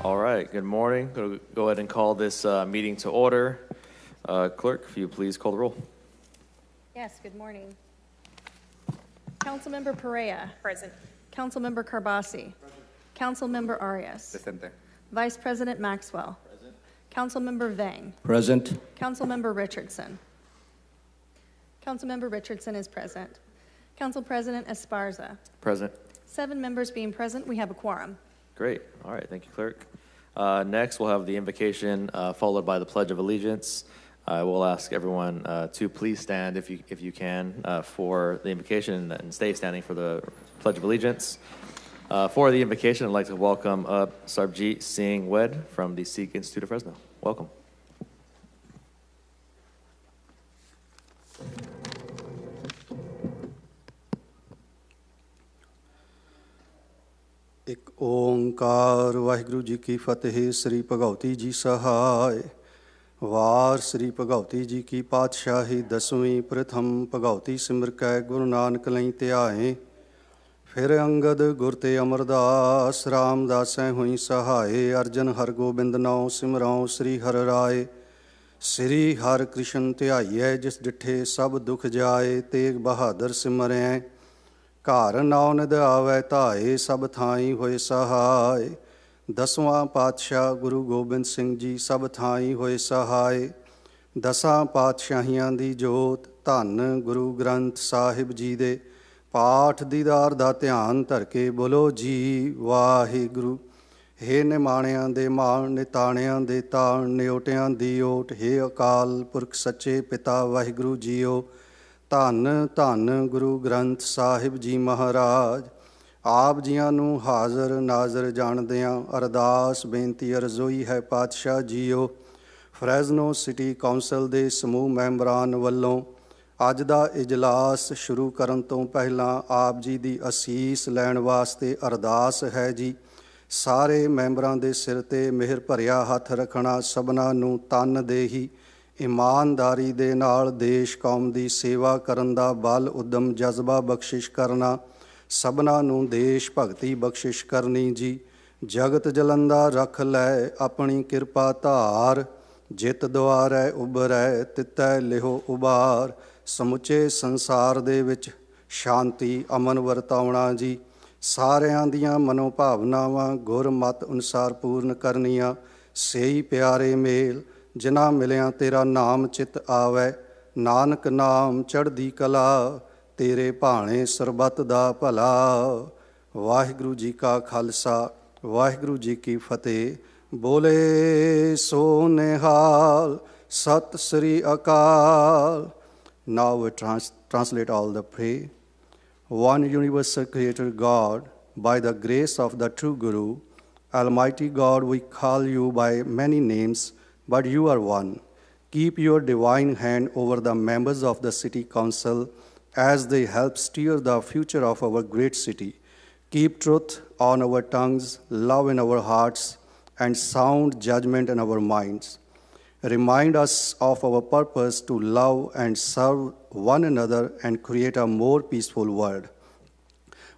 All right, good morning. Go ahead and call this meeting to order. Clerk, if you please call the roll. Yes, good morning. Councilmember Perea. Present. Councilmember Carbasi. Present. Councilmember Arias. Presente. Vice President Maxwell. Present. Councilmember Vang. Present. Councilmember Richardson. Councilmember Richardson is present. Council President Esparza. Present. 7 members being present, we have a quorum. Great. All right, thank you, Clerk. Next, we'll have the invocation followed by the Pledge of Allegiance. I will ask everyone to please stand if you can for the invocation and stay standing for the Pledge of Allegiance. For the invocation, I'd like to welcome Sarbjeet Singh Wed from the Sikh Institute of Fresno. Welcome. ਇੱਕ ਓਂਕਾਰ ਵਾਹਿਗੁਰੂ ਜੀ ਕੀ ਫਤਿਹ। ਸ੍ਰੀ ਭਗਉਤੀ ਜੀ ਸਹਾਇ। ਵਾਰ ਸ੍ਰੀ ਭਗਉਤੀ ਜੀ ਕੀ ਪਾਤਸ਼ਾਹੀ ਦਸਵੀਂ ਪ੍ਰਥਮ ਭਗਉਤੀ ਸਿਮਰ ਕੈ ਗੁਰੂ ਨਾਨਕ ਲਈ ਧਿਆਏ। ਫਿਰ ਅੰਗਦ ਗੁਰ ਤੇ ਅਮਰਦਾਸ ਰਾਮਦਾਸੈ ਹੋਈ ਸਹਾਏ। ਅਰਜਨ ਹਰਗੋਬਿੰਦ ਨਾਉ ਸਿਮਰਾਉ ਸ੍ਰੀ ਹਰਿ ਰਾਏ। ਸ੍ਰੀ ਹਰਿ ਕ੍ਰਿਸ਼ਨ ਧਿਆਈਐ ਜਿਸ ਡਿਠੇ ਸਭ ਦੁਖ ਜਾਏ। ਤੇਗ ਬਹਾਦਰ ਸਿਮਰੈ ਘਰ ਨਾਉ ਨਿਧ ਆਵੈ ਧਾਏ। ਸਭ ਥਾਈ ਹੋਏ ਸਹਾਏ। 10ਵਾਂ ਪਾਤਸ਼ਾਹ ਗੁਰੂ ਗੋਬਿੰਦ ਸਿੰਘ ਜੀ ਸਭ ਥਾਈ ਹੋਏ ਸਹਾਏ। 10 ਪਾਤਸ਼ਾਹੀਆਂ ਦੀ ਜੋਤ ਧੰਨ ਗੁਰੂ ਗ੍ਰੰਥ ਸਾਹਿਬ ਜੀ ਦੇ ਪਾਠ ਦੀਦਾਰ ਦਾ ਧਿਆਨ ਧਰ ਕੇ ਬੋਲੋ ਜੀ ਵਾਹਿਗੁਰੂ। ਹੇ ਨਿਮਾਣਿਆਂ ਦੇ ਮਾਣ ਨਿਤਾਣਿਆਂ ਦੇ ਤਾਣ ਨਿਓਟਿਆਂ ਦੀ ਓਟ। ਹੇ ਅਕਾਲ ਪੁਰਖ ਸੱਚੇ ਪਿਤਾ ਵਾਹਿਗੁਰੂ ਜੀਓ। ਧੰਨ ਧੰਨ ਗੁਰੂ ਗ੍ਰੰਥ ਸਾਹਿਬ ਜੀ ਮਹਾਰਾਜ। ਆਪ ਜੀਆਂ ਨੂੰ ਹਾਜ਼ਰ ਨਾਜ਼ਰ ਜਾਣਦਿਆਂ ਅਰਦਾਸ ਬੇਨਤੀ ਅਰਜ਼ੋਈ ਹੈ ਪਾਤਸ਼ਾਹ ਜੀਓ। ਫਰੈਜ਼ਨੋ ਸਿਟੀ ਕੌਂਸਲ ਦੇ ਸਮੂਹ ਮੈਂਬਰਾਂ ਵੱਲੋਂ ਅੱਜ ਦਾ ਇਜਲਾਸ ਸ਼ੁਰੂ ਕਰਨ ਤੋਂ ਪਹਿਲਾਂ ਆਪ ਜੀ ਦੀ ਅਸੀਸ ਲੈਣ ਵਾਸਤੇ ਅਰਦਾਸ ਹੈ ਜੀ। ਸਾਰੇ ਮੈਂਬਰਾਂ ਦੇ ਸਿਰ 'ਤੇ ਮਿਹਰ ਭਰਿਆ ਹੱਥ ਰੱਖਣਾ। ਸਭਨਾਂ ਨੂੰ ਤਨਦੇਹੀ ਇਮਾਨਦਾਰੀ ਦੇ ਨਾਲ ਦੇਸ਼ ਕੌਮ ਦੀ ਸੇਵਾ ਕਰਨ ਦਾ ਬਲ ਉਦਮ ਜਜ਼ਬਾ ਬਖਸ਼ਿਸ਼ ਕਰਨਾ। ਸਭਨਾਂ ਨੂੰ ਦੇਸ਼ ਭਗਤੀ ਬਖਸ਼ਿਸ਼ ਕਰਨੀ ਜੀ। ਜਗਤ ਜਲੰਦਾ ਰੱਖ ਲੈ ਆਪਣੀ ਕਿਰਪਾ ਧਾਰ। ਜਿਤ ਦੁਆਰੈ ਉਭਰੈ ਤਿਤੈ ਲਿਹੋ ਉਬਾਰ। ਸਮੁੱਚੇ ਸੰਸਾਰ ਦੇ ਵਿੱਚ ਸ਼ਾਂਤੀ ਅਮਨ ਵਰਤਾਉਣਾ ਜੀ। ਸਾਰਿਆਂ ਦੀਆਂ ਮਨੋ ਭਾਵਨਾਵਾਂ ਗੁਰਮਤਿ ਅਨੁਸਾਰ ਪੂਰਨ ਕਰਨੀਆਂ। ਸਹੀ ਪਿਆਰੇ ਮੇਲ ਜਿਨ੍ਹਾਂ ਮਿਲਿਆਂ ਤੇਰਾ ਨਾਮ ਚਿੱਤ ਆਵੈ। ਨਾਨਕ ਨਾਮ ਚੜ੍ਹਦੀ ਕਲਾ ਤੇਰੇ ਭਾਣੇ ਸਰਬੱਤ ਦਾ ਭਲਾ। ਵਾਹਿਗੁਰੂ ਜੀ ਕਾ ਖਾਲਸਾ ਵਾਹਿਗੁਰੂ ਜੀ ਕੀ ਫਤਿਹ। ਬੋਲੇ ਸੋ ਨਿਹਾਲ ਸਤਿ ਸ੍ਰੀ ਅਕਾਲ। Now we translate all the prayer. One universal creator God, by the grace of the true Guru, Almighty God, we call you by many names, but you are one. Keep your divine hand over the members of the city council as they help steer the future of our great city. Keep truth on our tongues, love in our hearts, and sound judgment in our minds. Remind us of our purpose to love and serve one another and create a more peaceful world.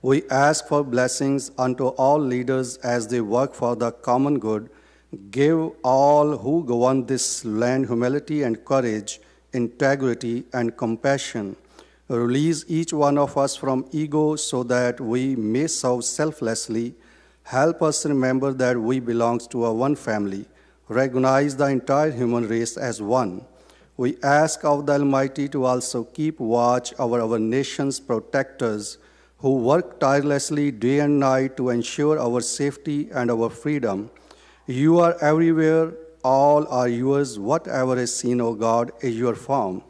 We ask for blessings unto all leaders as they work for the common good. Give all who govern this land humility and courage, integrity and compassion. Release each one of us from ego so that we may serve selflessly. Help us remember that we belong to a one family. Recognize the entire human race as one. We ask of the Almighty to also keep watch over our nation's protectors who work tirelessly day and night to ensure our safety and our freedom. You are everywhere, all are yours. Whatever is seen, O God, is your form.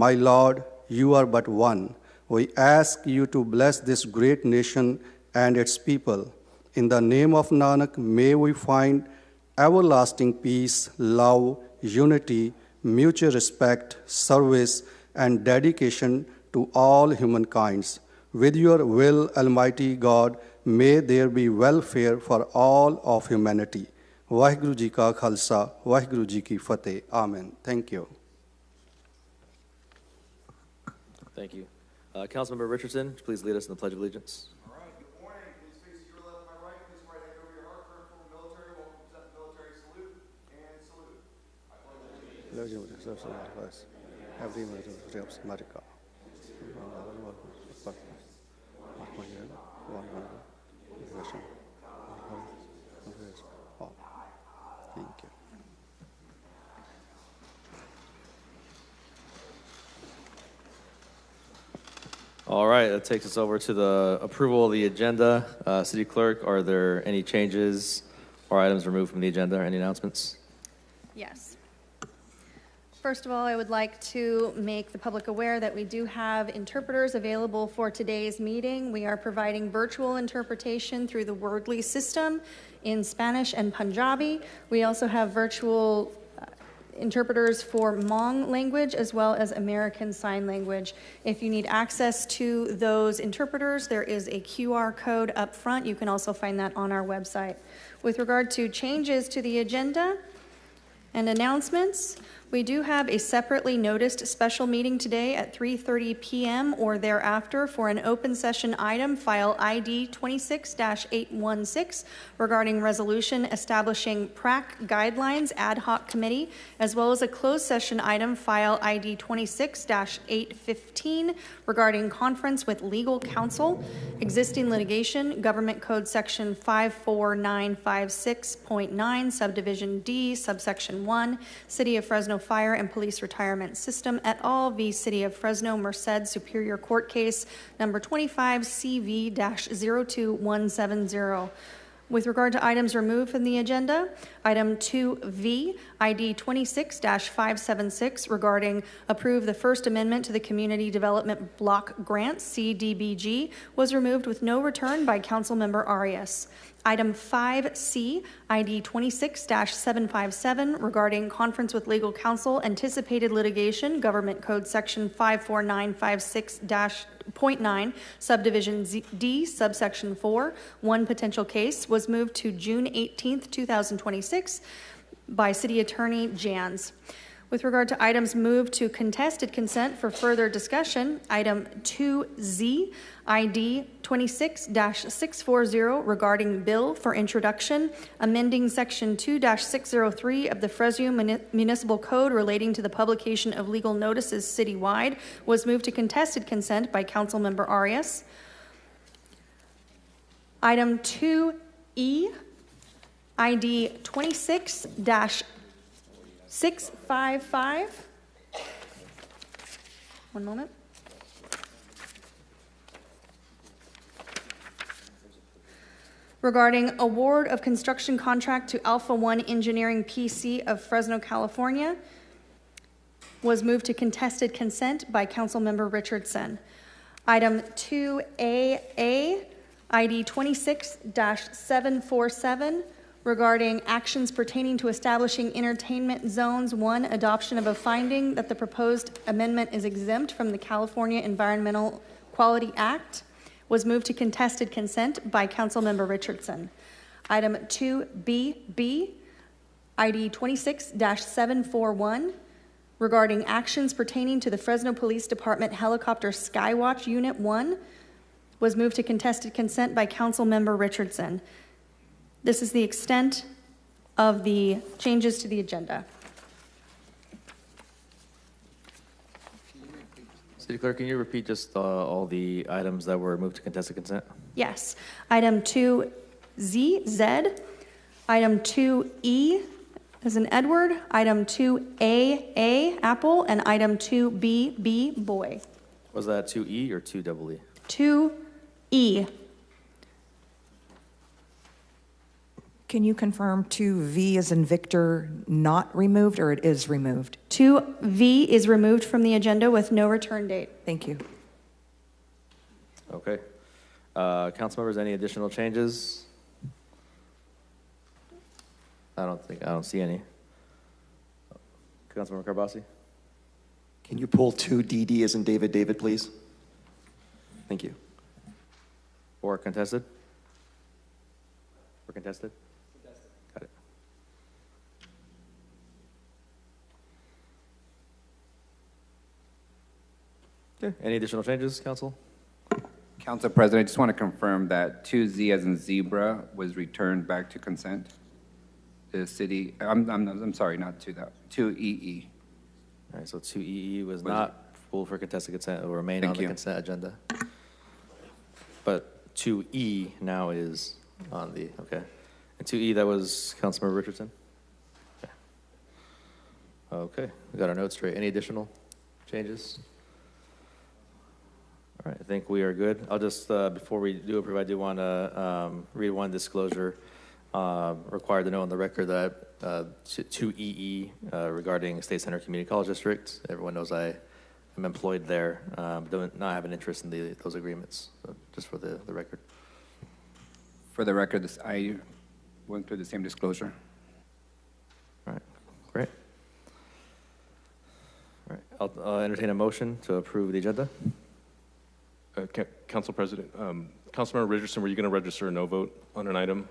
My Lord, you are but one. We ask you to bless this great nation and its people. In the name of Nanak, may we find everlasting peace, love, unity, mutual respect, service, and dedication to all humankind. With your will, Almighty God, may there be welfare for all of humanity. Vaheguru Ji ka Khalsa, Vaheguru Ji ki Fateh. Amen. Thank you. Thank you. Councilmember Richardson, please lead us in the Pledge of Allegiance. All right, good morning. Please face your left, my right. Place your right hand over your heart. Current former military. Welcome to every measure of America. Thank you. All right, that takes us over to the approval of the agenda. City Clerk, are there any changes or items removed from the agenda or any announcements? Yes. First of all, I would like to make the public aware that we do have interpreters available for today's meeting. We are providing virtual interpretation through the Wordly system in Spanish and Punjabi. We also have virtual interpreters for Hmong language as well as American Sign Language. If you need access to those interpreters, there is a QR code up front. You can also find that on our website. With regard to changes to the agenda and announcements, we do have a separately noticed special meeting today at 3:30 p.m. or thereafter for an open session item, file ID 26-816, regarding resolution establishing PRAC guidelines ad hoc committee, as well as a closed session item, file ID 26-815, regarding conference with legal counsel, existing litigation, Government Code Section 54956.9, Subdivision D, Subsection 1, City of Fresno Fire and Police Retirement System et al. V. City of Fresno Merced Superior Court Case number 25 CV-02170. With regard to items removed from the agenda, item 2V, ID 26-576, regarding approve the First Amendment to the Community Development Block Grant, CDBG, was removed with no return by Councilmember Arias. Item 5C, ID 26-757, regarding conference with legal counsel, anticipated litigation, Government Code Section 54956.9, Subdivision D, Subsection 4, one potential case, was moved to June 18th, 2026 by City Attorney Jans. With regard to items moved to contested consent for further discussion, item 2Z, ID 26-640, regarding bill for introduction, amending section 2-603 of the Fresno Municipal Code relating to the publication of legal notices citywide, was moved to contested consent by Councilmember Arias. Item 2E, ID 26-655. One moment. Regarding award of construction contract to Alpha One Engineering PC of Fresno, California, was moved to contested consent by Councilmember Richardson. Item 2AA, ID 26-747, regarding actions pertaining to establishing entertainment zones. One, adoption of a finding that the proposed amendment is exempt from the California Environmental Quality Act, was moved to contested consent by Councilmember Richardson. Item 2BB, ID 26-741, regarding actions pertaining to the Fresno Police Department Helicopter Skywatch Unit 1, was moved to contested consent by Councilmember Richardson. This is the extent of the changes to the agenda. City Clerk, can you repeat just all the items that were moved to contested consent? Yes. Item 2Z, item 2E as in Edward, item 2AA, Apple, and item 2BB, Boy. Was that 2E or 2EE? 2E. Can you confirm 2V as in Victor not removed, or it is removed? 2V is removed from the agenda with no return date. Thank you. Okay. Council members, any additional changes? I don't see any. Councilmember Carbasi? Can you pull 2DD as in David, please? Thank you. Or contested? Or contested? Got it. Okay. Any additional changes, Council? Council President, I just want to confirm that 2Z as in zebra was returned back to consent. The city, I'm sorry, not to that, 2EE. All right, so 2EE was not pulled for contested consent. It will remain on the consent agenda. But 2E now is on the, okay. And 2E, that was Councilmember Richardson? Okay. Okay, we got our notes straight. Any additional changes? All right, I think we are good. I'll just, before we do approve, I do want to read one disclosure required to know on the record that 2EE regarding State Center Community College District, everyone knows I am employed there, do not have an interest in those agreements, so just for the record. For the record, I went through the same disclosure. All right, great. All right, I'll entertain a motion to approve the agenda. Council President, Councilmember Richardson, were you going to register a no vote on an item?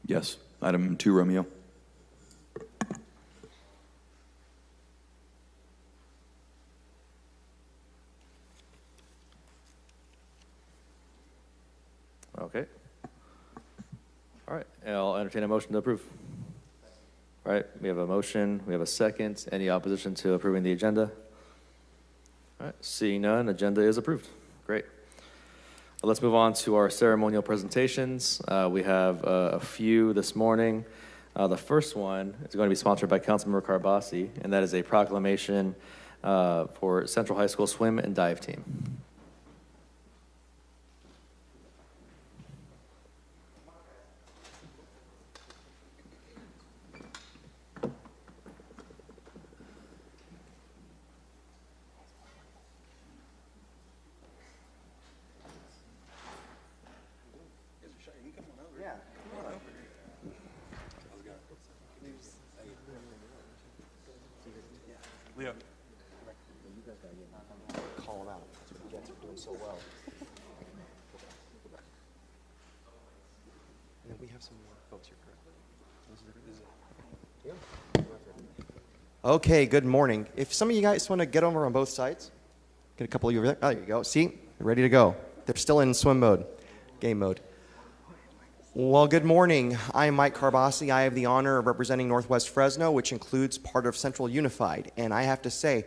Yes. Item 2, Romeo. Okay. All right, I'll entertain a motion to approve. All right, we have a motion, we have a second. Any opposition to approving the agenda? All right, seeing none, agenda is approved. Great. Let's move on to our ceremonial presentations. We have a few this morning. The first one is going to be sponsored by Councilmember Carbasi, and that is a proclamation for Central High School swim and dive team. Leo. Call them out. You guys are doing so well. And then we have some more folks here, correct? Okay, good morning. If some of you guys want to get over on both sides, get a couple of you over there. Oh, there you go. See, they're ready to go. They're still in swim mode, game mode. Well, good morning. I'm Mike Carbasi. I have the honor of representing Northwest Fresno, which includes part of Central Unified. And I have to say,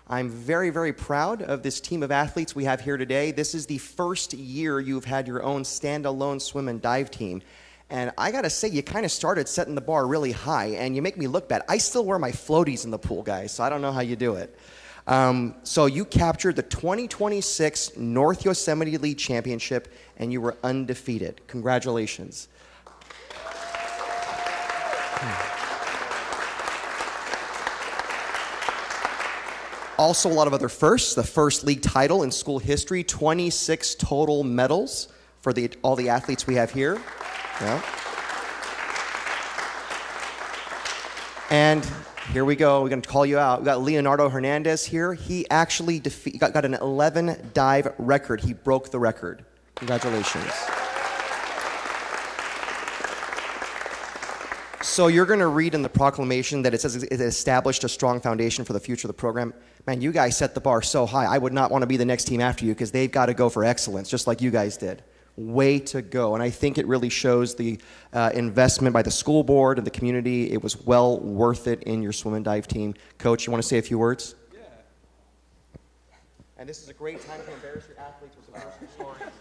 I'm very, very proud of this team of athletes we have here today. This is the first year you've had your own standalone swim and dive team. And I got to say, you kind of started setting the bar really high, and you make me look bad. I still wear my floaties in the pool, guys, so I don't know how you do it. So you captured the 2026 North Yosemite League Championship, and you were undefeated. Congratulations. Also, a lot of other firsts. The first league title in school history, 26 total medals for all the athletes we have here. Yeah. And here we go. We're going to call you out. We got Leonardo Hernandez here. He actually got an 11 dive record. He broke the record. Congratulations. So you're going to read in the proclamation that it says it established a strong foundation for the future of the program. Man, you guys set the bar so high. I would not want to be the next team after you because they've got to go for excellence, just like you guys did. Way to go. And I think it really shows the investment by the school board and the community. It was well worth it in your swim and dive team. Coach, you want to say a few words? Yeah. And this is a great time to embarrass your athletes with some personal stories.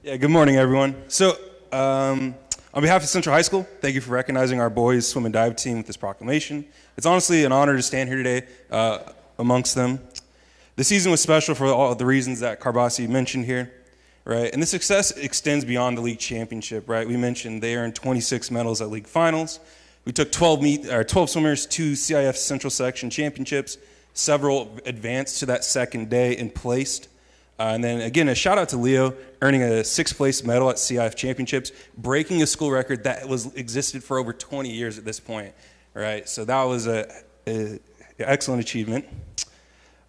Yeah, good morning, everyone. So, on behalf of Central High School, thank you for recognizing our boys swim and dive team with this proclamation. It's honestly an honor to stand here today amongst them. The season was special for all the reasons that Carbasi mentioned here. Right, and the success extends beyond the league championship, right? We mentioned they earned 26 medals at league finals. We took 12 swimmers to CIF Central Section Championships. Several advanced to that second day and placed. And then, again, a shout-out to Leo, earning a sixth-place medal at CIF Championships, breaking a school record that existed for over 20 years at this point, right? So that was an excellent achievement.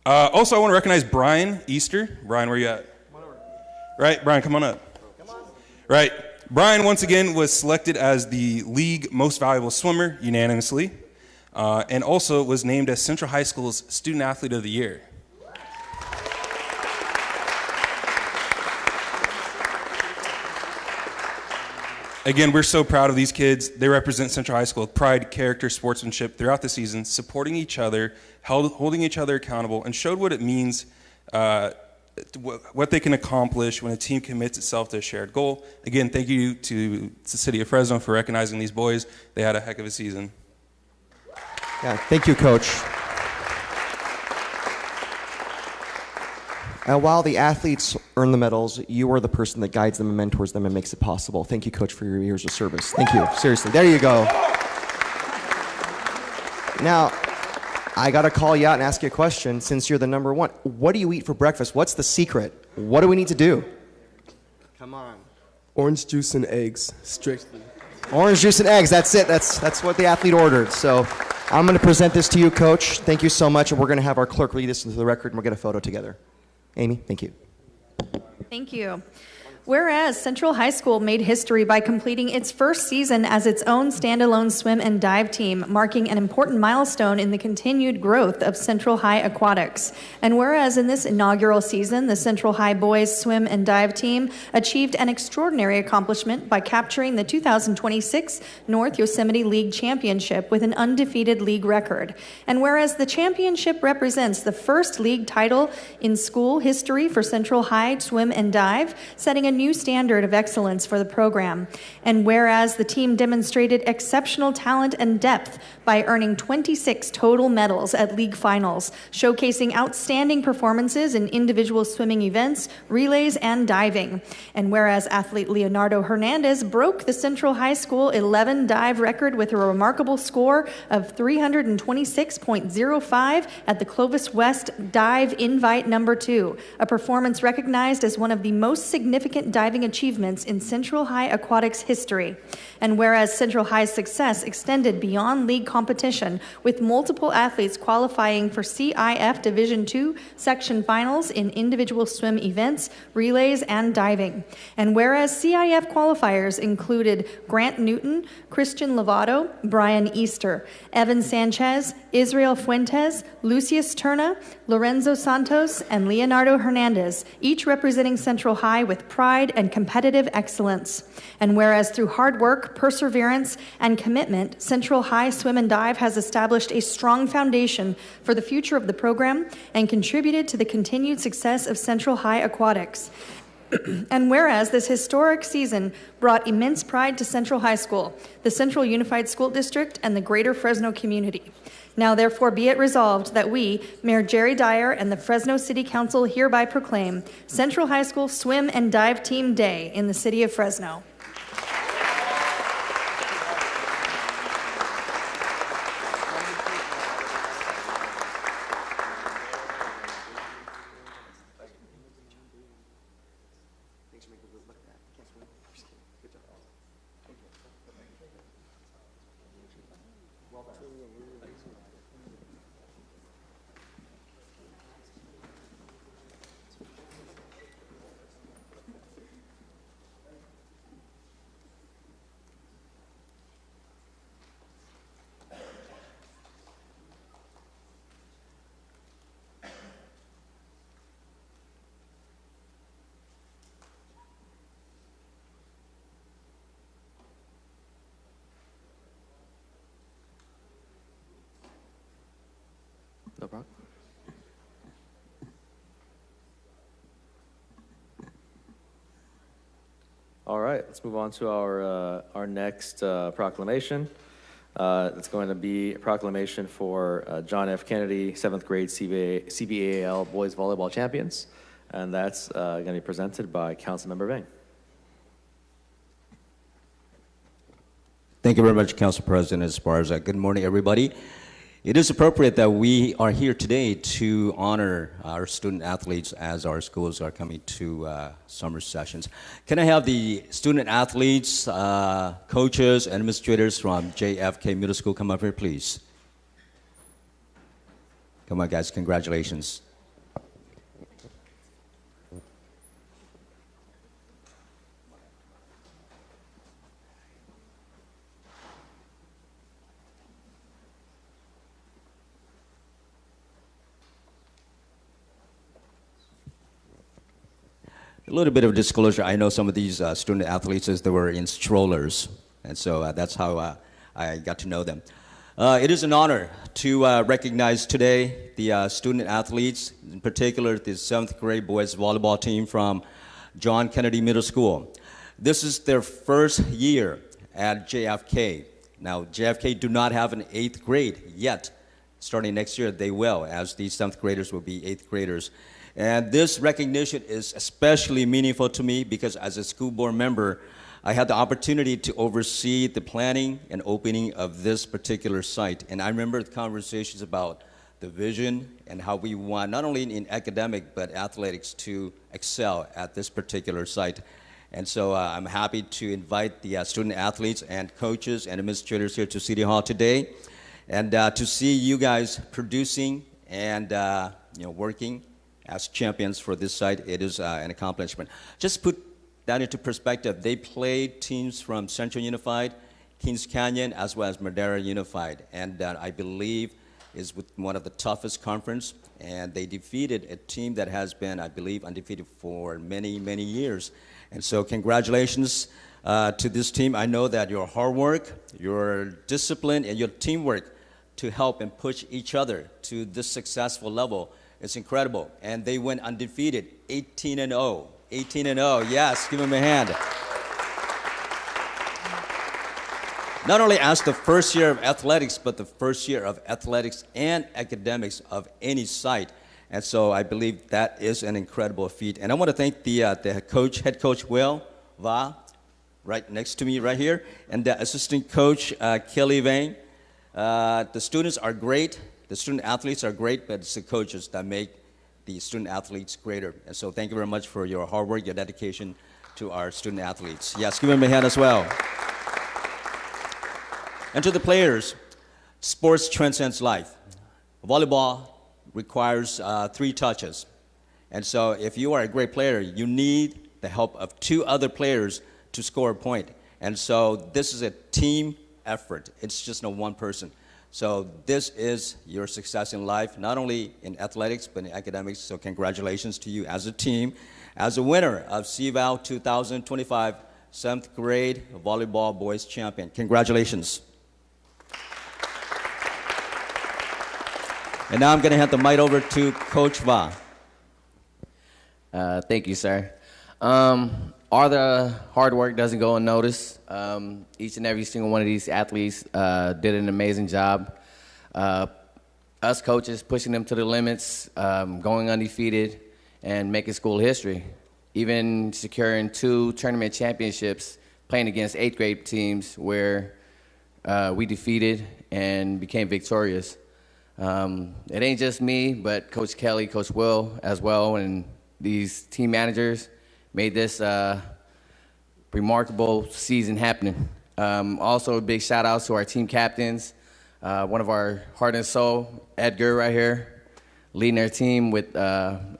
Also, I want to recognize Brian Easter. Brian, where you at? Right, Brian, come on up. Come on. Right, Brian once again was selected as the league most valuable swimmer unanimously, and also was named as Central High School's Student Athlete of the Year. Again, we're so proud of these kids. They represent Central High School with pride, character, sportsmanship throughout the season, supporting each other, holding each other accountable, and showed what it means, what they can accomplish when a team commits itself to a shared goal. Again, thank you to the city of Fresno for recognizing these boys. They had a heck of a season. Yeah, thank you, Coach. While the athletes earn the medals, you are the person that guides them and mentors them and makes it possible. Thank you, Coach, for your years of service. Thank you. Seriously. There you go. Now, I got to call you out and ask you a question since you're the number one. What do you eat for breakfast? What's the secret? What do we need to do? Come on. Orange juice and eggs, strictly. Orange juice and eggs. That's it. That's what the athlete ordered. So I'm going to present this to you, Coach. Thank you so much. And we're going to have our clerk read this into the record, and we'll get a photo together. Amy, thank you. Thank you. Whereas Central High School made history by completing its first season as its own standalone swim and dive team, marking an important milestone in the continued growth of Central High Aquatics. And whereas in this inaugural season, the Central High boys swim and dive team achieved an extraordinary accomplishment by capturing the 2026 North Yosemite League Championship with an undefeated league record. And whereas the championship represents the first league title in school history for Central High swim and dive, setting a new standard of excellence for the program. And whereas the team demonstrated exceptional talent and depth by earning 26 total medals at league finals, showcasing outstanding performances in individual swimming events, relays, and diving. And whereas athlete Leonardo Hernandez broke the Central High School 11 dive record with a remarkable score of 326.05 at the Clovis West Dive Invite number 2, a performance recognized as one of the most significant diving achievements in Central High Aquatics history. And whereas Central High's success extended beyond league competition, with multiple athletes qualifying for CIF Division II section finals in individual swim events, relays, and diving. And whereas CIF qualifiers included Grant Newton, Christian Lovato, Brian Easter, Evan Sanchez, Israel Fuentes, Lucius Turna, Lorenzo Santos, and Leonardo Hernandez, each representing Central High with pride and competitive excellence. And whereas through hard work, perseverance, and commitment, Central High Swim and Dive has established a strong foundation for the future of the program and contributed to the continued success of Central High Aquatics. And whereas this historic season brought immense pride to Central High School, the Central Unified School District, and the greater Fresno community. Now therefore be it resolved that we, Mayor Jerry Dyer, and the Fresno City Council hereby proclaim Central High School Swim and Dive Team Day in the city of Fresno. No problem. All right, let's move on to our next proclamation. It's going to be a proclamation for John F. Kennedy, 7th grade CBAL Boys Volleyball Champions, and that's going to be presented by Councilmember Vang. Thank you very much, Council President Esparza. Good morning, everybody. It is appropriate that we are here today to honor our student athletes as our schools are coming to summer sessions. Can I have the student athletes, coaches, and administrators from JFK Middle School come up here, please? Come on, guys. Congratulations. A little bit of disclosure, I know some of these student athletes as they were in strollers, and so that's how I got to know them. It is an honor to recognize today the student athletes, in particular the 7th grade boys volleyball team from John Kennedy Middle School. This is their first year at JFK. Now, JFK do not have an 8th grade yet. Starting next year, they will, as these 7th graders will be 8th graders. And this recognition is especially meaningful to me because as a school board member, I had the opportunity to oversee the planning and opening of this particular site. And I remember the conversations about the vision and how we want, not only in academic, but athletics to excel at this particular site. And so I'm happy to invite the student athletes and coaches and administrators here to City Hall today. And to see you guys producing and working as champions for this site, it is an accomplishment. Just put that into perspective. They played teams from Central Unified, Kings Canyon, as well as Madera Unified, and I believe is with one of the toughest conference. And they defeated a team that has been, I believe, undefeated for many, many years. And so, congratulations to this team. I know that your hard work, your discipline, and your teamwork to help and push each other to this successful level is incredible. And they went undefeated, 18-0. 18-0, yes, give them a hand. Not only as the first year of athletics, but the first year of athletics and academics of any site. And so I believe that is an incredible feat. And I want to thank the head coach Will Va, right next to me right here, and the assistant coach Kelly Vang. The students are great. The student athletes are great, but it's the coaches that make the student athletes greater. And so thank you very much for your hard work, your dedication to our student athletes. Yes, give them a hand as well. And to the players, sports transcends life. Volleyball requires 3 touches. And so if you are a great player, you need the help of 2 other players to score a point. And so this is a team effort. It's just no one person. So this is your success in life, not only in athletics, but in academics. So congratulations to you as a team, as a winner of CVAL 2025 7th grade volleyball boys champion. Congratulations. And now I'm going to hand the mic over to Coach Va. Thank you, sir. All the hard work doesn't go unnoticed. Each and every single one of these athletes did an amazing job. Us coaches pushing them to the limits, going undefeated, and making school history. Even securing 2 tournament championships, playing against 8th grade teams where we defeated and became victorious. It ain't just me, but Coach Kelly, Coach Will as well, and these team managers made this remarkable season happening. Also, a big shout out to our team captains, one of our heart and soul, Edgar right here, leading our team with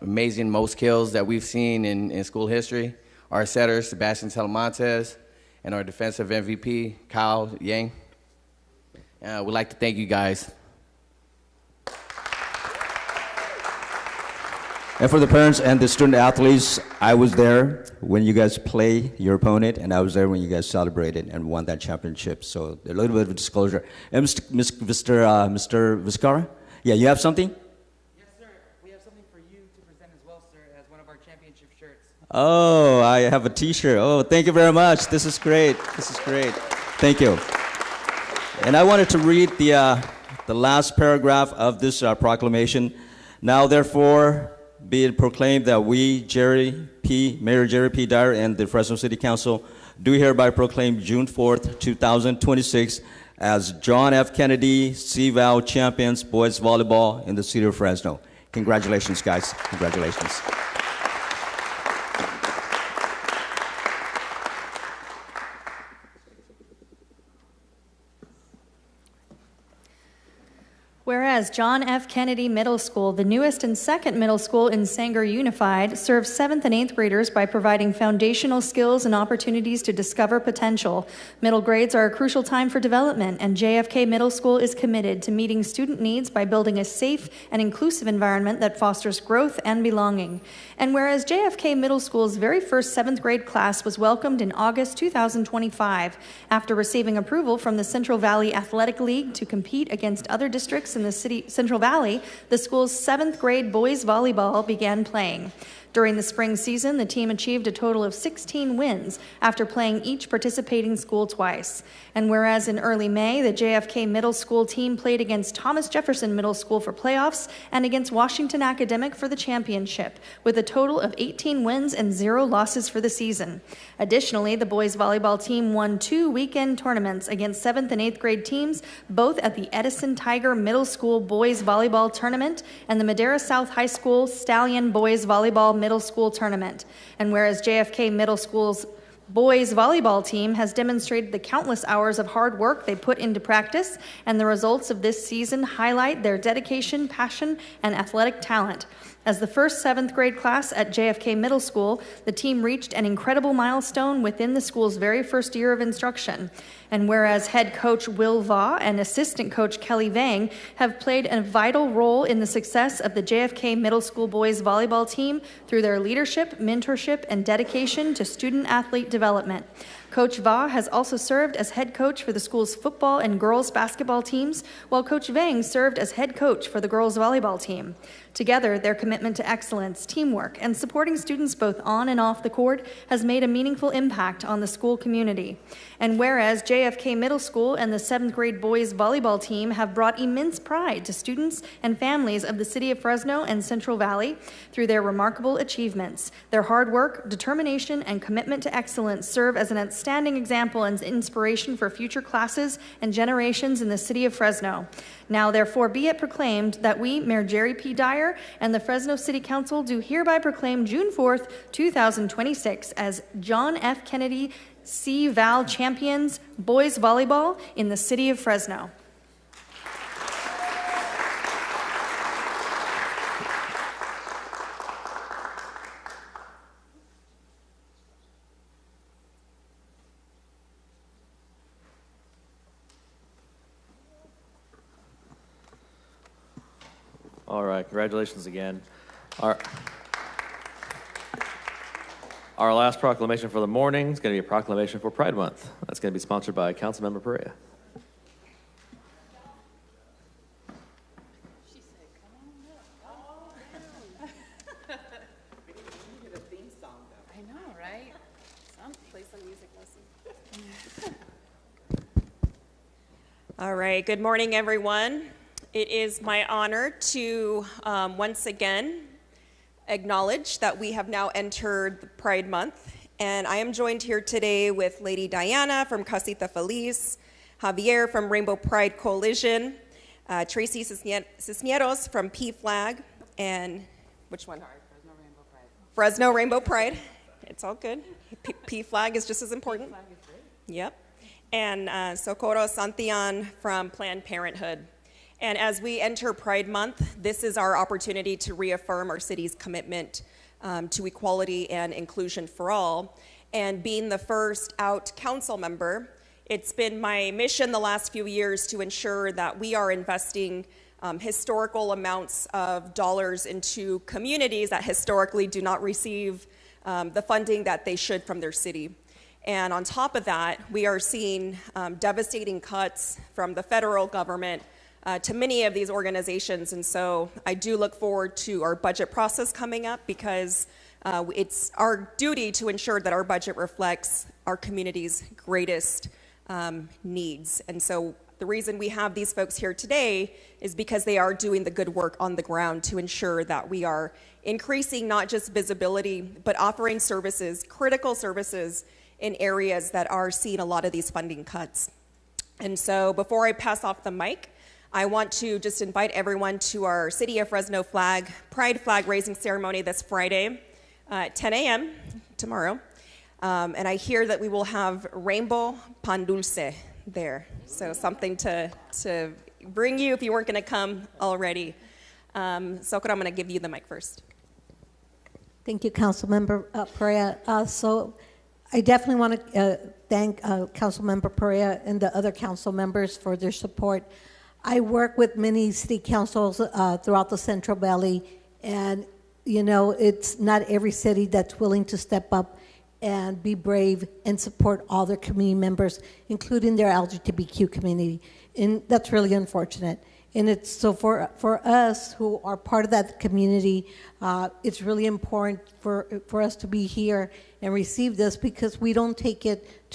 amazing most kills that we've seen in school history. Our setters, Sebastian Telemontes, and our defensive MVP, Kyle Yang. We'd like to thank you guys. And for the parents and the student athletes, I was there when you guys play your opponent, and I was there when you guys celebrated and won that championship. So a little bit of disclosure. And Mr. Vizcara? Yeah, you have something? Yes, sir. We have something for you to present as well, sir, as one of our championship shirts. Oh, I have a T-shirt. Oh, thank you very much. This is great. This is great. Thank you. And I wanted to read the last paragraph of this proclamation. Now, therefore, be it proclaimed that we, Mayor Jerry P. Dyer, and the Fresno City Council do hereby proclaim June 4th, 2026 as John F. Kennedy CVAL Champions Boys Volleyball in the city of Fresno. Congratulations, guys. Congratulations. Whereas whereas John F. Kennedy Middle School, the newest and second middle school in Sanger Unified, serves 7th and 8th graders by providing foundational skills and opportunities to discover potential. Middle grades are a crucial time for development, and JFK Middle School is committed to meeting student needs by building a safe and inclusive environment that fosters growth and belonging. And whereas JFK Middle School's very first 7th grade class was welcomed in August 2025 after receiving approval from the Central Valley Athletic League to compete against other districts in the Central Valley, the school's 7th grade boys volleyball began playing. During the spring season, the team achieved a total of 16 wins after playing each participating school twice. And whereas in early May, the JFK Middle School team played against Thomas Jefferson Middle School for playoffs and against Washington Academic for the championship, with a total of 18 wins and 0 losses for the season. Additionally, the boys volleyball team won 2 weekend tournaments against 7th and 8th grade teams, both at the Edison Tiger Middle School Boys Volleyball Tournament and the Madera South High School Stallion Boys Volleyball Middle School Tournament. And whereas JFK Middle School's boys volleyball team has demonstrated the countless hours of hard work they put into practice, and the results of this season highlight their dedication, passion, and athletic talent. As the first 7th grade class at JFK Middle School, the team reached an incredible milestone within the school's very first year of instruction. And whereas head coach Will Vaugh and assistant coach Kelly Vang have played a vital role in the success of the JFK Middle School boys volleyball team through their leadership, mentorship, and dedication to student-athlete development. Coach Vaugh has also served as head coach for the school's football and girls basketball teams, while Coach Vang served as head coach for the girls volleyball team. Together, their commitment to excellence, teamwork, and supporting students both on and off the court has made a meaningful impact on the school community. And whereas JFK Middle School and the 7th grade boys volleyball team have brought immense pride to students and families of the city of Fresno and Central Valley through their remarkable achievements, their hard work, determination, and commitment to excellence serve as an outstanding example and inspiration for future classes and generations in the city of Fresno. Now, therefore, be it proclaimed that we, Mayor Jerry P. Dyer, and the Fresno City Council do hereby proclaim June 4th, 2026 as John F. Kennedy C-Val Champions Boys Volleyball in the city of Fresno. All right, congratulations again. Our last proclamation for the morning is going to be a proclamation for Pride Month. That's going to be sponsored by Councilmember Perea. I know, right? Play some music, listen. All right, good morning, everyone. It is my honor to once again acknowledge that we have now entered the Pride Month, and I am joined here today with Lady Diana from Casita Feliz, Javier from Rainbow Pride Coalition, Tracy Cisneros from P-Flag, and which one? Sorry, Fresno Rainbow Pride. Fresno Rainbow Pride. It's all good. P-Flag is just as important. P-Flag is great. Yep. And Socorro Santillan from Planned Parenthood. And as we enter Pride Month, this is our opportunity to reaffirm our city's commitment to equality and inclusion for all. And being the first out council member, it's been my mission the last few years to ensure that we are investing historical amounts of dollars into communities that historically do not receive the funding that they should from their city. And on top of that, we are seeing devastating cuts from the federal government to many of these organizations. And so I do look forward to our budget process coming up, because it's our duty to ensure that our budget reflects our community's greatest needs. And so the reason we have these folks here today is because they are doing the good work on the ground to ensure that we are increasing not just visibility, but offering services, critical services, in areas that are seeing a lot of these funding cuts. And so before I pass off the mic, I want to just invite everyone to our City of Fresno Pride flag raising ceremony this Friday at 10 a.m. tomorrow. And I hear that we will have rainbow pan dulce there. So something to bring you if you weren't going to come already. Socorro, I'm going to give you the mic first. Thank you, Councilmember Perea. So I definitely want to thank Councilmember Perea and the other council members for their support. I work with many city councils throughout the Central Valley, and you know, it's not every city that's willing to step up and be brave and support all their community members, including their LGBTQ community. And that's really unfortunate. And it's so for us who are part of that community, it's really important for us to be here and receive this, because we don't take it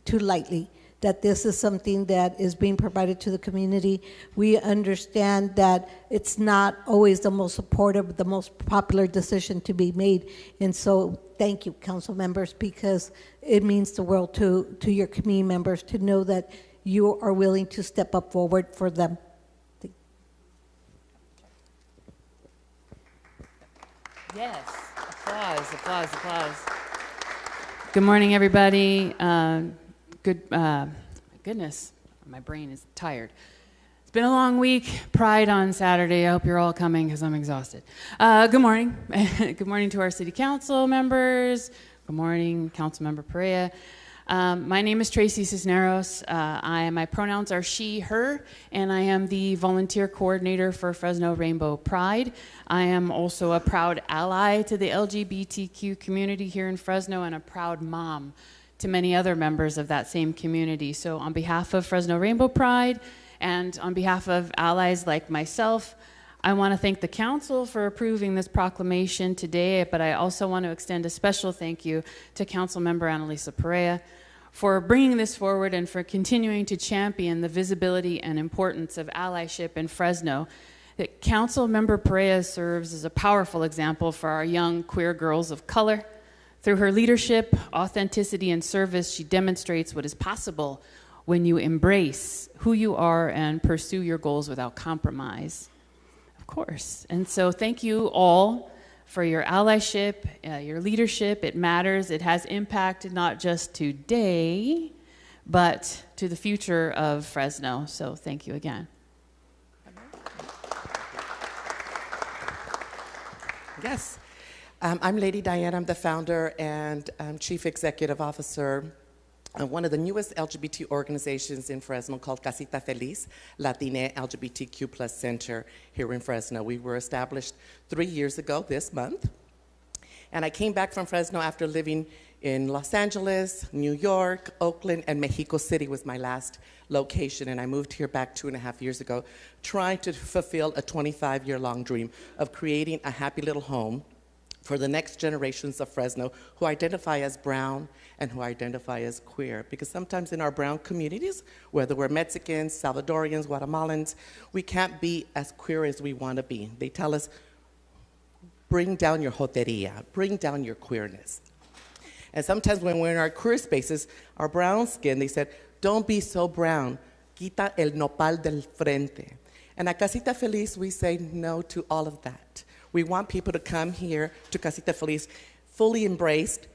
too lightly, that this is something that is being provided to the community. We understand that it's not always the most supportive, the most popular decision to be made. And so thank you, council members, because it means the world to your community members to know that you are willing to step up forward for them. Yes, applause, applause, applause. Good morning, everybody. Goodness, my brain is tired. It's been a long week. Pride on Saturday. I hope you're all coming because I'm exhausted. Good morning. Good morning to our city council members. Good morning, Councilmember Perea. My name is Tracy Cisneros. My pronouns are she, her, and I am the volunteer coordinator for Fresno Rainbow Pride. I am also a proud ally to the LGBTQ community here in Fresno and a proud mom to many other members of that same community. So on behalf of Fresno Rainbow Pride and on behalf of allies like myself, I want to thank the council for approving this proclamation today, but I also want to extend a special thank you to Councilmember Annalisa Perea for bringing this forward and for continuing to champion the visibility and importance of allyship in Fresno. That Councilmember Perea serves as a powerful example for our young queer girls of color. Through her leadership, authenticity, and service, she demonstrates what is possible when you embrace who you are and pursue your goals without compromise. Of course. And so thank you all for your allyship, your leadership. It matters. It has impact not just today, but to the future of Fresno. So thank you again. Yes. I'm Lady Diane. I'm the founder and chief executive officer of one of the newest LGBT organizations in Fresno called Casita Feliz, Latina LGBTQ Plus Center here in Fresno. We were established 3 years ago this month. And I came back from Fresno after living in Los Angeles, New York, Oakland, and Mexico City was my last location. And I moved here back 2.5 years ago, trying to fulfill a 25-year-long dream of creating a happy little home for the next generations of Fresno who identify as brown and who identify as queer. Because sometimes in our brown communities, whether we're Mexicans, Salvadorians, Guatemalans, we can't be as queer as we want to be. They tell us, bring down your joteria, bring down your queerness. And sometimes when we're in our queer spaces, our brown skin, they said, don't be so brown, quita el nopal del frente. And at Casita Feliz, we say no to all of that. We want people to come here to Casita Feliz fully embraced,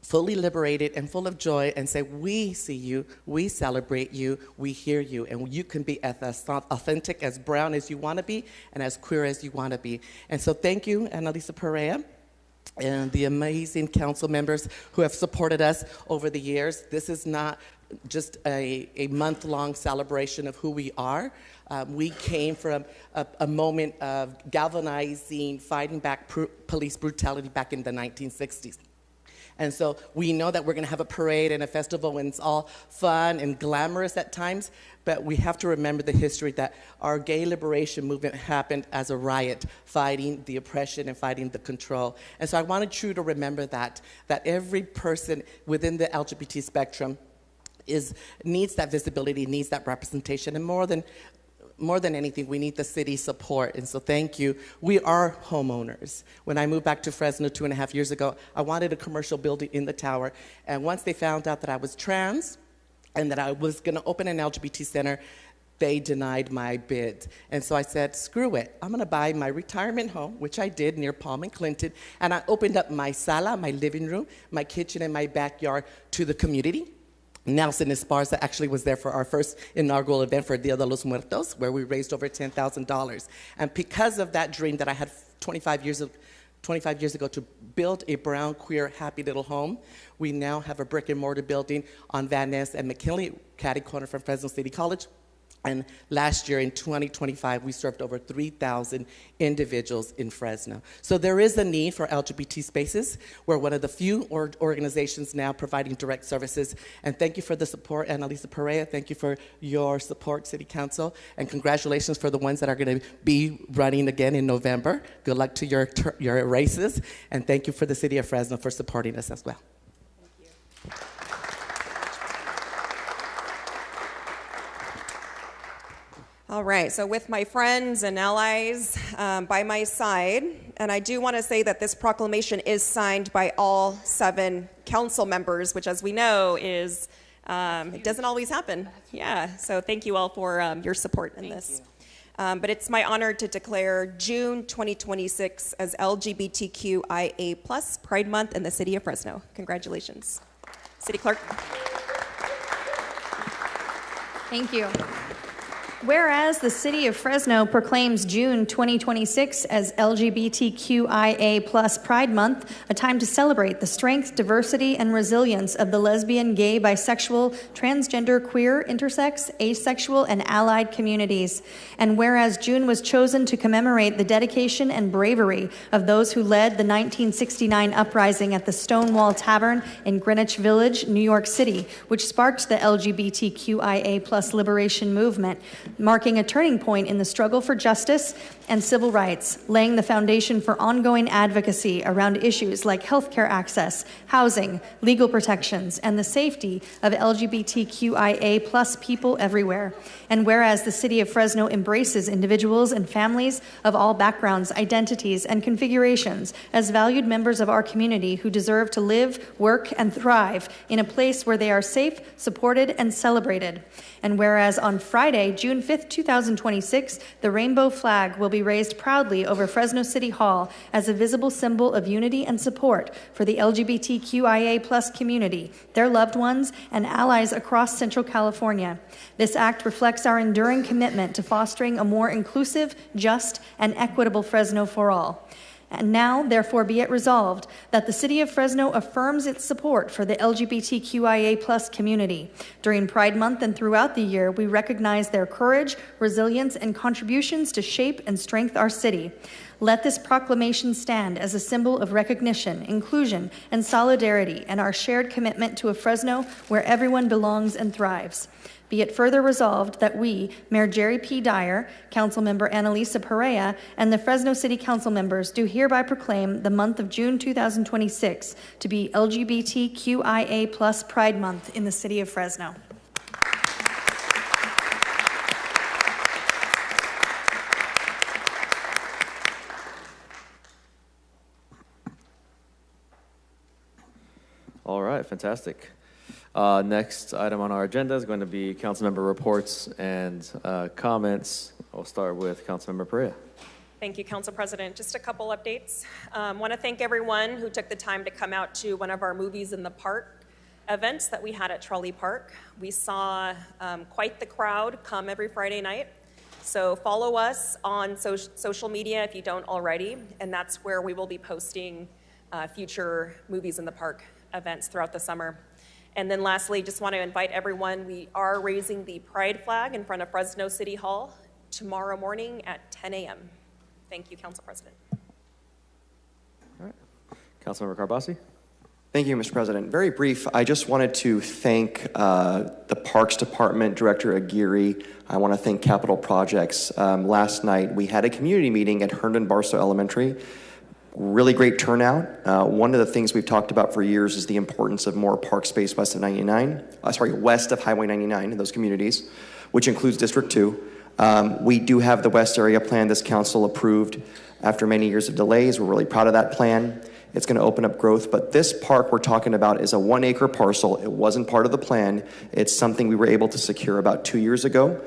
fully liberated, and full of joy and say, we see you, we celebrate you, we hear you, and you can be as authentic, as brown as you want to be, and as queer as you want to be. And so thank you, Annalisa Perea, and the amazing council members who have supported us over the years. This is not just a month-long celebration of who we are. We came from a moment of galvanizing, fighting back police brutality back in the 1960s. And so we know that we're going to have a parade and a festival when it's all fun and glamorous at times, but we have to remember the history that our gay liberation movement happened as a riot, fighting the oppression and fighting the control. And so I wanted you to remember that every person within the LGBT spectrum needs that visibility, needs that representation, and more than anything, we need the city support. And so thank you. We are homeowners. When I moved back to Fresno 2.5 years ago, I wanted a commercial building in the tower. And once they found out that I was trans and that I was going to open an LGBT center, they denied my bid. And so I said, screw it. I'm going to buy my retirement home, which I did near Palm and Clinton. And I opened up my sala, my living room, my kitchen, and my backyard to the community. Nelson Esparza actually was there for our first inaugural event for Dia de los Muertos, where we raised over $10,000. And because of that dream that I had 25 years ago to build a brown, queer, happy little home, we now have a brick and mortar building on Van Ness and McKinley, catty corner from Fresno City College. And last year, in 2025, we served over 3,000 individuals in Fresno. So there is a need for LGBT spaces. We're one of the few organizations now providing direct services. And thank you for the support, Annalisa Perea. Thank you for your support, City Council. And congratulations for the ones that are going to be running again in November. Good luck to your races. And thank you for the City of Fresno for supporting us as well. Thank you. All right, so with my friends and allies by my side, and I do want to say that this proclamation is signed by all 7 council members, which, as we know, is it doesn't always happen. Yeah, so thank you all for your support in this. But it's my honor to declare June 2026 as LGBTQIA+ Pride Month in the City of Fresno. Congratulations. City Clerk. Thank you. Whereas the City of Fresno proclaims June 2026 as LGBTQIA+ Pride Month, a time to celebrate the strength, diversity, and resilience of the lesbian, gay, bisexual, transgender, queer, intersex, asexual, and allied communities. And whereas June was chosen to commemorate the dedication and bravery of those who led the 1969 uprising at the Stonewall Tavern in Greenwich Village, New York City, which sparked the LGBTQIA+ liberation movement, marking a turning point in the struggle for justice and civil rights, laying the foundation for ongoing advocacy around issues like healthcare access, housing, legal protections, and the safety of LGBTQIA+ people everywhere. And whereas the City of Fresno embraces individuals and families of all backgrounds, identities, and configurations as valued members of our community who deserve to live, work, and thrive in a place where they are safe, supported, and celebrated. And whereas on Friday, June 5th, 2026, the rainbow flag will be raised proudly over Fresno City Hall as a visible symbol of unity and support for the LGBTQIA+ community, their loved ones, and allies across Central California. This act reflects our enduring commitment to fostering a more inclusive, just, and equitable Fresno for all. And now, therefore, be it resolved that the City of Fresno affirms its support for the LGBTQIA+ community. During Pride Month and throughout the year, we recognize their courage, resilience, and contributions to shape and strengthen our city. Let this proclamation stand as a symbol of recognition, inclusion, and solidarity, and our shared commitment to a Fresno where everyone belongs and thrives. Be it further resolved that we, Mayor Jerry P. Dyer, Councilmember Annalisa Perea, and the Fresno City Council members do hereby proclaim the month of June 2026 to be LGBTQIA+ Pride Month in the City of Fresno. All right, fantastic. Next item on our agenda is going to be councilmember reports and comments. We'll start with Councilmember Perea. Thank you, Council President. Just a couple updates. Want to thank everyone who took the time to come out to one of our Movies in the Park events that we had at Trolley Park. We saw quite the crowd come every Friday night. So follow us on social media if you don't already, and that's where we will be posting future Movies in the Park events throughout the summer. And then lastly, just want to invite everyone, we are raising the pride flag in front of Fresno City Hall tomorrow morning at 10 a.m. Thank you, Council President. All right. Councilmember Carbasi. Thank you, Mr. President. Very brief, I just wanted to thank the Parks Department, Director Aguirre. I want to thank Capital Projects. Last night, we had a community meeting at Herndon Barstow Elementary. Really great turnout. One of the things we've talked about for years is the importance of more park space west of west of Highway 99 in those communities, which includes District 2. We do have the West Area Plan this council approved after many years of delays. We're really proud of that plan. It's going to open up growth, but this park we're talking about is a 1-acre parcel. It wasn't part of the plan. It's something we were able to secure about 2 years ago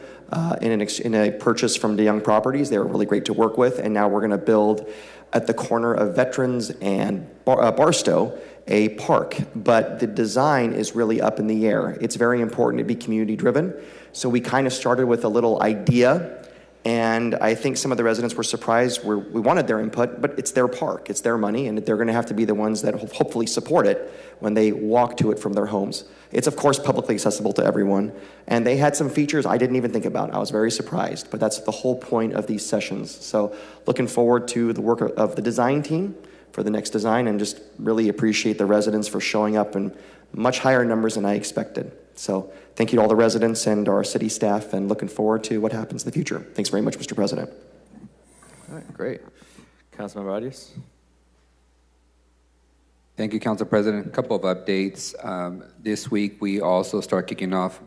in a purchase from DeYoung Properties. They were really great to work with, and now we're going to build at the corner of Veterans and Barstow, a park, but the design is really up in the air. It's very important to be community driven. So we kind of started with a little idea, and I think some of the residents were surprised. We wanted their input, but it's their park, it's their money, and they're going to have to be the ones that hopefully support it when they walk to it from their homes. It's of course publicly accessible to everyone, and they had some features I didn't even think about. I was very surprised, but that's the whole point of these sessions. So looking forward to the work of the design team for the next design, and just really appreciate the residents for showing up in much higher numbers than I expected. So thank you to all the residents and our city staff, and looking forward to what happens in the future. Thanks very much, Mr. President. All right, great. Councilmember Arias. Thank you, Council President. A couple of updates. This week, we also start kicking off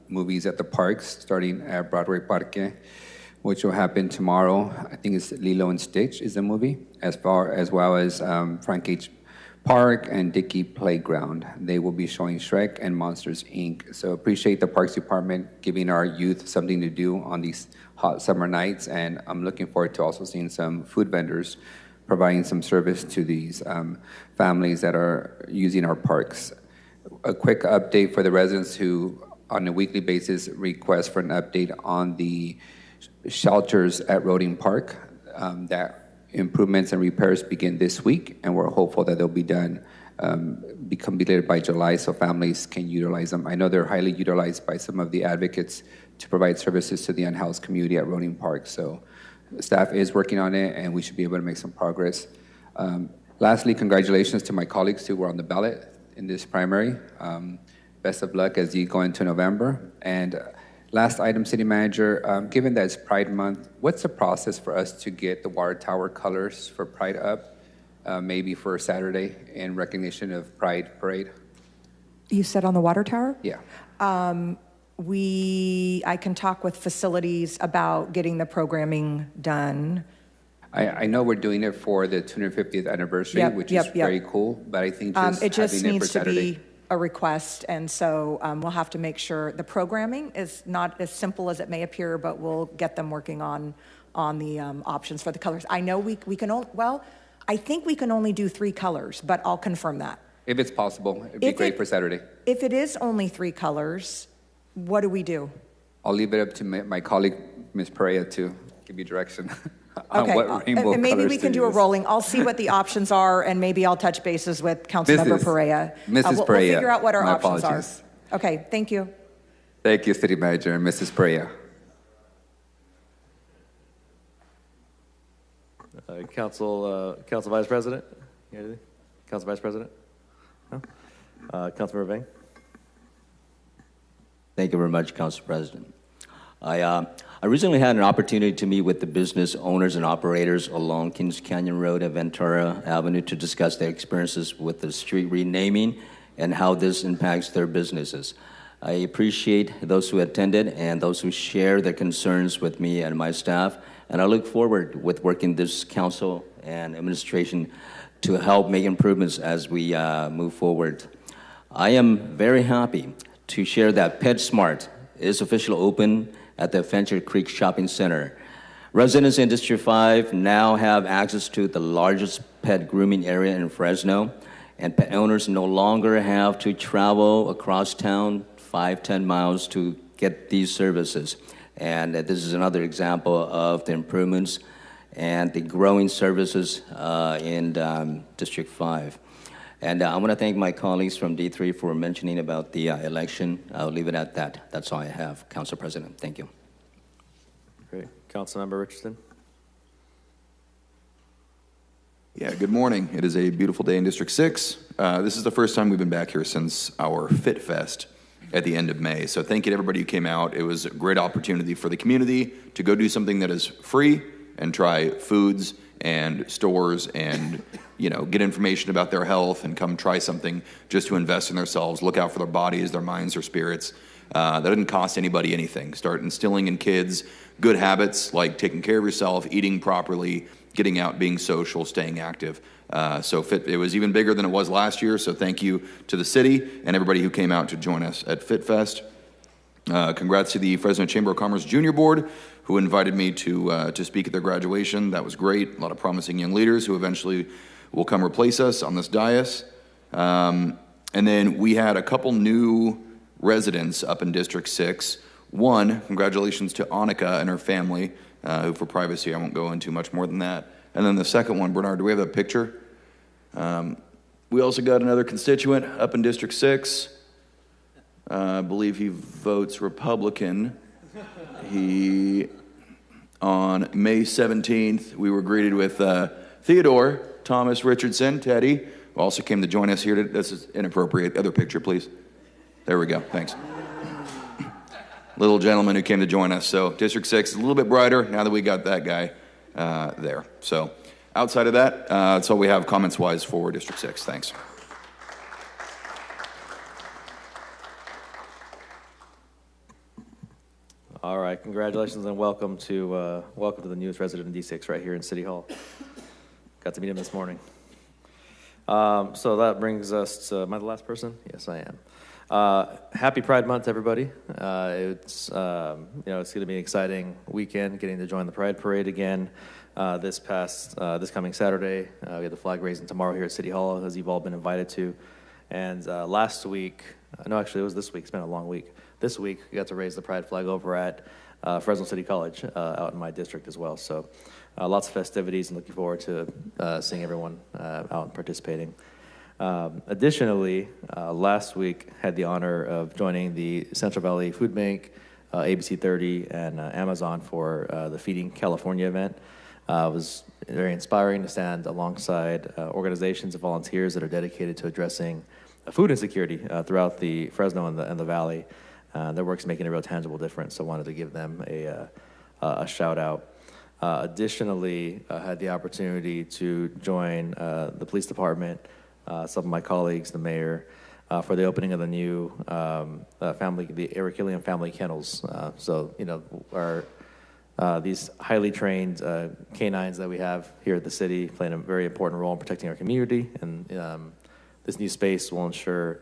movies at the parks, starting at Broadway Parque, which will happen tomorrow. I think it's Lilo and Stitch is the movie, as well as Frank H. Park and Dickey Playground. They will be showing Shrek and Monsters, Inc. So appreciate the Parks Department giving our youth something to do on these hot summer nights, and I'm looking forward to also seeing some food vendors providing some service to these families that are using our parks. A quick update for the residents who, on a weekly basis, request for an update on the shelters at Roding Park. That improvements and repairs begin this week, and we're hopeful that they'll be done, be completed by July, so families can utilize them. I know they're highly utilized by some of the advocates to provide services to the unhoused community at Roding Park. So staff is working on it, and we should be able to make some progress. Lastly, congratulations to my colleagues who were on the ballot in this primary. Best of luck as you go into November. And last item, City Manager, given that it's Pride Month, what's the process for us to get the water tower colors for Pride up, maybe for Saturday in recognition of Pride Parade? You said on the water tower? Yeah. I can talk with facilities about getting the programming done. I know we're doing it for the 250th anniversary, which is very cool, but I think it just having needs it for to Saturday. be a request, and so we'll have to make sure the programming is not as simple as it may appear, but we'll get them working on the options for the colors. I know we can only, well, I think we can only do 3 colors, but I'll confirm that. If it's possible, it'd be great for Saturday. If it is only 3 colors, what do we do? I'll leave it up to my colleague, Ms. Perea, to give you direction on Okay, what rainbow and maybe colors we to can do a use. rolling. I'll see what the options are, and maybe I'll touch bases with Councilmember Perea. Mrs. We'll Perea. figure out what our My options apologies. are. Okay, thank you. Thank you, City Manager and Mrs. Perea. Council Vice President? You got anything? Council Vice President? No? Councilmember Vang? Thank you very much, Council President. I recently had an opportunity to meet with the business owners and operators along Kings Canyon Road and Ventura Avenue to discuss their experiences with the street renaming and how this impacts their businesses. I appreciate those who attended and those who share their concerns with me and my staff, and I look forward with working this council and administration to help make improvements as we move forward. I am very happy to share that PetSmart is officially open at the Venture Creek Shopping Center. Residents in District 5 now have access to the largest pet grooming area in Fresno, and pet owners no longer have to travel across town 5-10 miles to get these services. And this is another example of the improvements and the growing services in District 5. And I want to thank my colleagues from D3 for mentioning about the election. I'll leave it at that. That's all I have, Council President. Thank you. Great. Councilmember Richardson? Yeah, good morning. It is a beautiful day in District 6. This is the first time we've been back here since our Fit Fest at the end of May. So thank you to everybody who came out. It was a great opportunity for the community to go do something that is free and try foods and stores and, you know, get information about their health and come try something just to invest in themselves, look out for their bodies, their minds, their spirits. That didn't cost anybody anything. Start instilling in kids good habits like taking care of yourself, eating properly, getting out, being social, staying active. It was even bigger than it was last year, so thank you to the city and everybody who came out to join us at Fit Fest. Congrats to the Fresno Chamber of Commerce Junior Board, who invited me to speak at their graduation. That was great. A lot of promising young leaders who eventually will come replace us on this dais. And then we had a couple new residents up in District 6. One, congratulations to Annika and her family, who for privacy, I won't go into much more than that. And then the second one, Bernard, do we have that picture? We also got another constituent up in District 6. I believe he votes Republican. On May 17th, we were greeted with Theodore Thomas Richardson, Teddy, who also came to join us here. This is inappropriate. Other picture, please. There we go. Thanks. Little gentleman who came to join us. So District 6 is a little bit brighter now that we got that guy there. So outside of that, that's all we have comments-wise for District 6. Thanks. All right, congratulations and welcome to the newest resident in D6 right here in City Hall. Got to meet him this morning. So that brings us to, am I the last person? Yes, I am. Happy Pride Month, everybody. It's it's going to be an exciting weekend, getting to join the Pride Parade again this coming Saturday. We have the flag raising tomorrow here at City Hall, as you've all been invited to. And last week, no, actually it was this week. It's been a long week. This week, we got to raise the Pride flag over at Fresno City College out in my district as well. So lots of festivities, and looking forward to seeing everyone out and participating. Additionally, last week had the honor of joining the Central Valley Food Bank, ABC 30, and Amazon for the Feeding California event. It was very inspiring to stand alongside organizations and volunteers that are dedicated to addressing food insecurity throughout the Fresno and the Valley. Their work's making a real tangible difference, so I wanted to give them a shout out. Additionally, I had the opportunity to join the police department, some of my colleagues, the mayor, for the opening of the new the Eric Killian family kennels. These highly trained canines that we have here at the city playing a very important role in protecting our community, and this new space will ensure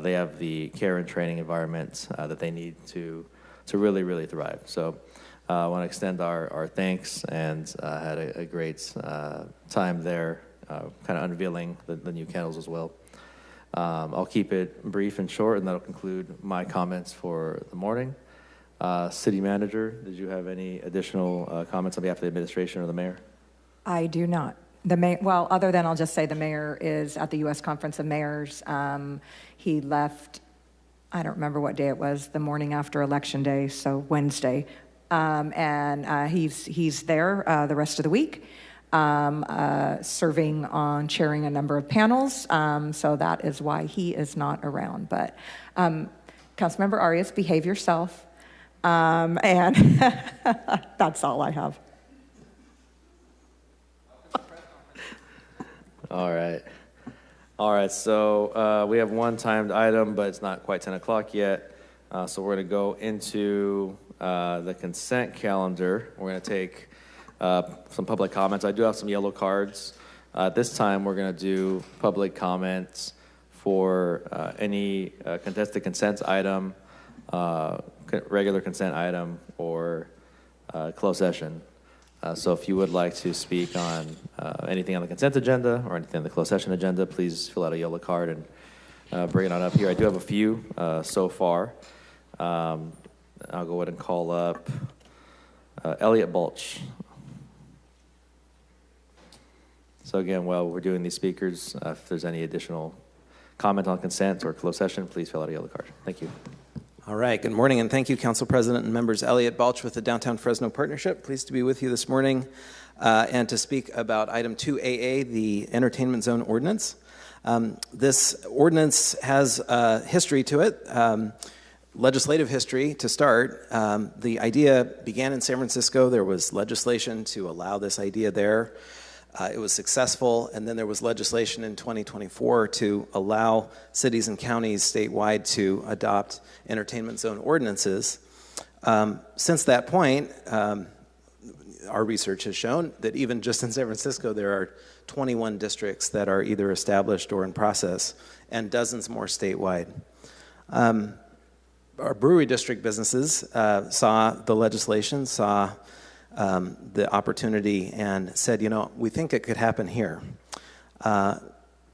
they have the care and training environment that they need to really, really thrive. So I want to extend our thanks, and had a great time there, kind of unveiling the new kennels as well. I'll keep it brief and short, and that'll conclude my comments for the morning. City Manager, did you have any additional comments on behalf of the administration or the mayor? I do not. The mayor, well, other than I'll just say the mayor is at the U.S. Conference of Mayors. He left, I don't remember what day it was, the morning after Election Day, so Wednesday. And he's there the rest of the week, serving on chairing a number of panels. So that is why he is not around. But Councilmember Arias, behave yourself. And that's all I have. All right, so we have one timed item, but it's not quite 10 o'clock yet. So we're going to go into the consent calendar. We're going to take some public comments. I do have some yellow cards. This time we're going to do public comments for any contested consent item, regular consent item, or closed session. So if you would like to speak on anything on the consent agenda or anything on the closed session agenda, please fill out a yellow card and bring it on up here. I do have a few so far. I'll go ahead and call up Elliot Balch. So again, while we're doing these speakers, if there's any additional comment on consent or closed session, please fill out a yellow card. Thank you. All right, good morning, and thank you, Council President and members. Elliot Balch with the Downtown Fresno Partnership. Pleased to be with you this morning and to speak about item 2AA, the Entertainment Zone Ordinance. This ordinance has history to it, legislative history to start. The idea began in San Francisco. There was legislation to allow this idea there. It was successful, and then there was legislation in 2024 to allow cities and counties statewide to adopt entertainment zone ordinances. Since that point, our research has shown that even just in San Francisco, there are 21 districts that are either established or in process, and dozens more statewide. Our brewery district businesses saw the legislation, saw the opportunity, and said, we think it could happen here.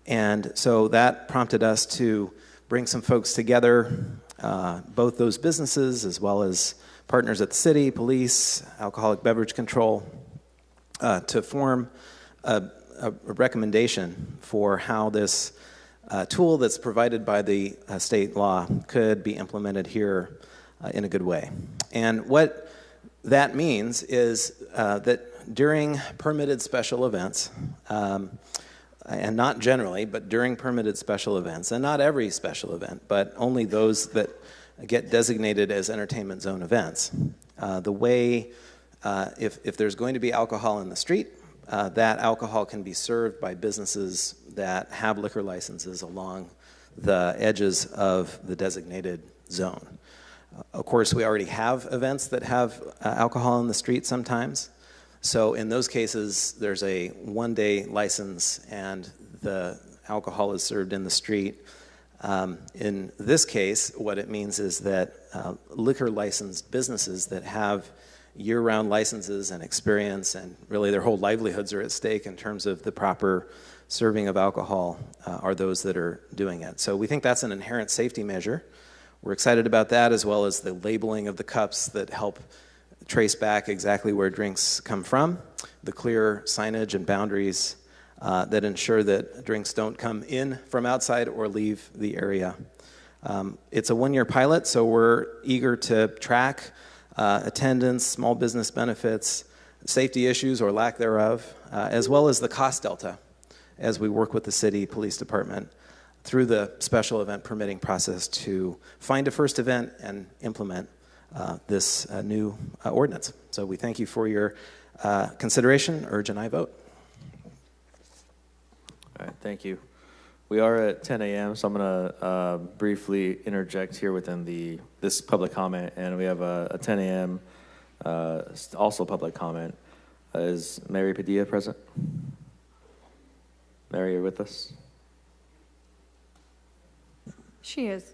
And so that prompted us to bring some folks together, both those businesses as well as partners at the city, police, alcoholic beverage control, to form a recommendation for how this tool that's provided by the state law could be implemented here in a good way. And what that means is that during permitted special events, and not generally, but during permitted special events, and not every special event, but only those that get designated as entertainment zone events. The way, if there's going to be alcohol in the street, that alcohol can be served by businesses that have liquor licenses along the edges of the designated zone. Of course, we already have events that have alcohol in the street sometimes. So in those cases, there's a one-day license and the alcohol is served in the street. In this case, what it means is that liquor licensed businesses that have year-round licenses and experience, and really their whole livelihoods are at stake in terms of the proper serving of alcohol, are those that are doing it. So we think that's an inherent safety measure. We're excited about that, as well as the labeling of the cups that help trace back exactly where drinks come from, the clear signage and boundaries that ensure that drinks don't come in from outside or leave the area. It's a one-year pilot, so we're eager to track attendance, small business benefits, safety issues or lack thereof, as well as the cost delta as we work with the city police department through the special event permitting process to find a first event and implement this new ordinance. So we thank you for your consideration. Urge an aye vote. All right, thank you. We are at 10 a.m., so I'm going to briefly interject here within this public comment, and we have a 10 a.m. Also public comment. Is Mary Padilla present? Mary, you're with us? She is.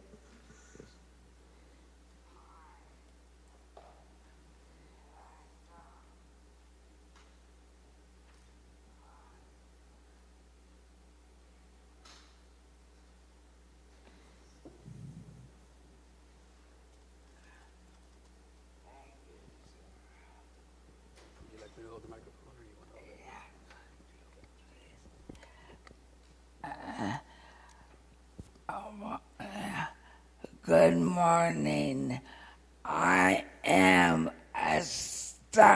Good morning. I am astounded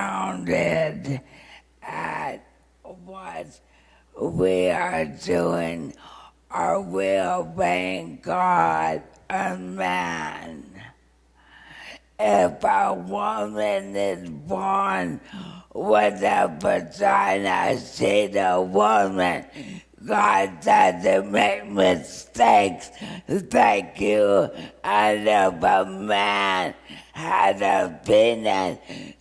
at what we are doing. Are we obeying God or man? If a woman is born with a vagina, she's a woman. God doesn't make mistakes. Thank you. And if a man has a penis,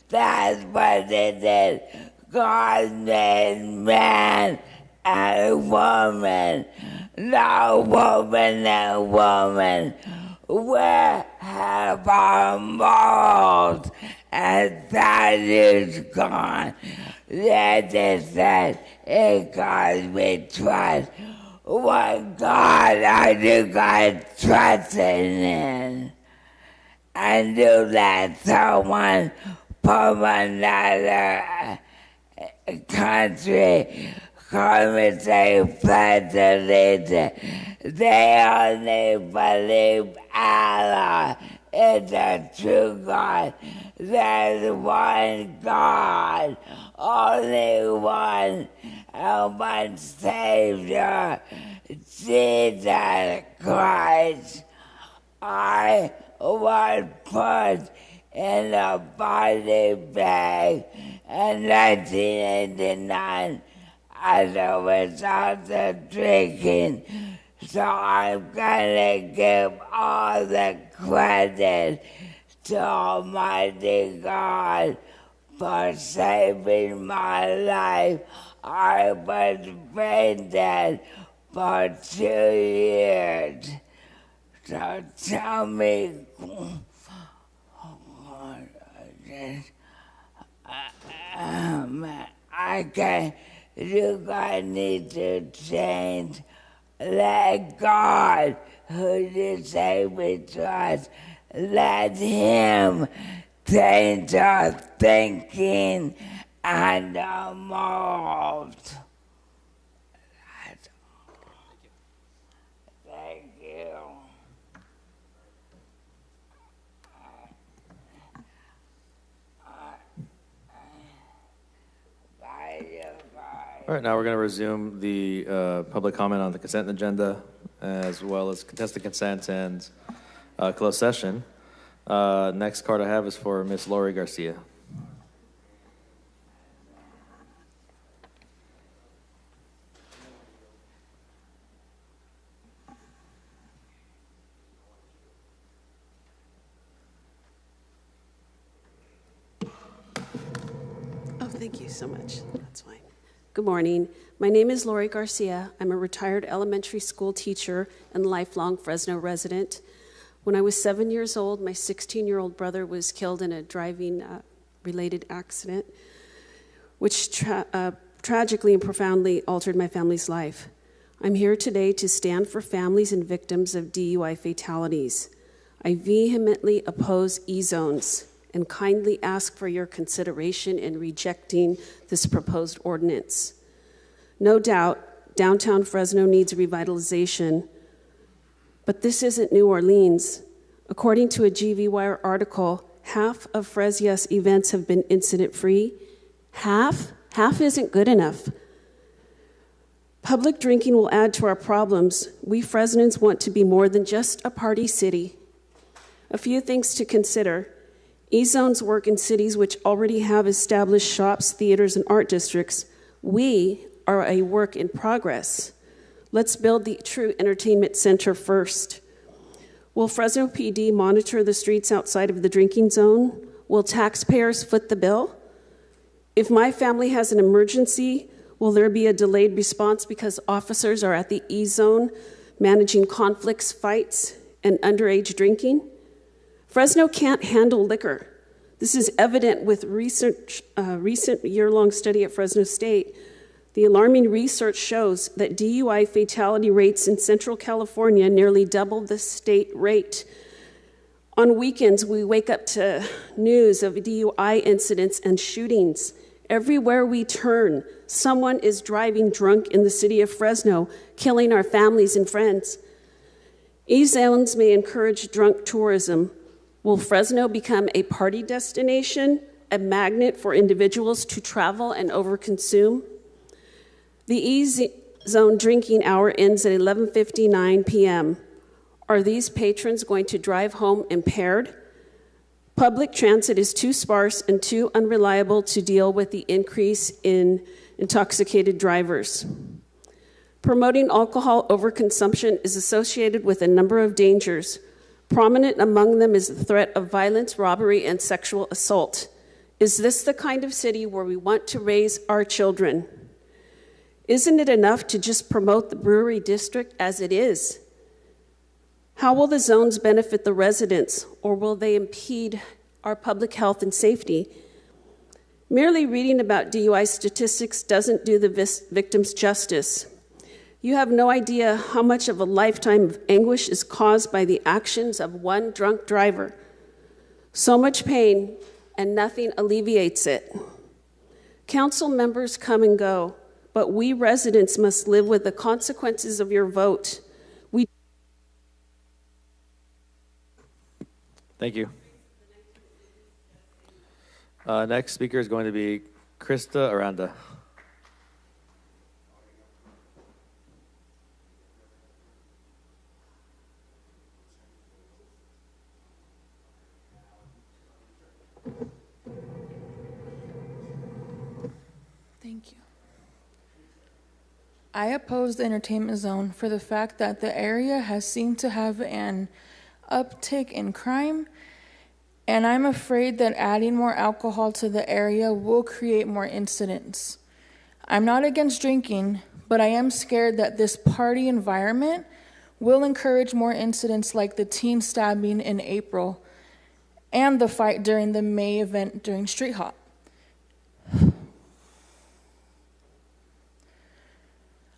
that's what it is. God made man and woman, not woman and woman. We have our morals, and that is gone. That is said, in God we trust. What God are you guys trusting in? And do that someone from another country come and say, pledge allegiance. They only believe Allah is the true God. There's one God, only one, and one Savior, Jesus Christ. I was put in a body bag in 1989 as a result of drinking. So I'm gonna give all the credit to Almighty God for saving my life. I was brain dead for 2 years. So tell me, you guys need to change let God, who disabled to us, let Him change our thinking and our morals. Thank you. All right, now we're going to resume the public comment on the consent agenda, as well as contested consent and closed session. Next card I have is for Ms. Lori Garcia. Oh, thank you so much. That's fine. Good morning. My name is Lori Garcia. I'm a retired elementary school teacher and lifelong Fresno resident. When I was 7 years old, my 16-year-old brother was killed in a driving-related accident, which tragically and profoundly altered my family's life. I'm here today to stand for families and victims of DUI fatalities. I vehemently oppose E-zones and kindly ask for your consideration in rejecting this proposed ordinance. No doubt, downtown Fresno needs revitalization, but this isn't New Orleans. According to a GV Wire article, half of Fresno's events have been incident-free. Half? Half isn't good enough. Public drinking will add to our problems. We Fresnans want to be more than just a party city. A few things to consider. E-zones work in cities which already have established shops, theaters, and art districts. We are a work in progress. Let's build the true entertainment center first. Will Fresno PD monitor the streets outside of the drinking zone? Will taxpayers foot the bill? If my family has an emergency, will there be a delayed response because officers are at the E-zone managing conflicts, fights, and underage drinking? Fresno can't handle liquor. This is evident with recent year-long study at Fresno State. The alarming research shows that DUI fatality rates in Central California nearly double the state rate. On weekends, we wake up to news of DUI incidents and shootings. Everywhere we turn, someone is driving drunk in the city of Fresno, killing our families and friends. E-zones may encourage drunk tourism. Will Fresno become a party destination, a magnet for individuals to travel and overconsume? The E-zone drinking hour ends at 11:59 p.m. Are these patrons going to drive home impaired? Public transit is too sparse and too unreliable to deal with the increase in intoxicated drivers. Promoting alcohol overconsumption is associated with a number of dangers. Prominent among them is the threat of violence, robbery, and sexual assault. Is this the kind of city where we want to raise our children? Isn't it enough to just promote the brewery district as it is? How will the zones benefit the residents, or will they impede our public health and safety? Merely reading about DUI statistics doesn't do the victims justice. You have no idea how much of a lifetime of anguish is caused by the actions of one drunk driver. So much pain, and nothing alleviates it. Council members come and go, but we residents must live with the consequences of your vote. Thank you. Next speaker is going to be Krista Aranda. Thank you. I oppose the entertainment zone for the fact that the area has seemed to have an uptick in crime, and I'm afraid that adding more alcohol to the area will create more incidents. I'm not against drinking, but I am scared that this party environment will encourage more incidents like the teen stabbing in April and the fight during the May event during Street Hop.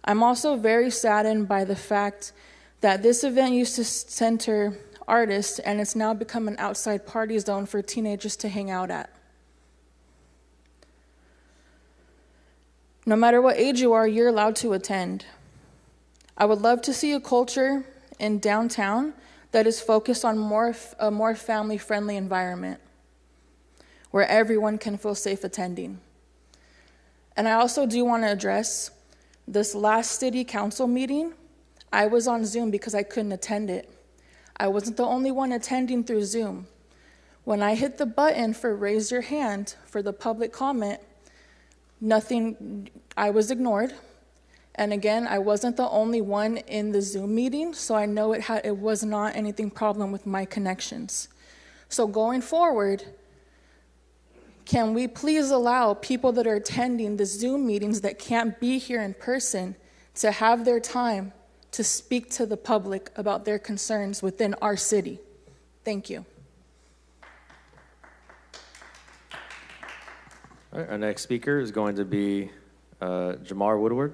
I'm also very saddened by the fact that this event used to center artists and it's now become an outside party zone for teenagers to hang out at. No matter what age you are, you're allowed to attend. I would love to see a culture in downtown that is focused on a more family-friendly environment where everyone can feel safe attending. And I also do want to address this last city council meeting. I was on Zoom because I couldn't attend it. I wasn't the only one attending through Zoom. When I hit the button for raise your hand for the public comment, I was ignored. And again, I wasn't the only one in the Zoom meeting, so I know it was not anything problem with my connections. So going forward, can we please allow people that are attending the Zoom meetings that can't be here in person to have their time to speak to the public about their concerns within our city? Thank you. All right, our next speaker is going to be Jamar Woodward.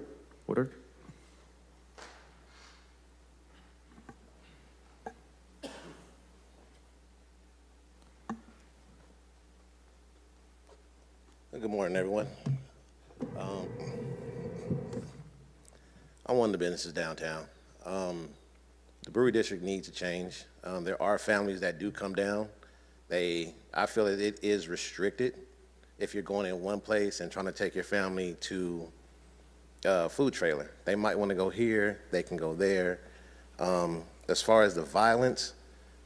Good morning, everyone. I'm one of the businesses downtown. The brewery district needs to change. There are families that do come down. I feel that it is restricted if you're going in one place and trying to take your family to a food trailer. They might want to go here, they can go there. As far as the violence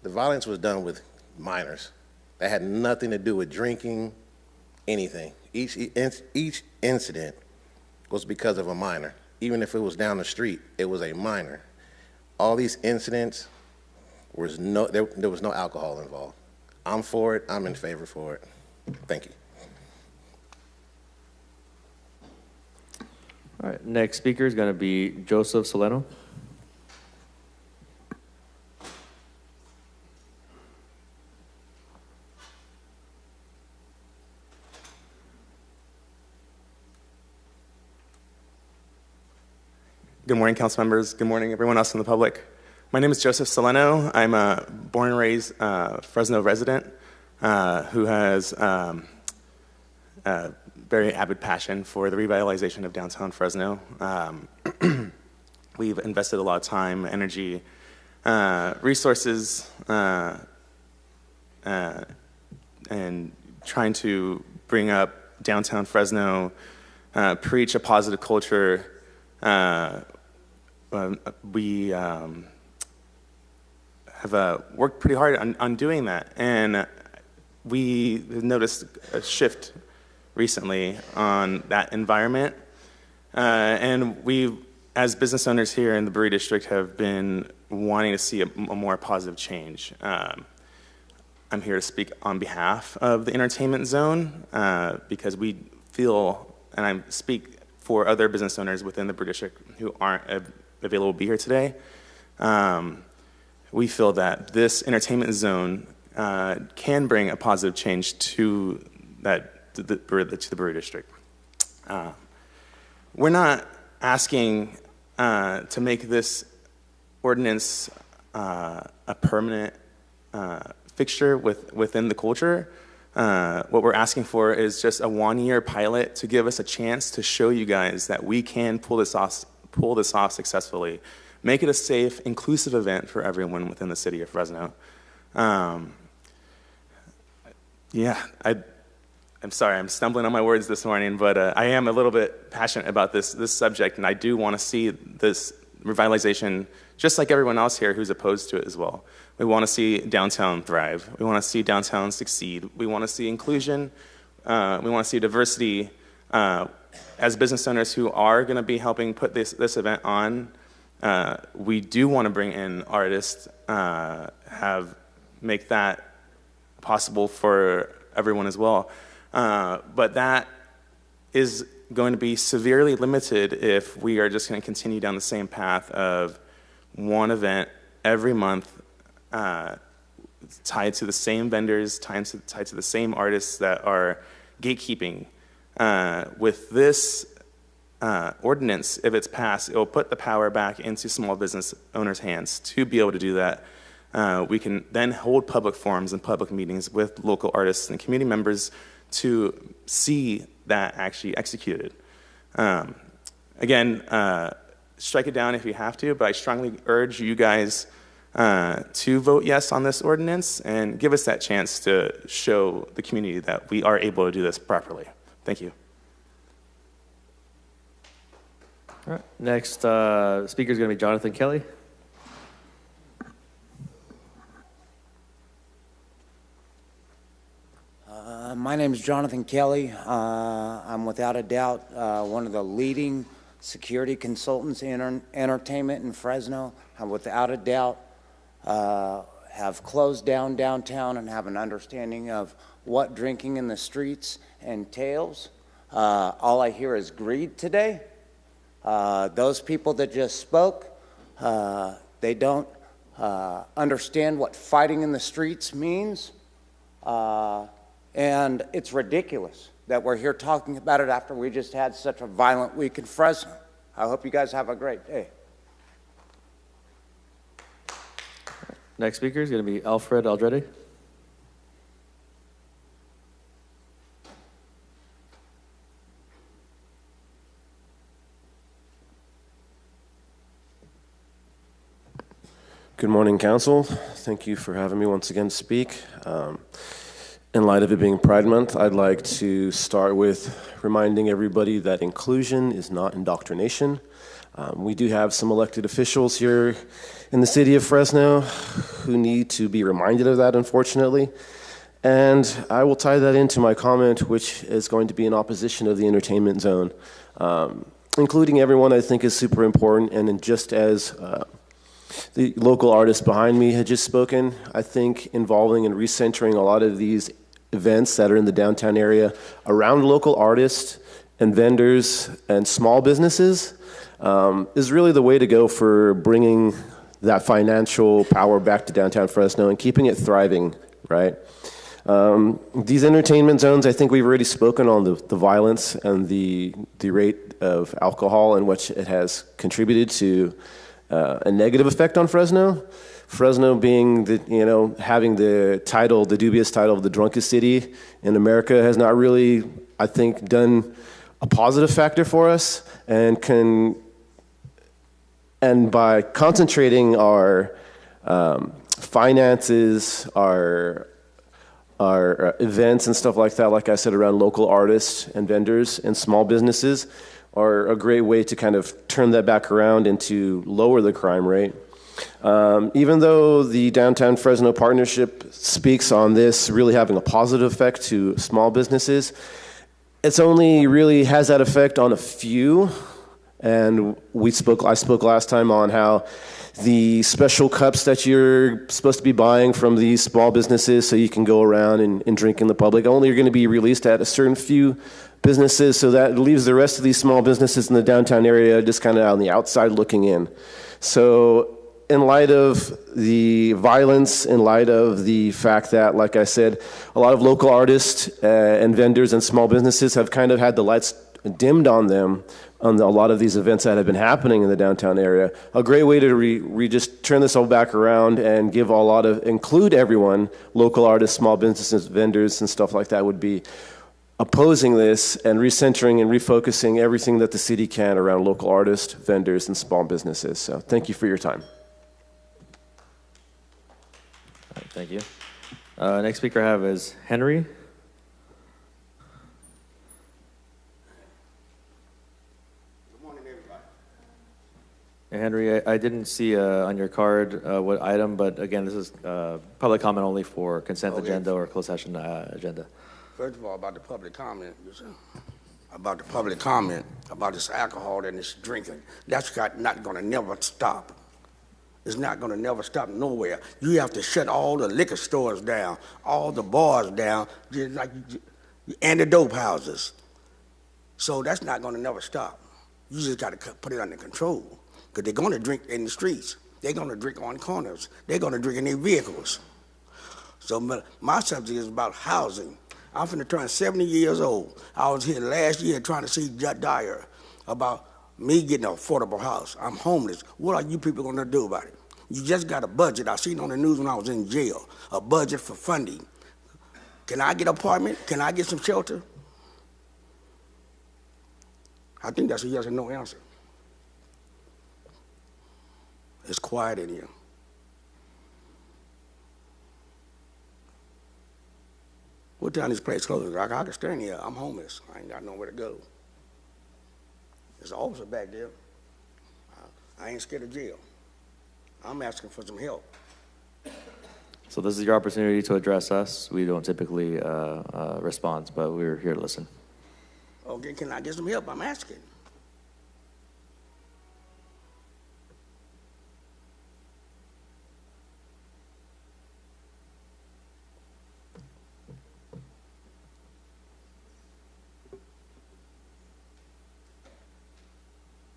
was done with minors. That had nothing to do with drinking, anything. Each incident was because of a minor. Even if it was down the street, it was a minor. All these incidents, there was no alcohol involved. I'm for it, I'm in favor for it. Thank you. All right, next speaker is going to be Joseph Soleno. Good morning, council members. Good morning, everyone else in the public. My name is Joseph Soleno. I'm a born and raised Fresno resident who has a very avid passion for the revitalization of downtown Fresno. We've invested a lot of time, energy, resources, and trying to bring up downtown Fresno, preach a positive culture. We have worked pretty hard on doing that, and we noticed a shift recently on that environment, and we, as business owners here in the Brewery District, have been wanting to see a more positive change. I'm here to speak on behalf of the entertainment zone because we feel, and I speak for other business owners within the Brewery District who aren't available to be here today. We feel that this entertainment zone can bring a positive change to the Brewery District. We're not asking to make this ordinance a permanent fixture within the culture. What we're asking for is just a one-year pilot to give us a chance to show you guys that we can pull this off successfully. Make it a safe, inclusive event for everyone within the city of Fresno. I'm sorry, I'm stumbling on my words this morning, but I am a little bit passionate about this subject, and I do want to see this revitalization, just like everyone else here who's opposed to it as well. We want to see downtown thrive. We want to see downtown succeed. We want to see inclusion. We want to see diversity. As business owners who are going to be helping put this event on, we do want to bring in artists, make that possible for everyone as well. But that is going to be severely limited if we are just going to continue down the same path of one event every month, tied to the same vendors, tied to the same artists that are gatekeeping. With this ordinance, if it's passed, it will put the power back into small business owners' hands to be able to do that. We can then hold public forums and public meetings with local artists and community members to see that actually executed. Again, strike it down if you have to, but I strongly urge you guys to vote yes on this ordinance and give us that chance to show the community that we are able to do this properly. Thank you. All right. Next speaker is going to be Jonathan Kelly. My name is Jonathan Kelly. I'm without a doubt one of the leading security consultants in entertainment in Fresno. I without a doubt have closed down downtown and have an understanding of what drinking in the streets entails. All I hear is greed today. Those people that just spoke, they don't understand what fighting in the streets means. And it's ridiculous that we're here talking about it after we just had such a violent week in Fresno. I hope you guys have a great day. Next speaker is going to be Alfred Aldrete. Good morning, Council. Thank you for having me once again to speak. In light of it being Pride Month, I'd like to start with reminding everybody that inclusion is not indoctrination. We do have some elected officials here in the city of Fresno who need to be reminded of that, unfortunately. And I will tie that into my comment, which is going to be in opposition of the entertainment zone. Including everyone, I think, is super important, and just as the local artist behind me had just spoken, I think involving and recentering a lot of these events that are in the downtown area around local artists and vendors and small businesses is really the way to go for bringing that financial power back to downtown Fresno and keeping it thriving, right? These entertainment zones, I think we've already spoken on the violence and the rate of alcohol and what it has contributed to a negative effect on Fresno. Fresno being having the title, the dubious title of the drunkest city in America has not really, I think, done a positive factor for us, and by concentrating our finances, our events and stuff like that, like I said, around local artists and vendors and small businesses are a great way to kind of turn that back around and to lower the crime rate. Even though the Downtown Fresno Partnership speaks on this really having a positive effect to small businesses, it's only really has that effect on a few. And I spoke last time on how the special cups that you're supposed to be buying from these small businesses so you can go around and drink in the public only are going to be released at a certain few businesses, so that leaves the rest of these small businesses in the downtown area just kind of on the outside looking in. So in light of the violence, in light of the fact that, like I said, a lot of local artists and vendors and small businesses have kind of had the lights dimmed on them on a lot of these events that have been happening in the downtown area, a great way to just turn this all back around and give include everyone, local artists, small businesses, vendors, and stuff like that would be opposing this and recentering and refocusing everything that the city can around local artists, vendors, and small businesses. So thank you for your time. All right, thank you. Next speaker I have is Henry. Hey, Henry, I didn't see on your card what item, but again, this is public comment only for consent agenda or closed session agenda. First of all, about the public comment, about this alcohol and this drinking, that's not going to never stop. It's not going to never stop nowhere. You have to shut all the liquor stores down, all the bars down, just like and the dope houses. So that's not going to never stop. You just got to put it under control. Because they're going to drink in the streets. They're going to drink on corners. They're going to drink in their vehicles. So my subject is about housing. I'm finna turn 70 years old. I was here last year trying to see Dyer. about me getting an affordable house. I'm homeless. What are you people going to do about it? You just got a budget. I seen on the news when I was in jail, a budget for funding. Can I get an apartment? Can I get some shelter? I think that's a yes or no answer. It's quiet in here. What time this place closes? I can stand here. I'm homeless. I ain't got nowhere to go. There's an officer back there. I ain't scared of jail. I'm asking for some help. So this is your opportunity to address us. We don't typically respond, but we're here to listen. Okay, can I get some help? I'm asking.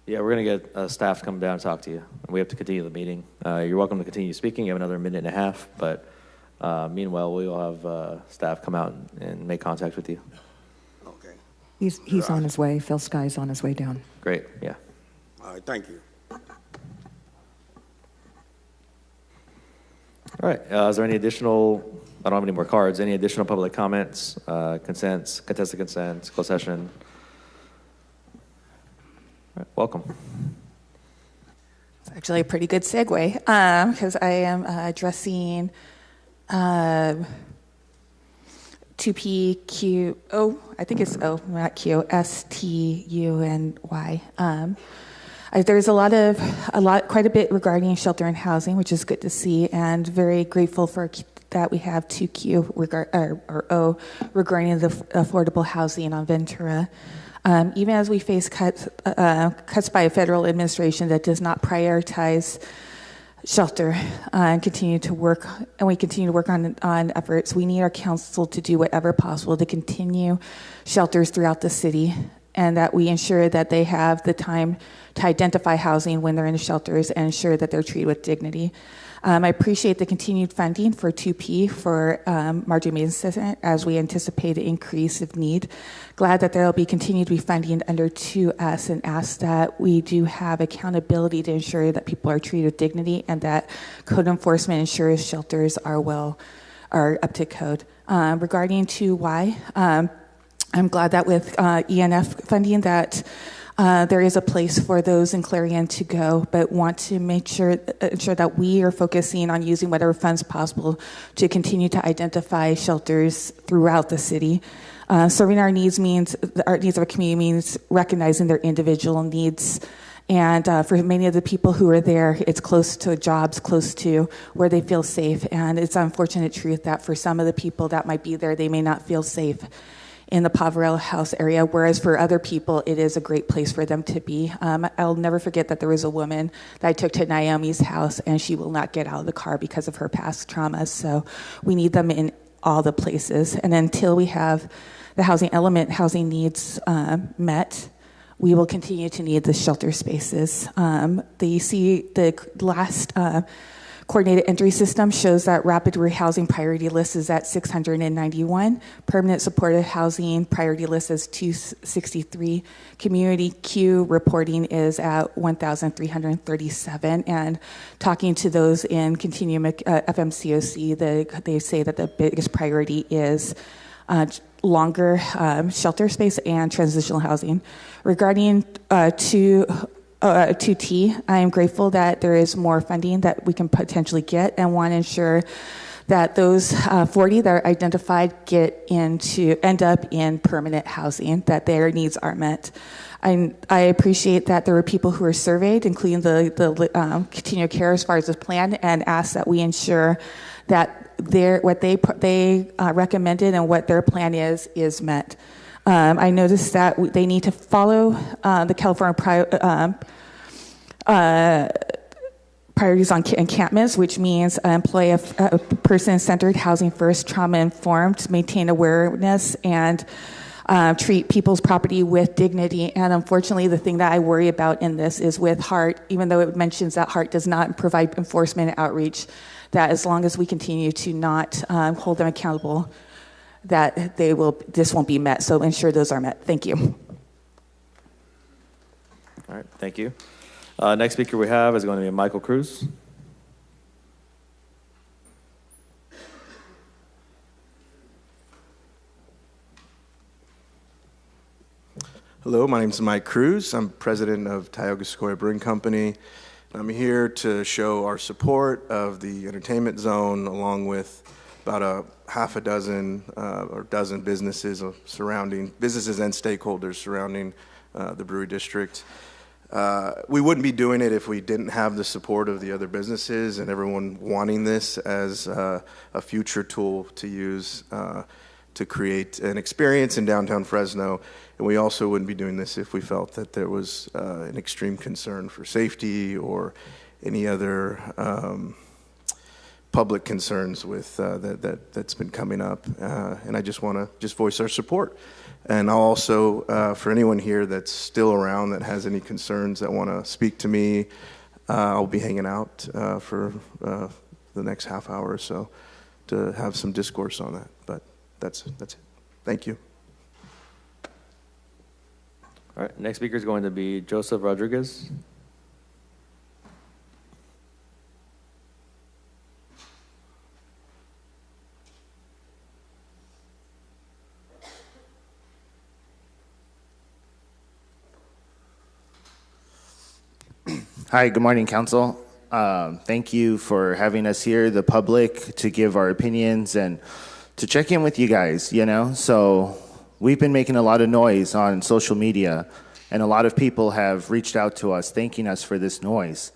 Yeah, we're going to get staff to come down and talk to you. We have to continue the meeting. You're welcome to continue speaking. You have another minute and a half, but meanwhile, we will have staff come out and make contact with you. Okay. He's on his way. Phil Sky's on his way down. Great, yeah. All right, thank you. All right, is there any additional, I don't have any more cards, any additional public comments, consents, contested consents, closed session? All right, welcome. It's actually a pretty good segue because I am addressing 2PQ, I think it's O, not Q, STUNY. There's quite a bit regarding shelter and housing, which is good to see, and very grateful for that we have 2Q or O regarding the affordable housing on Ventura. Even as we face cuts by a federal administration that does not prioritize shelter and we continue to work on efforts, we need our council to do whatever possible to continue shelters throughout the city, and that we ensure that they have the time to identify housing when they're in the shelters and ensure that they're treated with dignity. I appreciate the continued funding for 2P for Marjorie Mason Center as we anticipate an increase of need. Glad that there will be continued to be funding under 2S, and ask that we do have accountability to ensure that people are treated with dignity and that code enforcement ensures shelters are up to code. Regarding 2Y, I'm glad that with ENF funding that there is a place for those in Clarion to go, but want to ensure that we are focusing on using whatever funds possible to continue to identify shelters throughout the city. Serving our needs of our community means recognizing their individual needs. And for many of the people who are there, it's close to jobs, close to where they feel safe. And it's an unfortunate truth that for some of the people that might be there, they may not feel safe in the Poverello House area, whereas for other people, it is a great place for them to be. I'll never forget that there was a woman that I took to Naomi's house, and she will not get out of the car because of her past traumas. So we need them in all the places. And until we have the housing needs met, we will continue to need the shelter spaces. The last coordinated entry system shows that rapid rehousing priority list is at 691. Permanent supportive housing priority list is 263. Community queue reporting is at 1,337. And talking to those in Continuum FMCOC, they say that the biggest priority is longer shelter space and transitional housing. Regarding 2T, I am grateful that there is more funding that we can potentially get, and want to ensure that those 40 that are identified end up in permanent housing, that their needs are met. I appreciate that there were people who were surveyed, including the continued care as far as the plan, and ask that we ensure that what they recommended and what their plan is met. I noticed that they need to follow the California priorities on encampments, which means employ a person-centered, housing first, trauma-informed, maintain awareness, and treat people's property with dignity. And unfortunately, the thing that I worry about in this is with HART, even though it mentions that HART does not provide enforcement and outreach, that as long as we continue to not hold them accountable, that this won't be met. So ensure those are met. Thank you. All right, thank you. Next speaker we have is going to be Michael Cruz. Hello, my name is Mike Cruz. I'm president of Tioga Sequoia Brewing Company. I'm here to show our support of the entertainment zone, along with about a half a dozen or dozen businesses surrounding businesses and stakeholders surrounding the brewery district. We wouldn't be doing it if we didn't have the support of the other businesses and everyone wanting this as a future tool to use to create an experience in downtown Fresno. And we also wouldn't be doing this if we felt that there was an extreme concern for safety or any other public concerns with that's been coming up. And I just want to voice our support. And I'll also, for anyone here that's still around that has any concerns that want to speak to me, I'll be hanging out for the next half hour or so to have some discourse on that. But that's it. Thank you. All right, next speaker is going to be Joseph Rodriguez. Hi, good morning, Council. Thank you for having us here, the public, to give our opinions and to check in with you guys, So we've been making a lot of noise on social media, and a lot of people have reached out to us thanking us for this noise.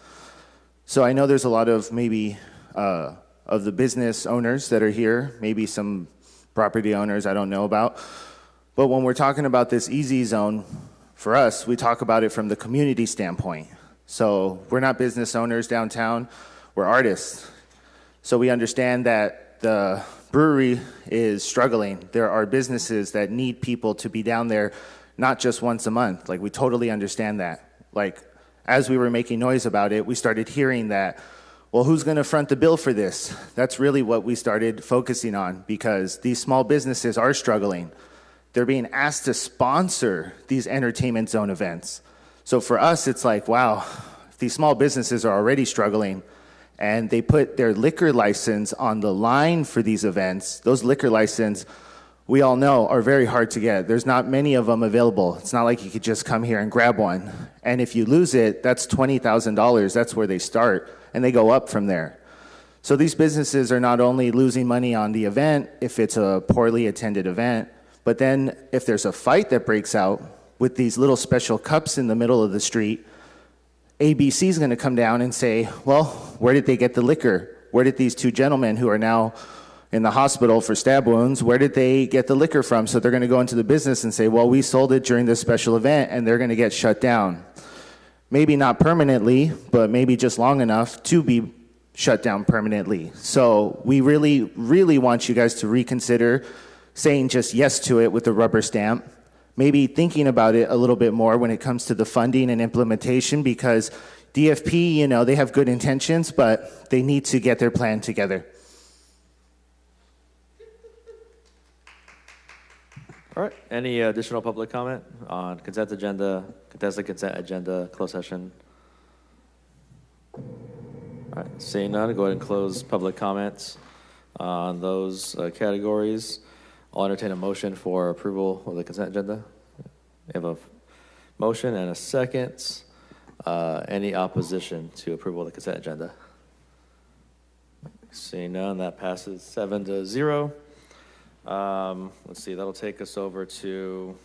So I know there's a lot of maybe of the business owners that are here, maybe some property owners I don't know about. But when we're talking about this easy zone, for us, we talk about it from the community standpoint. So we're not business owners downtown, we're artists. So we understand that the brewery is struggling. There are businesses that need people to be down there not just once a month. Like, we totally understand that. Like, as we were making noise about it, we started hearing that, well, who's going to front the bill for this? That's really what we started focusing on, because these small businesses are struggling. They're being asked to sponsor these entertainment zone events. So for us, it's like, wow, if these small businesses are already struggling and they put their liquor license on the line for these events, those liquor licenses, we all know, are very hard to get. There's not many of them available. It's not like you could just come here and grab one. And if you lose it, that's $20,000. That's where they start, and they go up from there. So these businesses are not only losing money on the event if it's a poorly attended event, but then if there's a fight that breaks out with these little special cups in the middle of the street, ABC is going to come down and say, well, where did they get the liquor? Where did these two gentlemen who are now in the hospital for stab wounds, where did they get the liquor from? So they're going to go into the business and say, well, we sold it during this special event, and they're going to get shut down. Maybe not permanently, but maybe just long enough to be shut down permanently. So we really, really want you guys to reconsider saying just yes to it with a rubber stamp. Maybe thinking about it a little bit more when it comes to the funding and implementation, because DFP, they have good intentions, but they need to get their plan together. All right, any additional public comment on consent agenda, contested consent agenda, closed session? All right, seeing none, go ahead and close public comments on those categories. I'll entertain a motion for approval of the consent agenda. We have a motion and a second. Any opposition to approval of the consent agenda? Seeing none, that passes 7-0. Let's see, that'll take us over to,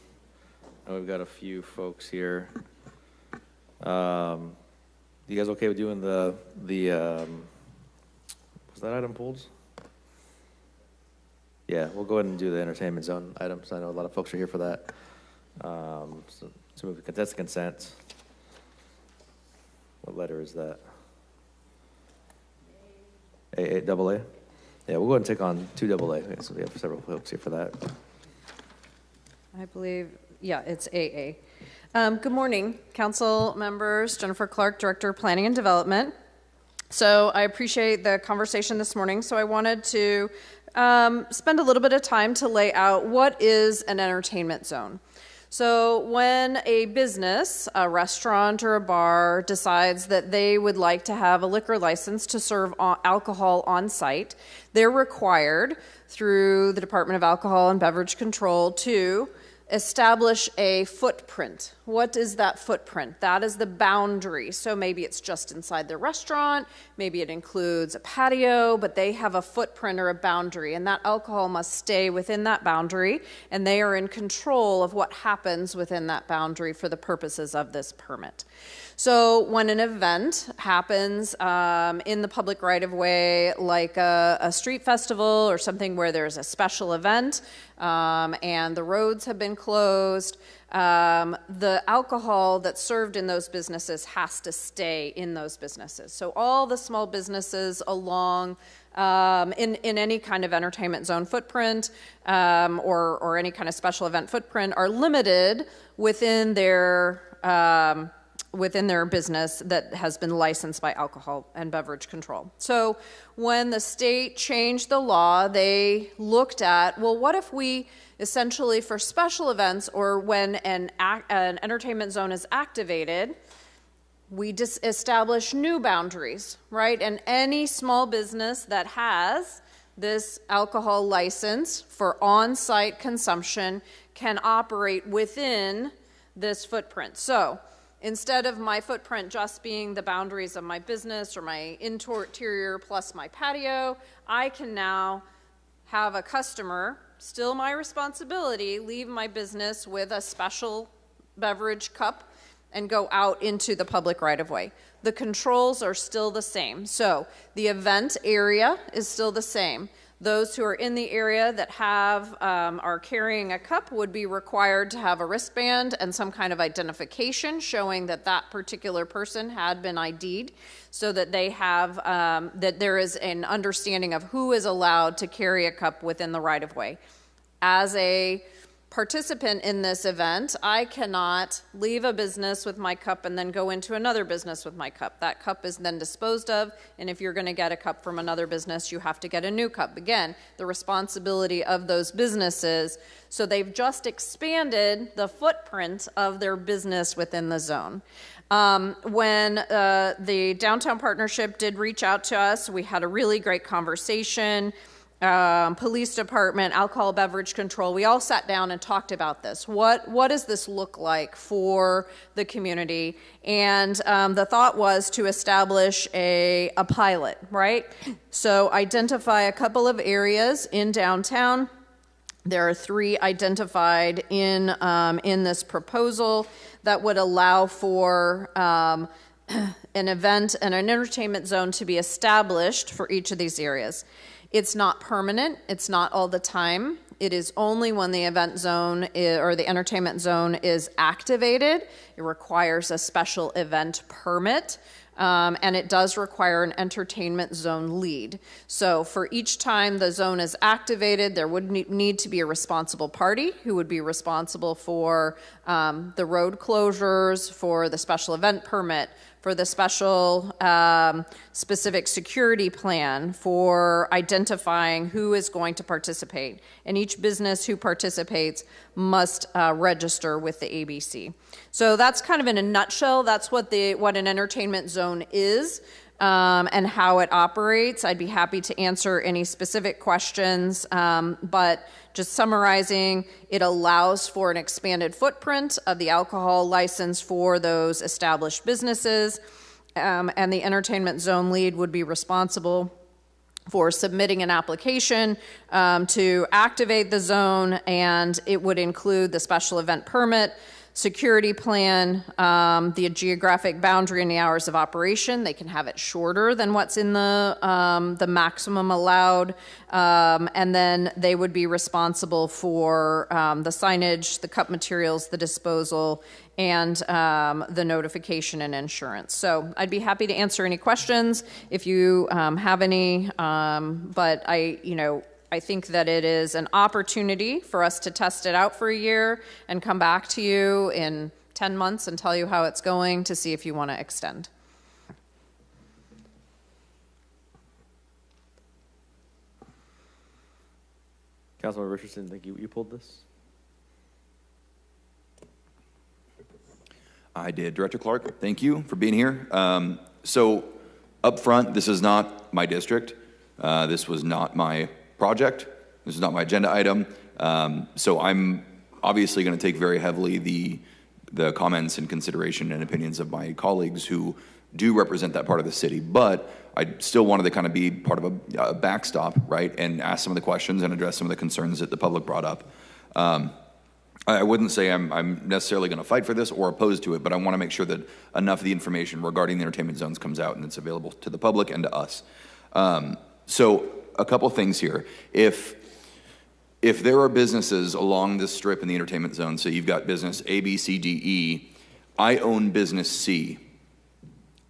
we've got a few folks here. You guys okay with doing the was that item pulled? Yeah, we'll go ahead and do the entertainment zone items. I know a lot of folks are here for that. So to move the contested consent. What letter is that? AA? Yeah, we'll go ahead and take on 2AA. So we have several folks here for that. I believe, yeah, it's AA. Good morning, council members. Jennifer Clark, Director of Planning and Development. So I appreciate the conversation this morning. So I wanted to spend a little bit of time to lay out what is an entertainment zone. So when a business, a restaurant or a bar, decides that they would like to have a liquor license to serve alcohol on site, they're required through the Department of Alcohol and Beverage Control to establish a footprint. What is that footprint? That is the boundary. So maybe it's just inside the restaurant, maybe it includes a patio, but they have a footprint or a boundary, and that alcohol must stay within that boundary, and they are in control of what happens within that boundary for the purposes of this permit. So when an event happens in the public right-of-way, like a street festival or something where there's a special event and the roads have been closed, the alcohol that's served in those businesses has to stay in those businesses. So all the small businesses along in any kind of entertainment zone footprint or any kind of special event footprint are limited within their business that has been licensed by Alcohol and Beverage Control. So when the state changed the law, they looked at, well, what if we essentially for special events or when an entertainment zone is activated, we establish new boundaries, right? And any small business that has this alcohol license for on-site consumption can operate within this footprint. So instead of my footprint just being the boundaries of my business or my interior plus my patio, I can now have a customer, still my responsibility, leave my business with a special beverage cup and go out into the public right-of-way. The controls are still the same. So the event area is still the same. Those who are in the area that are carrying a cup would be required to have a wristband and some kind of identification showing that that particular person had been ID'd, so that they have that there is an understanding of who is allowed to carry a cup within the right-of-way. As a participant in this event, I cannot leave a business with my cup and then go into another business with my cup. That cup is then disposed of, and if you're going to get a cup from another business, you have to get a new cup. Again, the responsibility of those businesses. So they've just expanded the footprint of their business within the zone. When the Downtown Partnership did reach out to us, we had a really great conversation. Police department, alcohol beverage control, we all sat down and talked about this. What does this look like for the community? And the thought was to establish a pilot, right? So identify a couple of areas in downtown. There are 3 identified in this proposal that would allow for an event and an entertainment zone to be established for each of these areas. It's not permanent. It's not all the time. It is only when the event zone or the entertainment zone is activated. It requires a special event permit, and it does require an entertainment zone lead. So for each time the zone is activated, there would need to be a responsible party who would be responsible for the road closures, for the special event permit, for the special specific security plan, for identifying who is going to participate. And each business who participates must register with the ABC. So that's kind of in a nutshell, that's what an entertainment zone is and how it operates. I'd be happy to answer any specific questions, but just summarizing, it allows for an expanded footprint of the alcohol license for those established businesses, and the entertainment zone lead would be responsible for submitting an application to activate the zone, and it would include the special event permit, security plan, the geographic boundary and the hours of operation. They can have it shorter than what's in the maximum allowed, and then they would be responsible for the signage, the cup materials, the disposal, and the notification and insurance. So I'd be happy to answer any questions if you have any, but I think that it is an opportunity for us to test it out for a year and come back to you in 10 months and tell you how it's going to see if you want to extend. Councilmember Richardson, think you pulled this? I did. Director Clark, thank you for being here. So up front, this is not my district. This was not my project. This is not my agenda item. So I'm obviously going to take very heavily the comments and consideration and opinions of my colleagues who do represent that part of the city. But I still wanted to kind of be part of a backstop, right, and ask some of the questions and address some of the concerns that the public brought up. I wouldn't say I'm necessarily going to fight for this or opposed to it, but I want to make sure that enough of the information regarding the entertainment zones comes out and it's available to the public and to us. So a couple things here. If there are businesses along this strip in the entertainment zone, so you've got business A, B, C, D, E, I own business C.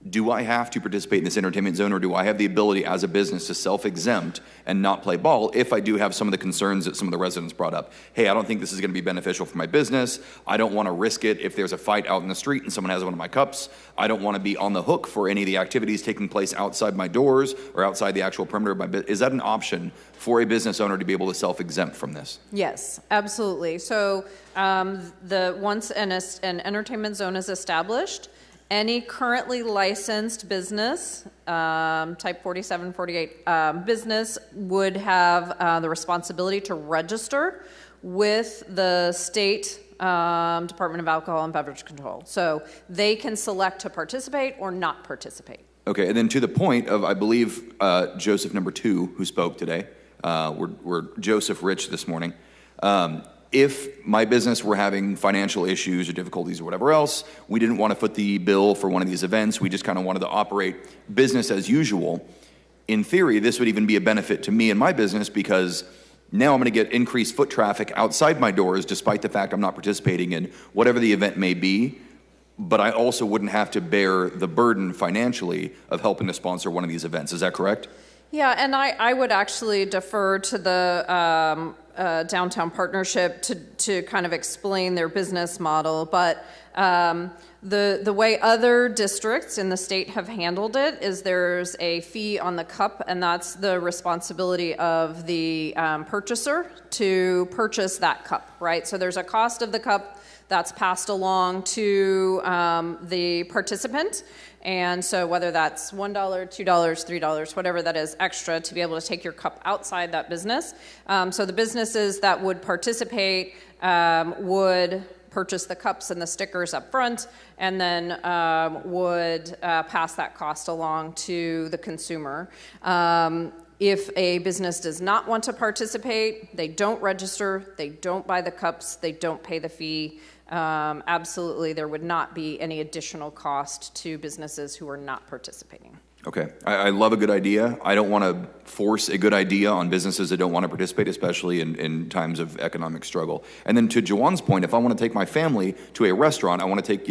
Do I have to participate in this entertainment zone, or do I have the ability as a business to self-exempt and not play ball if I do have some of the concerns that some of the residents brought up? Hey, I don't think this is going to be beneficial for my business. I don't want to risk it if there's a fight out in the street and someone has one of my cups. I don't want to be on the hook for any of the activities taking place outside my doors or outside the actual perimeter of my business. Is that an option for a business owner to be able to self-exempt from this? Yes, absolutely. So once an entertainment zone is established, any currently licensed business, type 47, 48 business, would have the responsibility to register with the state Department of Alcohol and Beverage Control. So they can select to participate or not participate. Okay, and then to the point of, I believe, Joseph number 2, who spoke today, we're Joseph Rich this morning. If my business were having financial issues or difficulties or whatever else, we didn't want to foot the bill for one of these events. We just kind of wanted to operate business as usual. In theory, this would even be a benefit to me and my business, because now I'm going to get increased foot traffic outside my doors despite the fact I'm not participating in whatever the event may be. But I also wouldn't have to bear the burden financially of helping to sponsor one of these events. Is that correct? Yeah, and I would actually defer to the downtown partnership to kind of explain their business model. But the way other districts in the state have handled it is there's a fee on the cup, and that's the responsibility of the purchaser to purchase that cup, right? So there's a cost of the cup that's passed along to the participant. And so whether that's $1, $2, $3, whatever that is extra to be able to take your cup outside that business. So the businesses that would participate would purchase the cups and the stickers up front, and then would pass that cost along to the consumer. If a business does not want to participate, they don't register, they don't buy the cups, they don't pay the fee. Absolutely, there would not be any additional cost to businesses who are not participating. Okay, I love a good idea. I don't want to force a good idea on businesses that don't want to participate, especially in times of economic struggle. And then to Jawan's point, if I want to take my family to a restaurant, I want to take,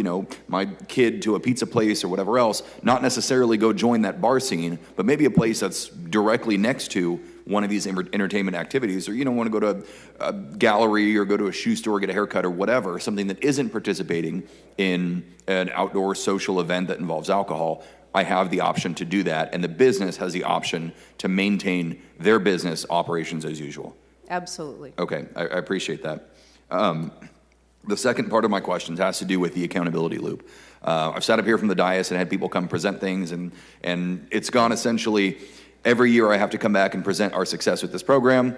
my kid to a pizza place or whatever else, not necessarily go join that bar scene, but maybe a place that's directly next to one of these entertainment activities, or want to go to a gallery or go to a shoe store, get a haircut or whatever, something that isn't participating in an outdoor social event that involves alcohol. I have the option to do that, and the business has the option to maintain their business operations as usual. Absolutely. Okay, I appreciate that. The second part of my questions has to do with the accountability loop. I've sat up here from the dais and had people come present things, and it's gone essentially every year I have to come back and present our success with this program.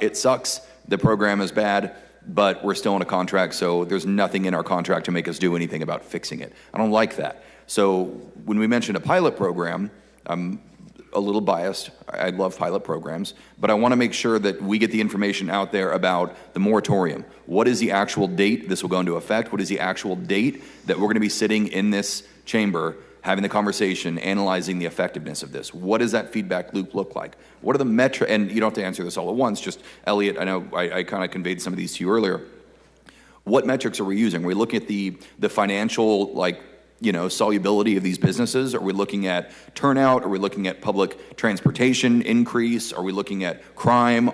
It sucks. The program is bad, but we're still in a contract, so there's nothing in our contract to make us do anything about fixing it. I don't like that. So when we mentioned a pilot program, I'm a little biased. I love pilot programs, but I want to make sure that we get the information out there about the moratorium. What is the actual date this will go into effect? What is the actual date that we're going to be sitting in this chamber having the conversation, analyzing the effectiveness of this? What does that feedback loop look like? What are the metrics? And you don't have to answer this all at once. Just, Elliot, I know I kind of conveyed some of these to you earlier. What metrics are we using? Are we looking at the financial, solubility of these businesses? Are we looking at turnout? Are we looking at public transportation increase? Are we looking at crime?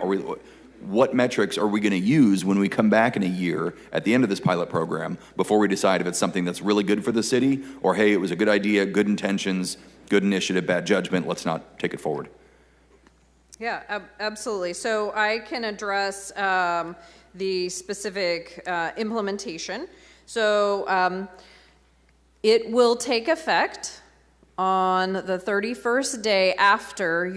What metrics are we going to use when we come back in a year at the end of this pilot program before we decide if it's something that's really good for the city, or hey, it was a good idea, good intentions, good initiative, bad judgment, let's not take it forward? Yeah, absolutely. So I can address the specific implementation. So It will take effect on the 31st day after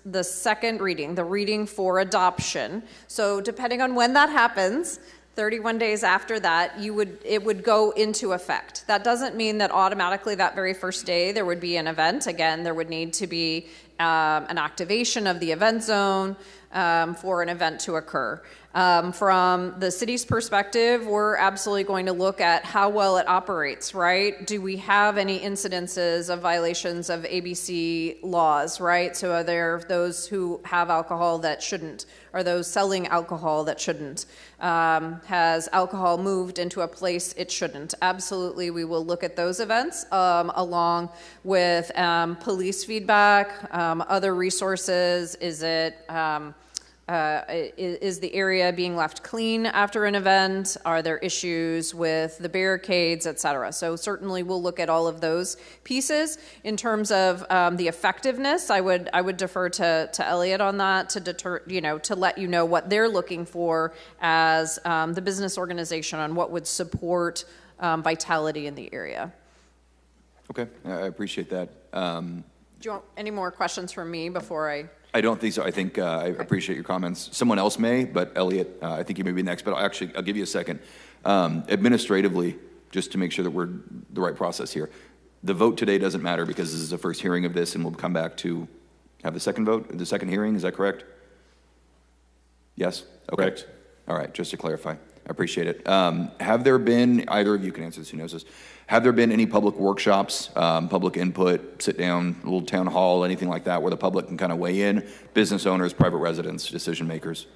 the second reading, the reading for adoption. So depending on when that happens, 31 days after that, it would go into effect. That doesn't mean that automatically that very first day there would be an event. Again, there would need to be an activation of the event zone for an event to occur. From the city's perspective, we're absolutely going to look at how well it operates, right? Do we have any incidences of violations of ABC laws, right? So are there those who have alcohol that shouldn't? Are those selling alcohol that shouldn't? Has alcohol moved into a place it shouldn't? Absolutely, we will look at those events along with police feedback, other resources. Is the area being left clean after an event? Are there issues with the barricades, et cetera? So certainly we'll look at all of those pieces. In terms of the effectiveness, I would defer to Elliot on that to let you know what they're looking for as the business organization on what would support vitality in the area. Okay, I appreciate that. Do you want any more questions from me before I don't think so. I think I appreciate your comments. Someone else may, but Elliot, I think you may be next, but I'll give you a second. Administratively, just to make sure that we're the right process here, the vote today doesn't matter because this is the first hearing of this, and we'll come back to have the second vote, the second hearing. Is that correct? Yes? Okay. Correct. All right, just to clarify. I appreciate it. Have there been, either of you can answer this, who knows this, have there been any public workshops, public input, sit down, little town hall, anything like that, where the public can kind of weigh in, business owners, private residents, decision makers?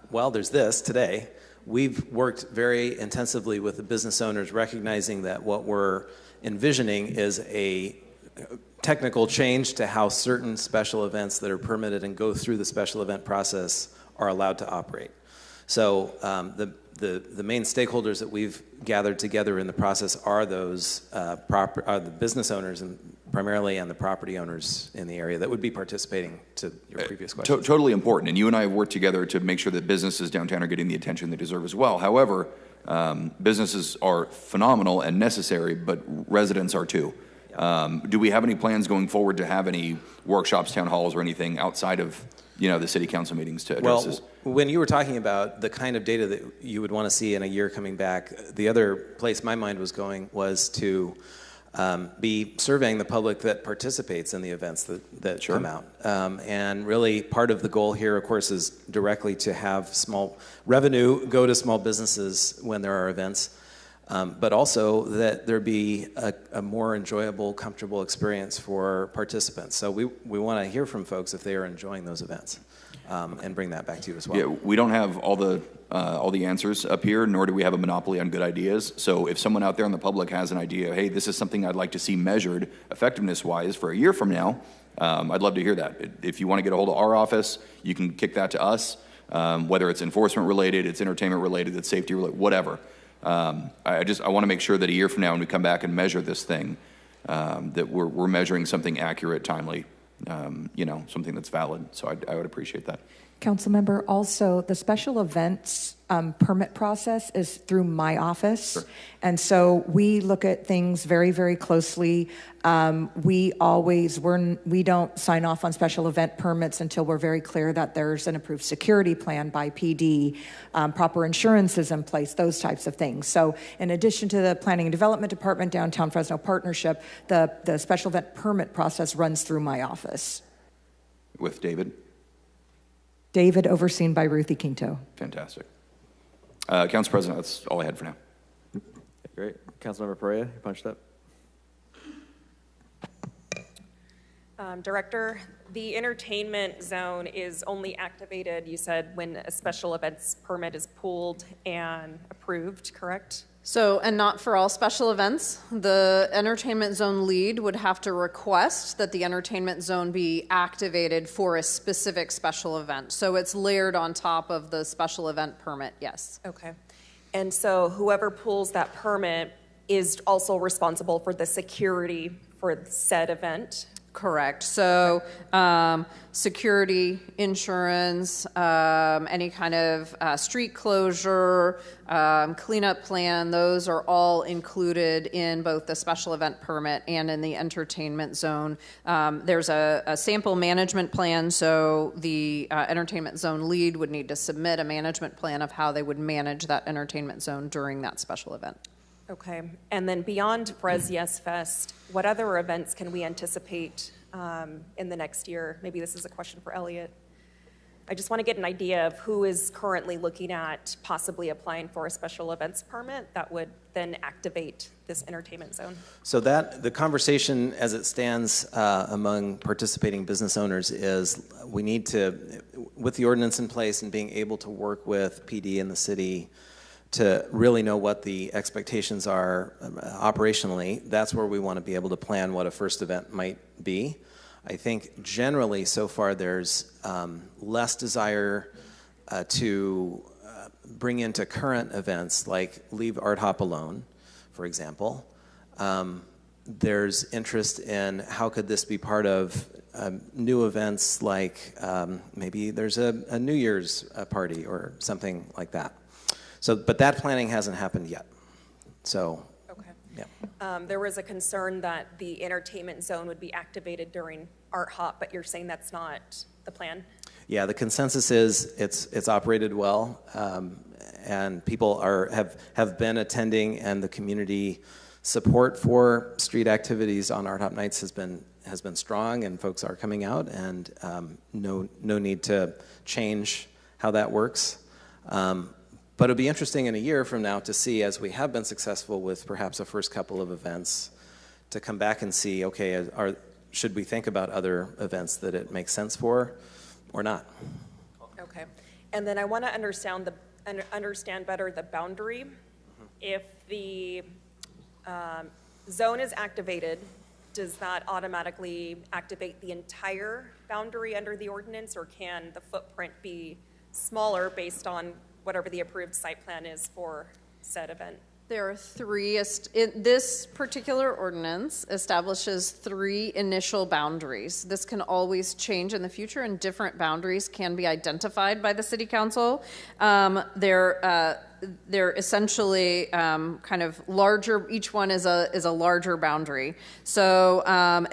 Well, there's this today. We've worked very intensively with the business owners, recognizing that what we're envisioning is a technical change to how certain special events that are permitted and go through the special event process are allowed to operate. So the main stakeholders that we've gathered together in the process are those are the business owners and primarily and the property owners in the area that would be participating to your previous question. Totally important, and you and I have worked together to make sure that businesses downtown are getting the attention they deserve as well. However, businesses are phenomenal and necessary, but residents are too. Do we have any plans going forward to have any workshops, town halls, or anything outside of the city council meetings to address this? When you were talking about the kind of data that you would want to see in a year coming back, the other place my mind was going was to be surveying the public that participates in the events that Sure. come out. And really part of the goal here, of course, is directly to have small revenue go to small businesses when there are events. But also that there be a more enjoyable, comfortable experience for participants. So we want to hear from folks if they are enjoying those events, and bring that back to you as well. Yeah, we don't have all the answers up here, nor do we have a monopoly on good ideas. So if someone out there in the public has an idea, hey, this is something I'd like to see measured effectiveness-wise for a year from now, I'd love to hear that. If you want to get a hold of our office, you can kick that to us, whether it's enforcement related, it's entertainment related, it's safety related, whatever. I want to make sure that a year from now when we come back and measure this thing, that we're measuring something accurate, timely, something that's valid. So I would appreciate that. Councilmember, also the special events permit process is through my office. Sure. And so we look at things very, very closely. We don't sign off on special event permits until we're very clear that there's an approved security plan by PD, proper insurance is in place, those types of things. So in addition to the Planning and Development Department, Downtown Fresno Partnership, the special event permit process runs through my office. With David? David, overseen by Ruthie Quinto. Fantastic. Council President, that's all I had for now. Great. Councilmember Perea, you punched up. Director, the entertainment zone is only activated, you said, when a special events permit is pulled and approved, correct? So, and not for all special events. The entertainment zone lead would have to request that the entertainment zone be activated for a specific special event. So it's layered on top of the special event permit, yes. Okay. And so whoever pulls that permit is also responsible for the security for said event? Correct. So, security, insurance, any kind of street closure, cleanup plan, those are all included in both the special event permit and in the entertainment zone. There's a sample management plan, so the entertainment zone lead would need to submit a management plan of how they would manage that entertainment zone during that special event. Okay, and then beyond Fres Yes Fest, what other events can we anticipate in the next year? Maybe this is a question for Elliot. I just want to get an idea of who is currently looking at possibly applying for a special events permit that would then activate this entertainment zone. So that the conversation as it stands among participating business owners is we need to, with the ordinance in place and being able to work with PD and the city to really know what the expectations are operationally, that's where we want to be able to plan what a first event might be. I think generally so far there's less desire to bring into current events like leave Art Hop alone, for example. There's interest in how could this be part of new events like maybe there's a New Year's party or something like that. So, but that planning hasn't happened yet. So, okay. Yeah. There was a concern that the entertainment zone would be activated during Art Hop, but you're saying that's not the plan? Yeah, the consensus is it's operated well, and people have been attending, and the community support for street activities on Art Hop nights has been strong, and folks are coming out, and no need to change how that works. But it'll be interesting in a year from now to see, as we have been successful with perhaps a first couple of events, to come back and see, okay, should we think about other events that it makes sense for or not? Okay. And then I want to understand better the boundary. If the zone is activated, does that automatically activate the entire boundary under the ordinance, or can the footprint be smaller based on whatever the approved site plan is for said event? There are three, this particular ordinance establishes three initial boundaries. This can always change in the future, and different boundaries can be identified by the city council. They're essentially kind of larger, each one is a larger boundary. So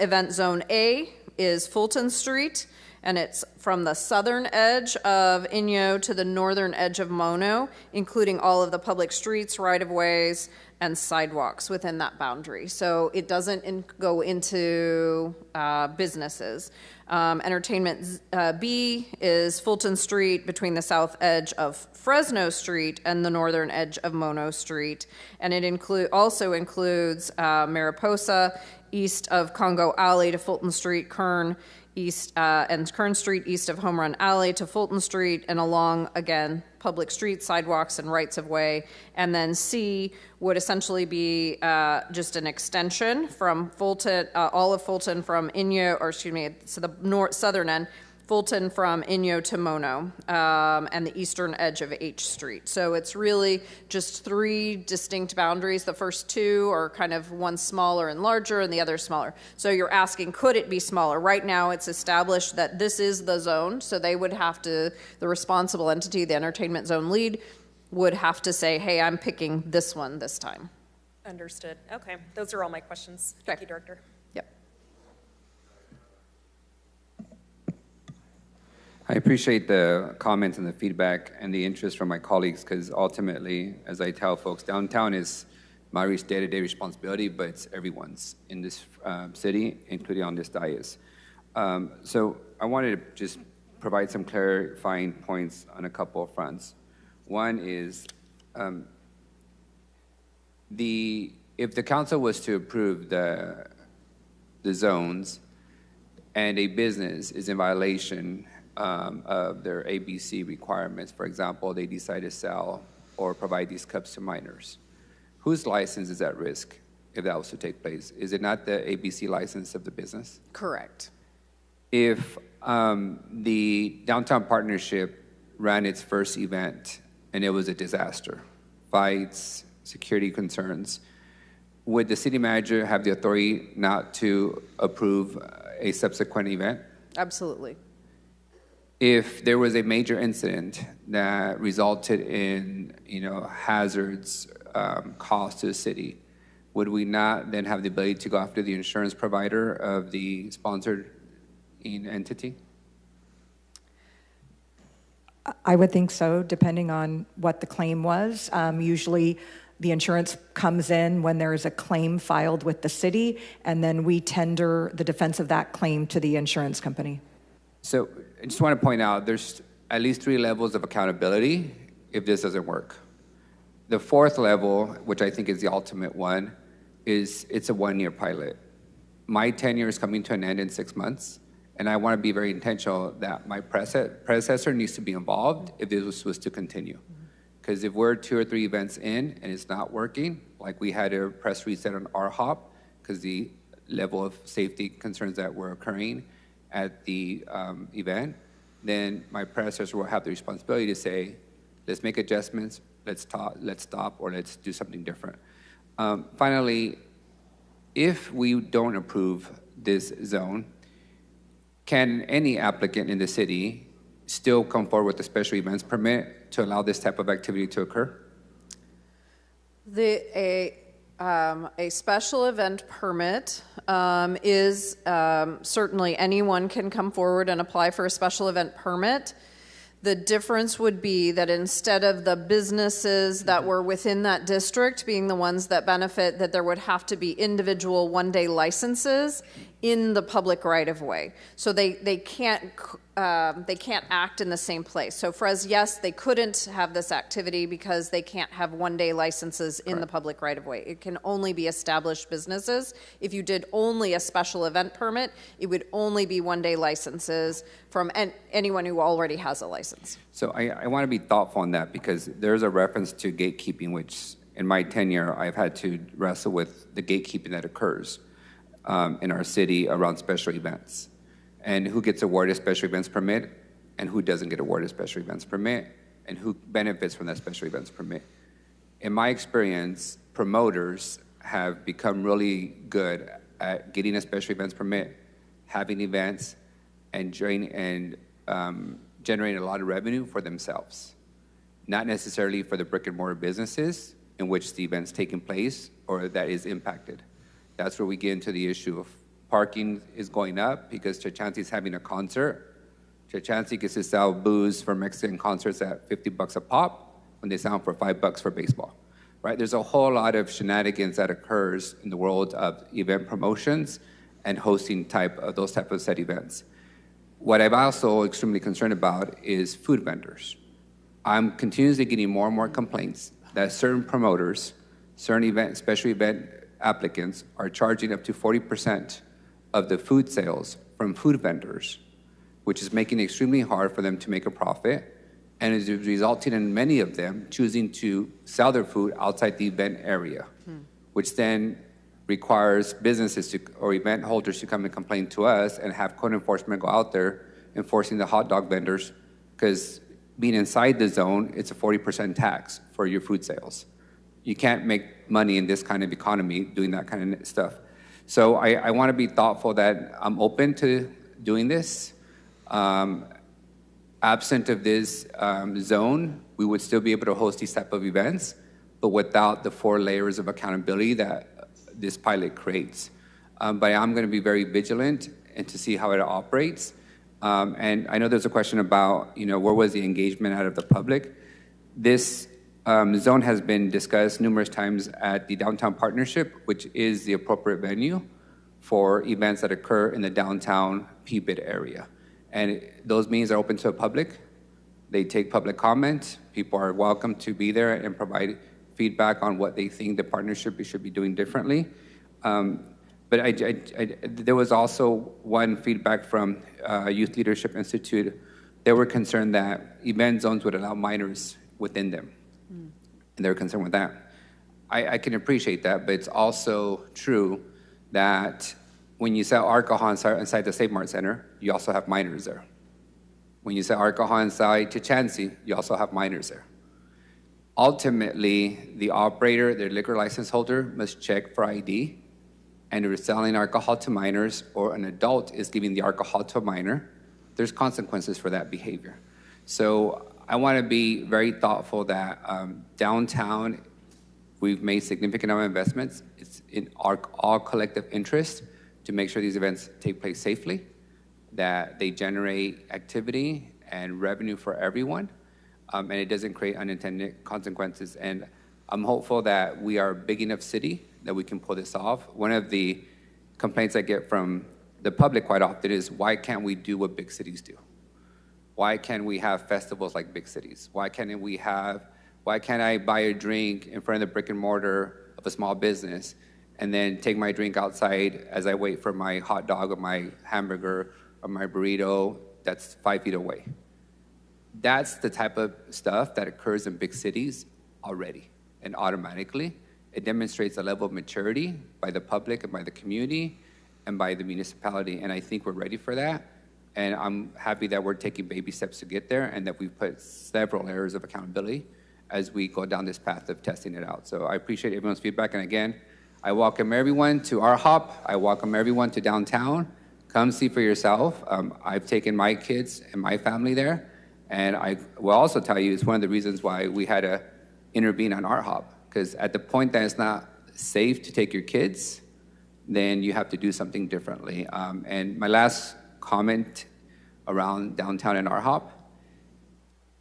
event zone A is Fulton Street, and it's from the southern edge of Inyo to the northern edge of Mono, including all of the public streets, right-of-ways, and sidewalks within that boundary. So it doesn't go into businesses. Entertainment B is Fulton Street between the south edge of Fresno Street and the northern edge of Mono Street. And it also includes Mariposa, east of Congo Alley to Fulton Street, Kern, east and Kern Street east of Home Run Alley to Fulton Street, and along, again, public streets, sidewalks, and rights of way. And then C would essentially be just an extension from Fulton, all of Fulton from Inyo, or excuse me, so the southern end, Fulton from Inyo to Mono, and the eastern edge of H Street. So it's really just three distinct boundaries. The first two are kind of one smaller and larger, and the other smaller. So you're asking, could it be smaller? Right now it's established that this is the zone, so they would have to, the responsible entity, the entertainment zone lead, would have to say, hey, I'm picking this one this time. Understood. Okay, those are all my questions. Thank you, Director. I appreciate the comments and the feedback and the interest from my colleagues, because ultimately, as I tell folks, downtown is my day-to-day responsibility, but it's everyone's in this city, including on this dais. So I wanted to just provide some clarifying points on a couple of fronts. One is if the council was to approve the zones and a business is in violation of their ABC requirements, for example, they decide to sell or provide these cups to minors, whose license is at risk if that was to take place? Is it not the ABC license of the business? Correct. If the Downtown Partnership ran its first event and it was a disaster, fights, security concerns, would the city manager have the authority not to approve a subsequent event? Absolutely. If there was a major incident that resulted in, hazards, cost to the city, would we not then have the ability to go after the insurance provider of the sponsored entity? I would think so, depending on what the claim was. Usually, the insurance comes in when there is a claim filed with the city, and then we tender the defense of that claim to the insurance company. So I just want to point out there's at least 3 levels of accountability if this doesn't work. The 4th level, which I think is the ultimate one, is it's a 1-year pilot. My tenure is coming to an end in 6 months, and I want to be very intentional that my predecessor needs to be involved if this was to continue. Because if we're 2 or 3 events in and it's not working, like we had a press reset on RHOP because the level of safety concerns that were occurring at the event, then my predecessor will have the responsibility to say, let's make adjustments, let's stop, or let's do something different. Finally, if we don't approve this zone, can any applicant in the city still come forward with a special events permit to allow this type of activity to occur? A special event permit is certainly anyone can come forward and apply for a special event permit. The difference would be that instead of the businesses that were within that district being the ones that benefit, that there would have to be individual one-day licenses in the public right-of-way. So they can't act in the same place. So yes, they couldn't have this activity because they can't have one-day licenses in the public right-of-way. It can only be established businesses. If you did only a special event permit, it would only be one-day licenses from anyone who already has a license. So I want to be thoughtful on that because there's a reference to gatekeeping, which in my tenure, I've had to wrestle with the gatekeeping that occurs in our city around special events. And who gets awarded a special events permit and who doesn't get awarded a special events permit and who benefits from that special events permit. In my experience, promoters have become really good at getting a special events permit, having events, and generating a lot of revenue for themselves. Not necessarily for the brick and mortar businesses in which the event's taking place or that is impacted. That's where we get into the issue of parking is going up because Chachanti's having a concert. Chachanti gets to sell booze for Mexican concerts at $50 a pop when they sell for $5 for baseball, right? There's a whole lot of shenanigans that occurs in the world of event promotions and hosting those type of set events. What I'm also extremely concerned about is food vendors. I'm continuously getting more and more complaints that certain promoters, special event applicants are charging up to 40% of the food sales from food vendors, which is making it extremely hard for them to make a profit and is resulting in many of them choosing to sell their food outside the event area, which then requires businesses or event holders to come and complain to us and have code enforcement go out there enforcing the hot dog vendors because being inside the zone, it's a 40% tax for your food sales. You can't make money in this kind of economy doing that kind of stuff. So I want to be thoughtful that I'm open to doing this. Absent of this zone, we would still be able to host these type of events, but without the 4 layers of accountability that this pilot creates. But I'm going to be very vigilant and to see how it operates. And I know there's a question about, where was the engagement out of the public? This zone has been discussed numerous times at the Downtown Partnership, which is the appropriate venue for events that occur in the downtown PBIT area. And those meetings are open to the public. They take public comment. People are welcome to be there and provide feedback on what they think the partnership should be doing differently. But there was also one feedback from Youth Leadership Institute. They were concerned that event zones would allow minors within them. And they're concerned with that. I can appreciate that, but it's also true that when you sell alcohol inside the Save Mart Center, you also have minors there. When you sell alcohol inside Chachanti, you also have minors there. Ultimately, the operator, their liquor license holder, must check for ID and they're selling alcohol to minors, or an adult is giving the alcohol to a minor, there's consequences for that behavior. So I want to be very thoughtful that downtown, we've made significant amount of investments. It's in our all collective interest to make sure these events take place safely, that they generate activity and revenue for everyone, and it doesn't create unintended consequences. And I'm hopeful that we are a big enough city that we can pull this off. One of the complaints I get from the public quite often is, why can't we do what big cities do? Why can't we have festivals like big cities? Why can't I buy a drink in front of the brick and mortar of a small business and then take my drink outside as I wait for my hot dog or my hamburger or my burrito that's 5 feet away? That's the type of stuff that occurs in big cities already, and automatically. It demonstrates a level of maturity by the public and by the community and by the municipality, and I think we're ready for that. And I'm happy that we're taking baby steps to get there, and that we've put several areas of accountability as we go down this path of testing it out. So I appreciate everyone's feedback, and again, I welcome everyone to our hop. I welcome everyone to downtown. Come see for yourself. I've taken my kids and my family there, and I will also tell you it's one of the reasons why we had to intervene on our hop, because at the point that it's not safe to take your kids, then you have to do something differently. And my last comment around downtown and our hop,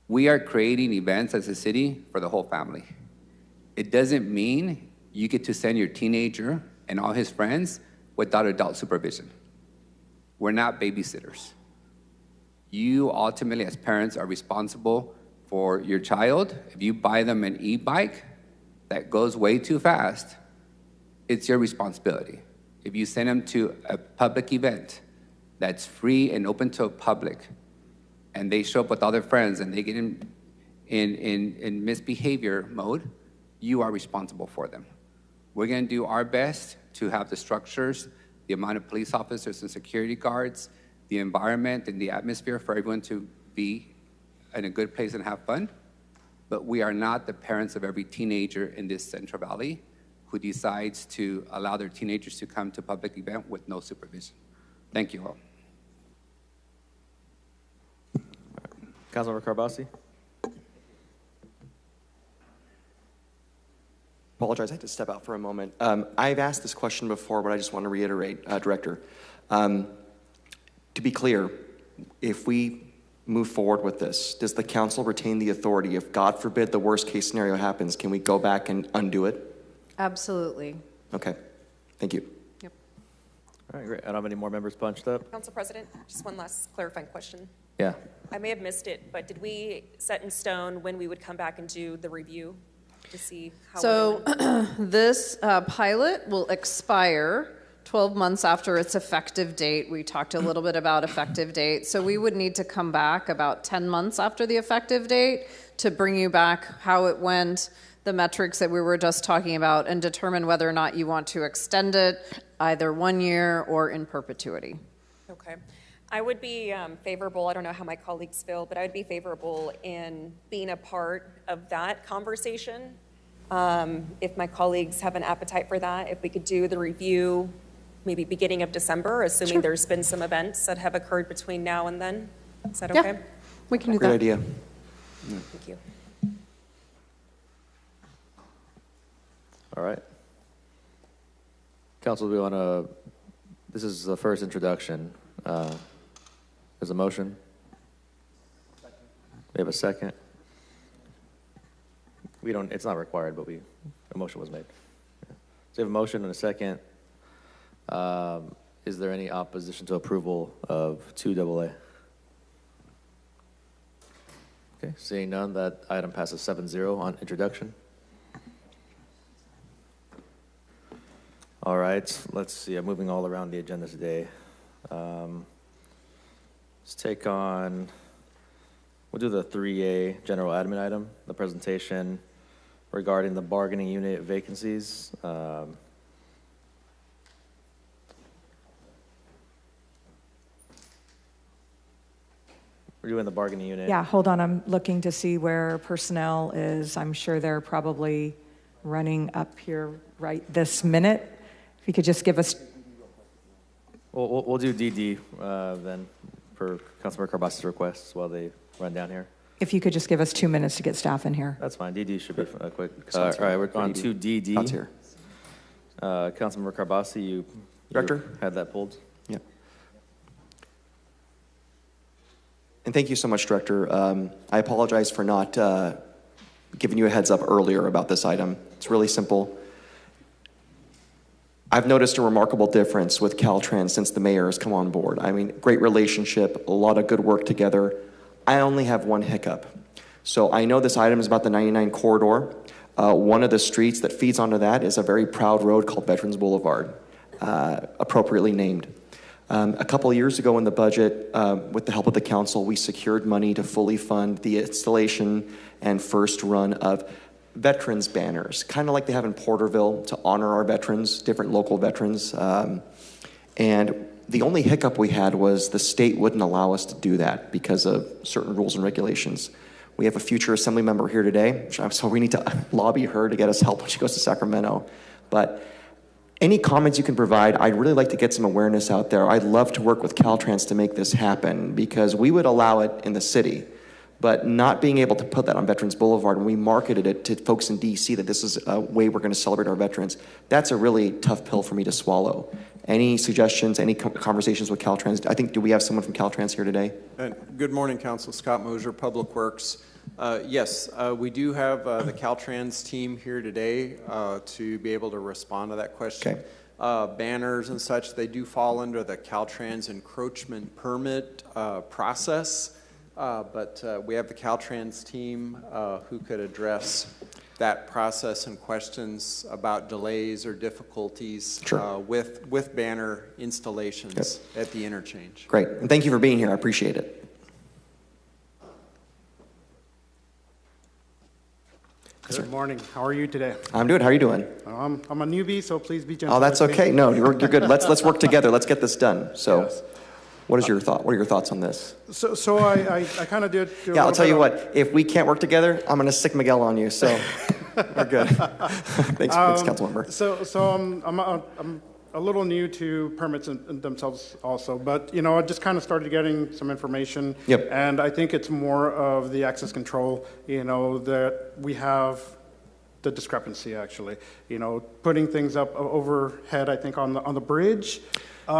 we are creating events as a city for the whole family. It doesn't mean you get to send your teenager and all his friends without adult supervision. We're not babysitters. You ultimately, as parents, are responsible for your child. If you buy them an e-bike that goes way too fast, it's your responsibility. If you send them to a public event that's free and open to the public, and they show up with all their friends and they get in misbehavior mode, you are responsible for them. We're gonna do our best to have the structures, the amount of police officers and security guards, the environment and the atmosphere for everyone to be in a good place and have fun. But we are not the parents of every teenager in this Central Valley who decides to allow their teenagers to come to a public event with no supervision. Thank you all. Councilmember Carbasi? Apologize, I had to step out for a moment. I've asked this question before, but I just want to reiterate, Director. To be clear, if we move forward with this, does the council retain the authority? If, God forbid, the worst case scenario happens, can we go back and undo it? Absolutely. Okay, thank you. Yep. All right, great. I don't have any more members punched up. Council President, just one last clarifying question. Yeah. I may have missed it, but did we set in stone when we would come back and do the review to see how So this pilot will expire 12 months after its effective date. We talked a little bit about effective date. So we would need to come back about 10 months after the effective date to bring you back how it went, the metrics that we were just talking about, and determine whether or not you want to extend it either 1 year or in perpetuity. Okay. I would be favorable, I don't know how my colleagues feel, but I would be favorable in being a part of that conversation. If my colleagues have an appetite for that, if we could do the review maybe beginning of December, assuming Sure. there's been some events that have occurred between now and then. Is that Yeah, okay? we can do Great that. idea. Thank you. All right. Council, we want to, this is the first introduction. There's a motion. We have a second. We don't, it's not required, but a motion was made. So we have a motion and a second. Is there any opposition to approval of 2AA? Okay, seeing none, that item passes 7-0 on introduction. All right, let's see, I'm moving all around the agenda today. Let's take on, we'll do the 3A general admin item, the presentation regarding the bargaining unit vacancies. We're doing the bargaining unit. Yeah, hold on, I'm looking to see where personnel is. I'm sure they're probably running up here right this minute. If you could just give us, We'll do DD then per Councilmember Carbas's request while they run down here. if you could just give us 2 minutes to get staff in here. That's fine. DD should be quick. All right, we're on to DD. Scott's here. Councilmember Carbasi, you Director? had that pulled. Yeah. And thank you so much, Director. I apologize for not giving you a heads up earlier about this item. It's really simple. I've noticed a remarkable difference with Caltrans since the mayor has come on board. I mean, great relationship, a lot of good work together. I only have one hiccup. So I know this item is about the 99 corridor. One of the streets that feeds onto that is a very proud road called Veterans Boulevard, appropriately named. A couple of years ago in the budget, with the help of the council, we secured money to fully fund the installation and first run of veterans banners, kind of like they have in Porterville to honor our veterans, different local veterans. And the only hiccup we had was the state wouldn't allow us to do that because of certain rules and regulations. We have a future assembly member here today, so we need to lobby her to get us help when she goes to Sacramento. But any comments you can provide, I'd really like to get some awareness out there. I'd love to work with Caltrans to make this happen because we would allow it in the city, but not being able to put that on Veterans Boulevard, and we marketed it to folks in DC that this is a way we're going to celebrate our veterans, that's a really tough pill for me to swallow. Any suggestions, any conversations with Caltrans? I think, do we have someone from Caltrans here today? Good morning, Council. Scott Mosier, Public Works. Yes, we do have the Caltrans team here today to be able to respond to that question. Okay. Banners and such, they do fall under the Caltrans encroachment permit process. But we have the Caltrans team who could address that process and questions about delays or difficulties with banner installations at the interchange. Great. And thank you for being here. I appreciate it. Good morning. How are you today? I'm good. How are you doing? I'm a newbie, so please be gentle. Oh, that's with me. okay. No, you're good. Let's work together. Let's get this done. So. Yes. What is your thought? What are your thoughts on this? So I kind of did. Yeah, I'll tell you what. If we can't work together, I'm going to stick Miguel on you. So we're good. Thanks, Councilmember. So I'm a little new to permits in themselves also, but I just kind of started getting some information. Yep. And I think it's more of the access control. That we have the discrepancy actually. Putting things up overhead. I think on the bridge.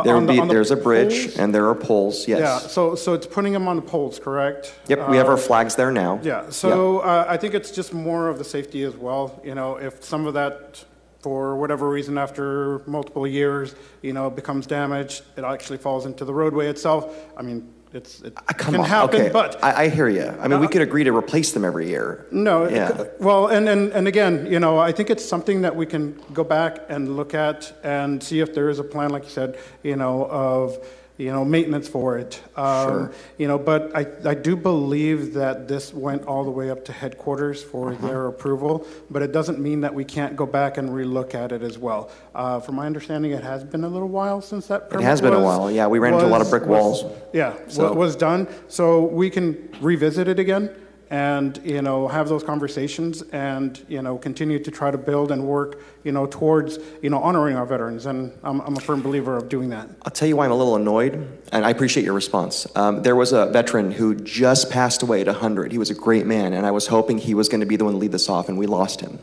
There's a bridge poles? And there are poles, yes. Yeah, so it's putting them on the poles, correct? Yep, we have our flags there now. Yeah, so I think it's just more of the safety as well. If some of that, for whatever reason, after multiple years, becomes damaged, it actually falls into the roadway itself. I mean, it can happen, okay. But... I hear you. I mean, we could agree to replace them every year. No, yeah. Well, and again, I think it's something that we can go back and look at and see if there is a plan, like you said, of maintenance for it. Sure. But I do believe that this went all the way up to headquarters for their approval, but it doesn't mean that we can't go back and relook at it as well. From my understanding, it has been a little while since that permit It has been a while, yeah. We ran into a lot of brick walls. Yeah, was done. So we can revisit it again and, have those conversations and, continue to try to build and work, towards, honoring our veterans. And I'm a firm believer of doing that. I'll tell you why I'm a little annoyed, and I appreciate your response. There was a veteran who just passed away at 100. He was a great man, and I was hoping he was going to be the one to lead this off, and we lost him.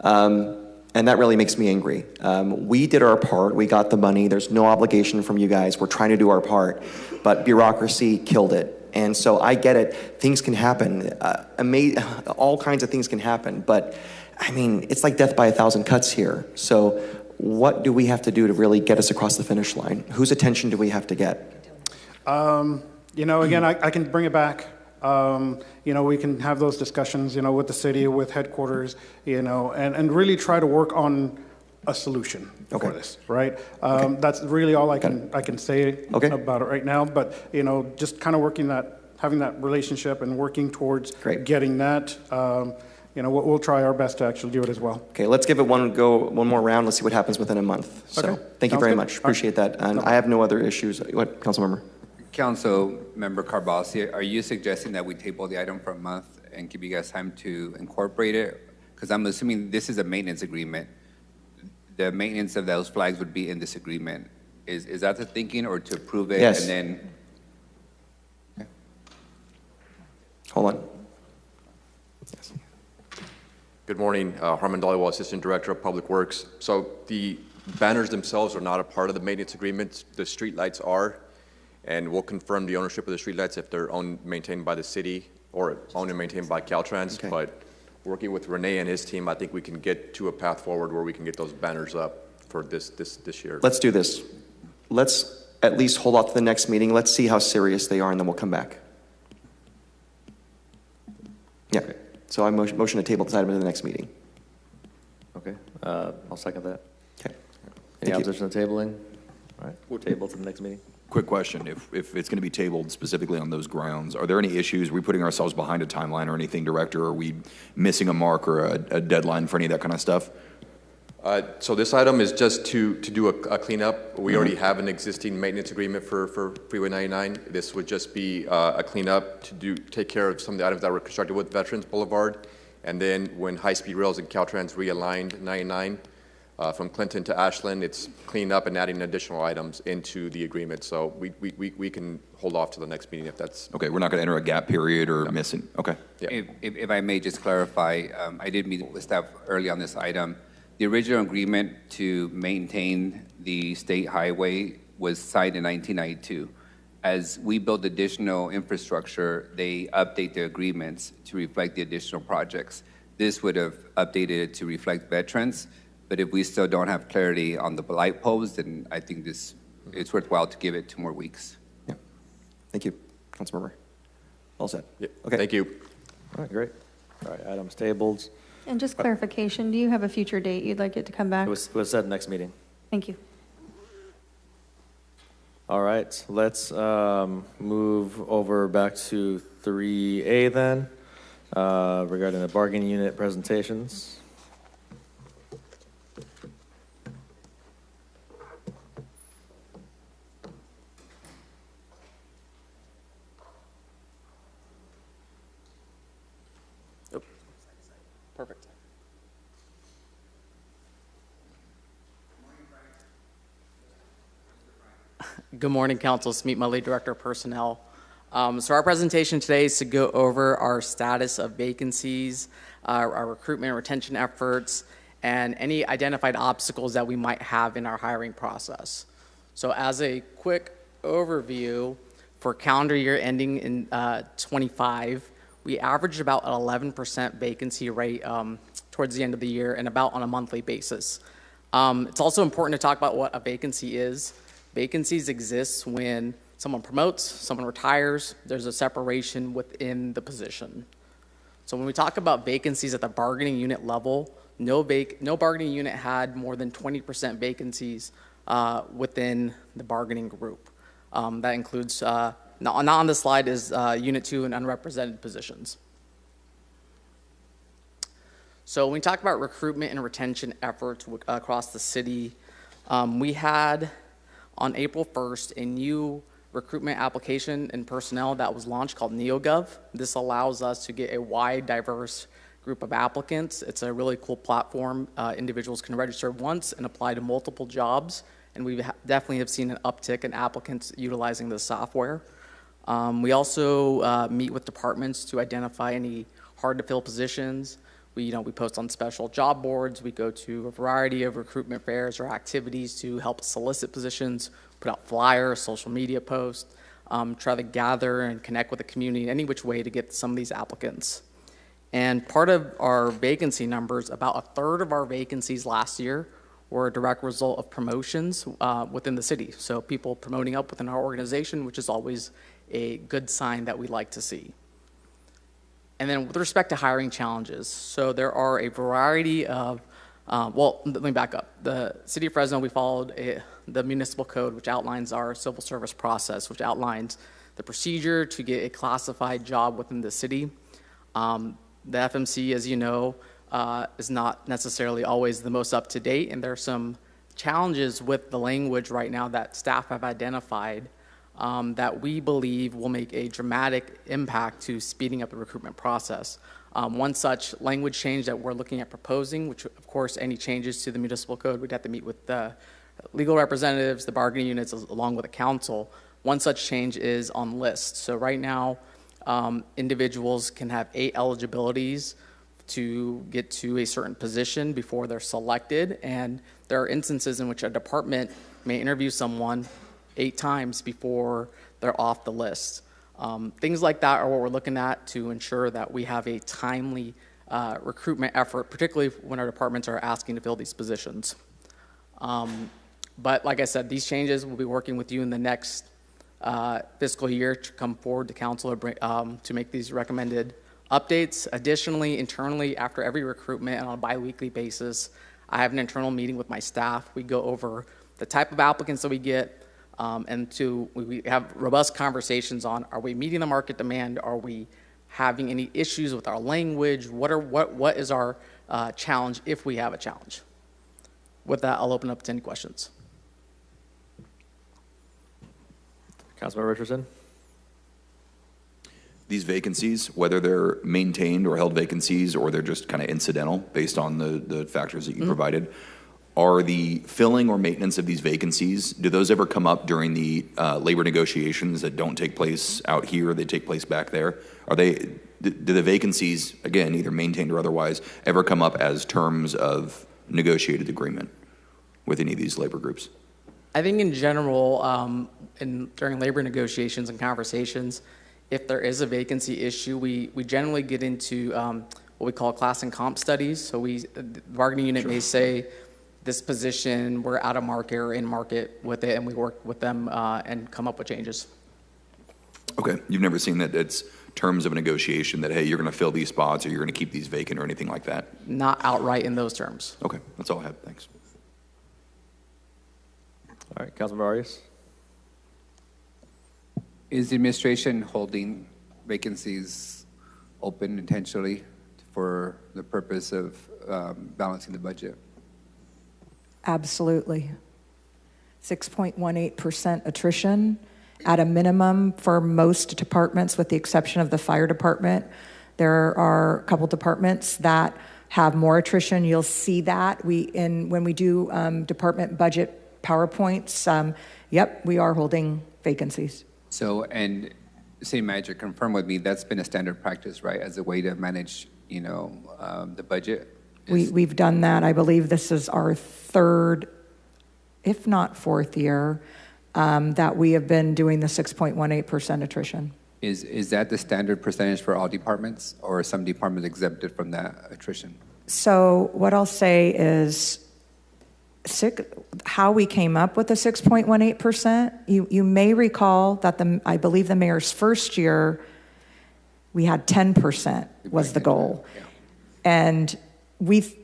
And that really makes me angry. We did our part. We got the money. There's no obligation from you guys. We're trying to do our part. But bureaucracy killed it. And so I get it. Things can happen. All kinds of things can happen. But, I mean, it's like death by 1,000 cuts here. So what do we have to do to really get us across the finish line? Whose attention do we have to get? Again, I can bring it back. We can have those discussions, with the city, with headquarters, and really try to work on a solution for this, right? That's really all I can say about it right now. But just kind of having that relationship and working towards getting that. We'll try our best to actually do it as well. Okay, let's give it one more round. Let's see what happens within a month. So thank you very much. Appreciate that. And I have no other issues. What, Councilmember? Council Member Carbasi, are you suggesting that we table the item for a month and give you guys time to incorporate it? Because I'm assuming this is a maintenance agreement. the maintenance of those flags would be in this agreement. Is that the thinking, or to approve it Yes. and then? Hold on. Good morning, Harmon Dollywall, Assistant Director of Public Works. So the banners themselves are not a part of the maintenance agreement. The streetlights are, and we'll confirm the ownership of the streetlights if they're owned, maintained by the city or owned and maintained by Caltrans. Okay. But working with Renee and his team, I think we can get to a path forward where we can get those banners up for this year. Let's do this. Let's at least hold off to the next meeting. Let's see how serious they are, and then we'll come back. Yeah. So I motion to table this item to the next meeting. Okay, I'll second that. Okay. Any Thank you. opposition to tabling? All right, we'll table to the next meeting. Quick question, if it's going to be tabled specifically on those grounds, are there any issues? Are we putting ourselves behind a timeline or anything, Director? Are we missing a mark or a deadline for any of that kind of stuff? So this item is just to do a cleanup. We already have an existing maintenance agreement for Freeway 99. This would just be a cleanup to take care of some of the items that were constructed with Veterans Boulevard. And then when High-Speed Rails and Caltrans realigned 99 from Clinton to Ashland, it's cleaning up and adding additional items into the agreement. So we can hold off to the next meeting if that's... Okay, we're not going to enter a gap period or missing, okay. Yeah. If I may just clarify, I did meet with staff early on this item. The original agreement to maintain the state highway was signed in 1992. As we build additional infrastructure, they update the agreements to reflect the additional projects. This would have updated it to reflect veterans, but if we still don't have clarity on the light poles, then I think it's worthwhile to give it 2 more weeks. Yeah. Thank you, Councilmember. All set. Yeah. Okay. Thank you. All right, great. All right, items tabled. And just clarification, do you have a future date you'd like it to come back? It was said next meeting. Thank you. All right, let's move over back to 3A then, regarding the bargaining unit presentations. Perfect. Good morning, Council. Smeet Mudley, Director of Personnel. So our presentation today is to go over our status of vacancies, our recruitment and retention efforts, and any identified obstacles that we might have in our hiring process. So as a quick overview, for calendar year ending in 25, we averaged about an 11% vacancy rate towards the end of the year and about on a monthly basis. It's also important to talk about what a vacancy is. Vacancies exist when someone promotes, someone retires, there's a separation within the position. So when we talk about vacancies at the bargaining unit level, no bargaining unit had more than 20% vacancies within the bargaining group. That includes, not on this slide is Unit 2 and unrepresented positions. So when we talk about recruitment and retention efforts across the city, we had on April 1st a new recruitment application and personnel that was launched called NeoGov. This allows us to get a wide, diverse group of applicants. It's a really cool platform. Individuals can register once and apply to multiple jobs, and we definitely have seen an uptick in applicants utilizing the software. We also meet with departments to identify any hard-to-fill positions. We post on special job boards. We go to a variety of recruitment fairs or activities to help solicit positions, put out flyers, social media posts, try to gather and connect with the community in any which way to get some of these applicants. And part of our vacancy numbers, about a third of our vacancies last year were a direct result of promotions within the city. So people promoting up within our organization, which is always a good sign that we like to see. And then with respect to hiring challenges, so there are a variety of, well, let me back up. The City of Fresno, we followed the municipal code, which outlines our civil service process, which outlines the procedure to get a classified job within the city. The FMC, as you know, is not necessarily always the most up to date, and there are some challenges with the language right now that staff have identified that we believe will make a dramatic impact to speeding up the recruitment process. One such language change that we're looking at proposing, which of course any changes to the municipal code, we'd have to meet with the legal representatives, the bargaining units, along with the council. One such change is on lists. So right now, individuals can have 8 eligibilities to get to a certain position before they're selected, and there are instances in which a department may interview someone 8 times before they're off the list. Things like that are what we're looking at to ensure that we have a timely recruitment effort, particularly when our departments are asking to fill these positions. But like I said, these changes, we'll be working with you in the next fiscal year to come forward to council to make these recommended updates. Additionally, internally, after every recruitment and on a bi-weekly basis, I have an internal meeting with my staff. We go over the type of applicants that we get, and we have robust conversations on, are we meeting the market demand? Are we having any issues with our language? What is our challenge if we have a challenge? With that, I'll open up to any questions. Councilmember Richardson? These vacancies, whether they're maintained or held vacancies, or they're just kind of incidental based on the factors that you provided, are the filling or maintenance of these vacancies, do those ever come up during the labor negotiations that don't take place out here, they take place back there? Do the vacancies, again, either maintained or otherwise, ever come up as terms of negotiated agreement with any of these labor groups? I think in general, during labor negotiations and conversations, if there is a vacancy issue, we generally get into what we call class and comp studies. So the bargaining unit may say, this position, we're out of market or in market with it, and we work with them and come up with changes. Okay, you've never seen that it's terms of a negotiation that, hey, you're going to fill these spots or you're going to keep these vacant or anything like that? Not outright in those terms. Okay, that's all I have. Thanks. All right, Councilmember Arias. Is the administration holding vacancies open intentionally for the purpose of balancing the budget? Absolutely. 6.18% attrition at a minimum for most departments, with the exception of the fire department. There are a couple departments that have more attrition. You'll see that when we do department budget PowerPoints. Yep, we are holding vacancies. So, and City Manager, confirm with me, that's been a standard practice, right, as a way to manage, the budget? We've done that. I believe this is our 3rd, if not 4th year, that we have been doing the 6.18% attrition. Is that the standard percentage for all departments, or are some departments exempted from that attrition? So what I'll say is how we came up with the 6.18%. You may recall that I believe the mayor's first year, we had 10% was the goal. Yeah. And we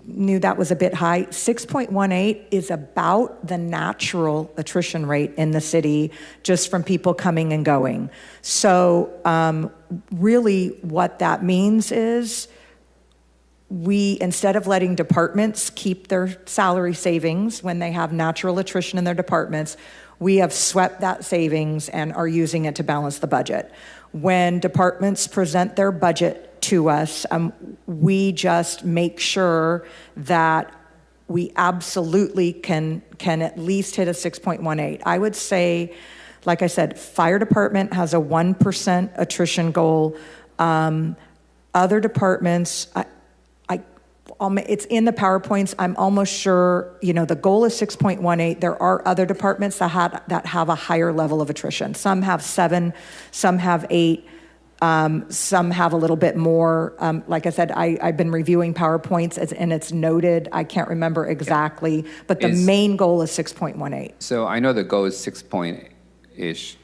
knew that was a bit high. 6.18 is about the natural attrition rate in the city, just from people coming and going. So really what that means is instead of letting departments keep their salary savings when they have natural attrition in their departments, we have swept that savings and are using it to balance the budget. When departments present their budget to us, we just make sure that we absolutely can at least hit a 6.18. I would say, like I said, fire department has a 1% attrition goal. Other departments, it's in the PowerPoints. I'm almost sure, the goal is 6.18. There are other departments that have a higher level of attrition. Some have 7, some have 8, some have a little bit more. Like I said, I've been reviewing PowerPoints, and it's noted. I can't remember exactly, but the main goal is 6.18. So I know the goal is 6-point-ish,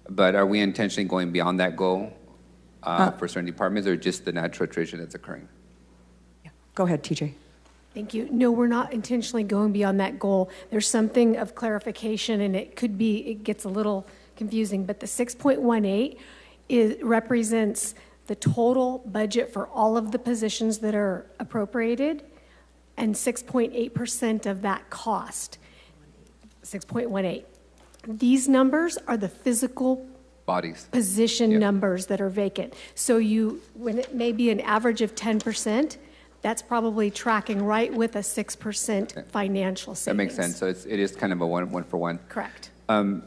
but are we intentionally going beyond that goal for certain departments, or just the natural attrition that's occurring? Go ahead, TJ. Thank you. No, we're not intentionally going beyond that goal. There's something of clarification, and it gets a little confusing, but the 6.18 represents the total budget for all of the positions that are appropriated, and 6.8% of that cost. 6.18. These numbers are the physical Bodies. position Yep. numbers that are vacant. So when it may be an average of 10%, that's probably tracking right with a 6% financial savings. That makes sense. So it is kind of a one for one. Correct. I'm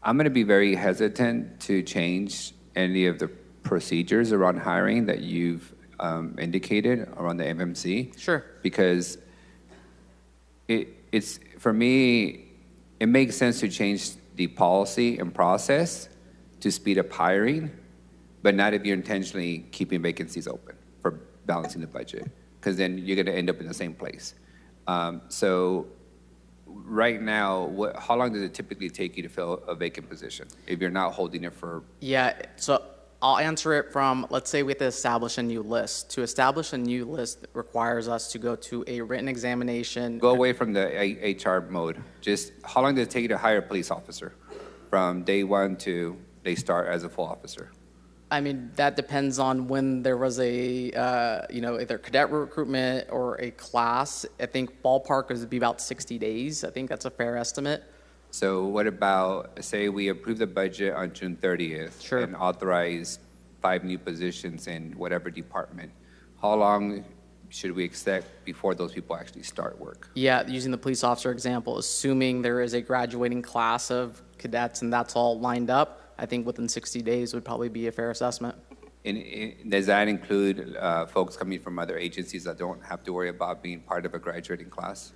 going to be very hesitant to change any of the procedures around hiring that you've indicated around the MMC. Sure. Because it's for me, it makes sense to change the policy and process to speed up hiring, but not if you're intentionally keeping vacancies open for balancing the budget, because then you're going to end up in the same place. So right now, how long does it typically take you to fill a vacant position if you're not holding it for? Yeah, so I'll answer it from, let's say we have to establish a new list. To establish a new list requires us to go to a written examination. Go away from the HR mode. Just how long does it take you to hire a police officer from day one to they start as a full officer? I mean, that depends on when there was a, either cadet recruitment or a class. I think ballpark would be about 60 days. I think that's a fair estimate. So what about, say we approve the budget on June 30th Sure. and authorize 5 new positions in whatever department? How long should we expect before those people actually start work? Yeah, using the police officer example, assuming there is a graduating class of cadets and that's all lined up, I think within 60 days would probably be a fair assessment. Does that include folks coming from other agencies that don't have to worry about being part of a graduating class?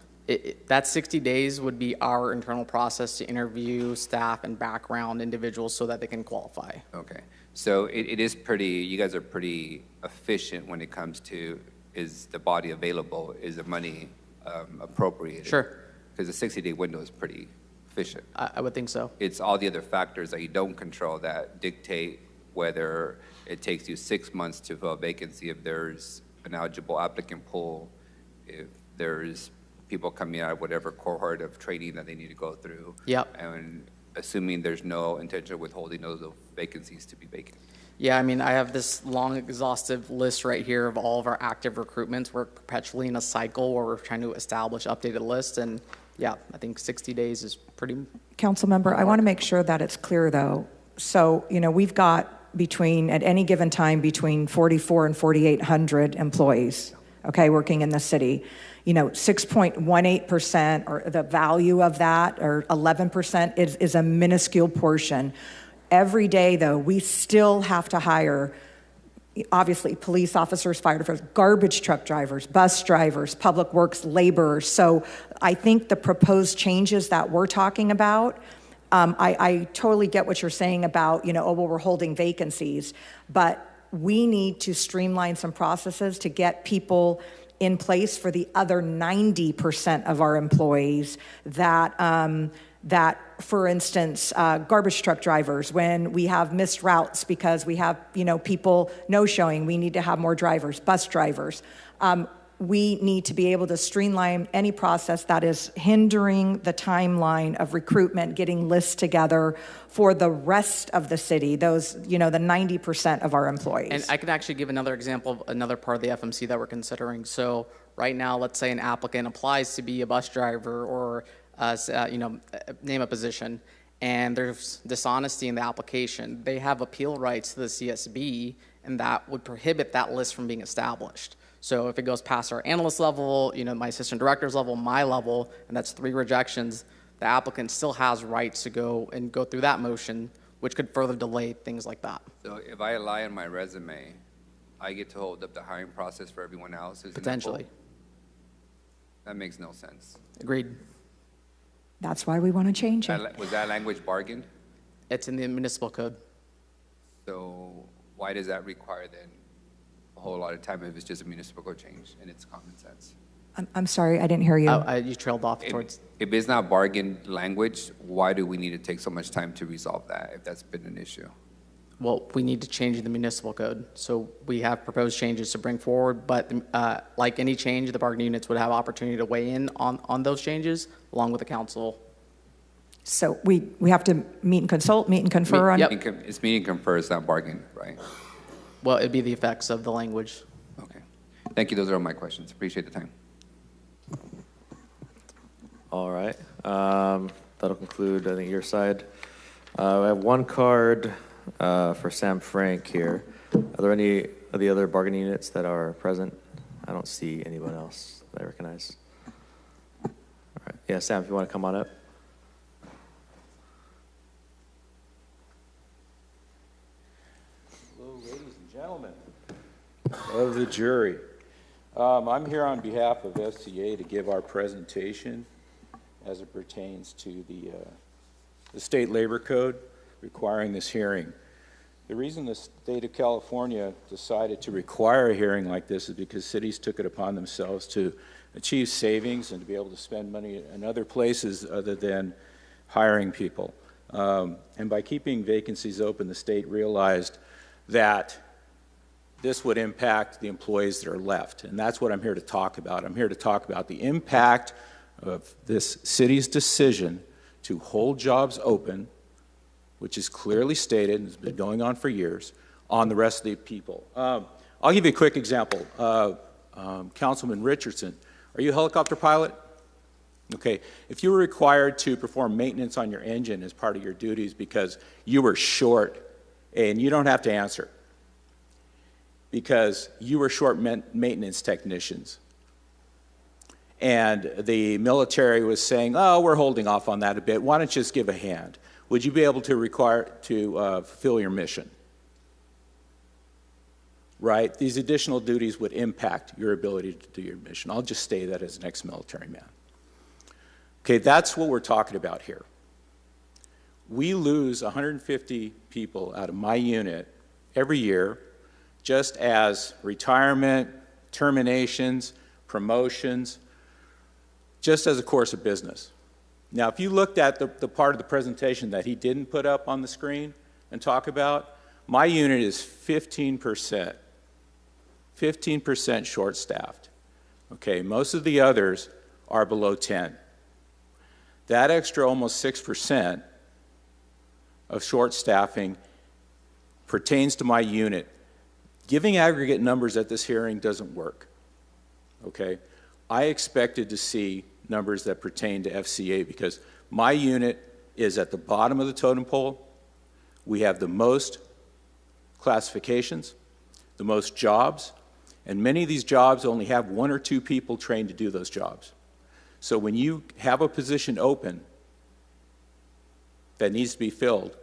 That 60 days would be our internal process to interview staff and background individuals so that they can qualify. Okay, so it is pretty, you guys are pretty efficient when it comes to, is the body available, is the money appropriated? Sure. Because the 60-day window is pretty efficient. I would think so. It's all the other factors that you don't control that dictate whether it takes you 6 months to fill a vacancy, if there's an eligible applicant pool, if there's people coming out of whatever cohort of training that they need to go through. Yep. And assuming there's no intention of withholding those vacancies to be vacant. Yeah, I mean, I have this long, exhaustive list right here of all of our active recruitments. We're perpetually in a cycle where we're trying to establish updated lists, and yeah, I think 60 days is pretty. Council member, I want to make sure that it's clear, though. So, we've got at any given time, between 4,400 and 4,800 employees, okay, working in the city. 6.18%, or the value of that, or 11% is a minuscule portion. Every day, though, we still have to hire, obviously, police officers, firefighters, garbage truck drivers, bus drivers, public works laborers. So I think the proposed changes that we're talking about, I totally get what you're saying about, we're holding vacancies, but we need to streamline some processes to get people in place for the other 90% of our employees that, for instance, garbage truck drivers, when we have missed routes because we have, people no-showing, we need to have more drivers, bus drivers. We need to be able to streamline any process that is hindering the timeline of recruitment, getting lists together for the rest of the city, those, the 90% of our employees. And I can actually give another example of another part of the FMC that we're considering. So right now, let's say an applicant applies to be a bus driver or, name a position, and there's dishonesty in the application. They have appeal rights to the CSB, and that would prohibit that list from being established. So if it goes past our analyst level, my assistant director's level, my level, and that's 3 rejections, the applicant still has rights to go through that motion, which could further delay things like that. So if I lie on my resume, I get to hold up the hiring process for everyone else who's Potentially. in the pool? That makes no sense. Agreed. That's why we want to change it. Was that language bargained? It's in the municipal code. So why does that require then a whole lot of time if it's just a municipal code change and it's common sense? I'm sorry, I didn't hear you. You trailed off towards. If it's not bargained language, why do we need to take so much time to resolve that if that's been an issue? Well, we need to change the municipal code. So we have proposed changes to bring forward, but like any change, the bargaining units would have opportunity to weigh in on those changes along with the council. So we have to meet and consult, meet and confer on. Yep. It's meet and confer, it's not bargain, right? Well, it'd be the effects of the language. Okay. Thank you. Those are all my questions. Appreciate the time. All right. that'll conclude, I think, your side. I have one card for Sam Frank here. Are there any of the other bargaining units that are present? I don't see anyone else that I recognize. All right. Yeah, Sam, if you want to come on up. Hello, ladies and gentlemen of the jury. I'm here on behalf of FCA to give our presentation as it pertains to the state labor code requiring this hearing. The reason the state of California decided to require a hearing like this is because cities took it upon themselves to achieve savings and to be able to spend money in other places other than hiring people. And by keeping vacancies open, the state realized that this would impact the employees that are left. And that's what I'm here to talk about. I'm here to talk about the impact of this city's decision to hold jobs open, which is clearly stated and has been going on for years, on the rest of the people. I'll give you a quick example. Councilman Richardson, are you a helicopter pilot? Okay, if you were required to perform maintenance on your engine as part of your duties because you were short, and you don't have to answer, because you were short maintenance technicians, and the military was saying, oh, we're holding off on that a bit, why don't you just give a hand? Would you be able to fulfill your mission? Right? These additional duties would impact your ability to do your mission. I'll just say that as an ex-military man. Okay, that's what we're talking about here. We lose 150 people out of my unit every year, just as retirement, terminations, promotions, just as a course of business. Now, if you looked at the part of the presentation that he didn't put up on the screen and talk about, my unit is 15%. 15% short-staffed. Okay, most of the others are below 10. That extra almost 6% of short staffing pertains to my unit. Giving aggregate numbers at this hearing doesn't work. Okay, I expected to see numbers that pertain to FCA because my unit is at the bottom of the totem pole. We have the most classifications, the most jobs, and many of these jobs only have 1 or 2 people trained to do those jobs. So when you have a position open that needs to be filled,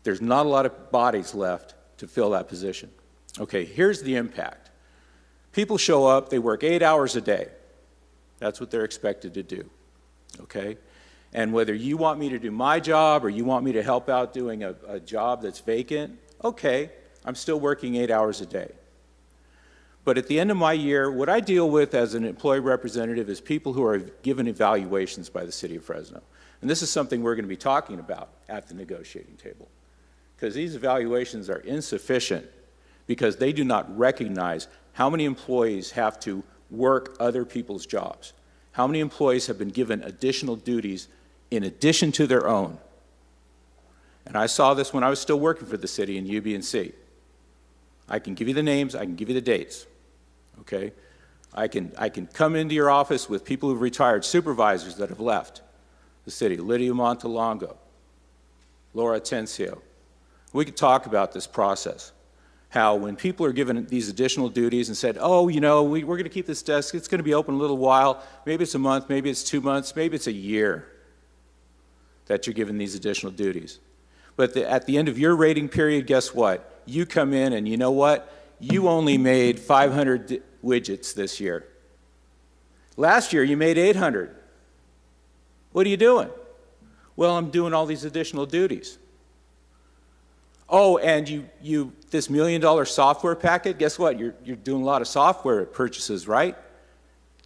there's not a lot of bodies left to fill that position. Okay, here's the impact. People show up, they work 8 hours a day. That's what they're expected to do, okay? And whether you want me to do my job or you want me to help out doing a job that's vacant, okay, I'm still working 8 hours a day. But at the end of my year, what I deal with as an employee representative is people who are given evaluations by the city of Fresno. And this is something we're going to be talking about at the negotiating table. Because these evaluations are insufficient because they do not recognize how many employees have to work other people's jobs. How many employees have been given additional duties in addition to their own? And I saw this when I was still working for the city in UB&C. I can give you the names, I can give you the dates, okay? I can come into your office with people who've retired, supervisors that have left the city, Lydia Montalongo, Laura Atencio. We could talk about this process, how when people are given these additional duties and said, oh, you know, we're going to keep this desk, it's going to be open a little while, maybe it's a month, maybe it's 2 months, maybe it's a year that you're given these additional duties. But at the end of your rating period, guess what? You come in and you know what? You only made 500 widgets this year. Last year, you made 800. What are you doing? Well, I'm doing all these additional duties. Oh, and this $1 million software packet, guess what? You're doing a lot of software purchases, right?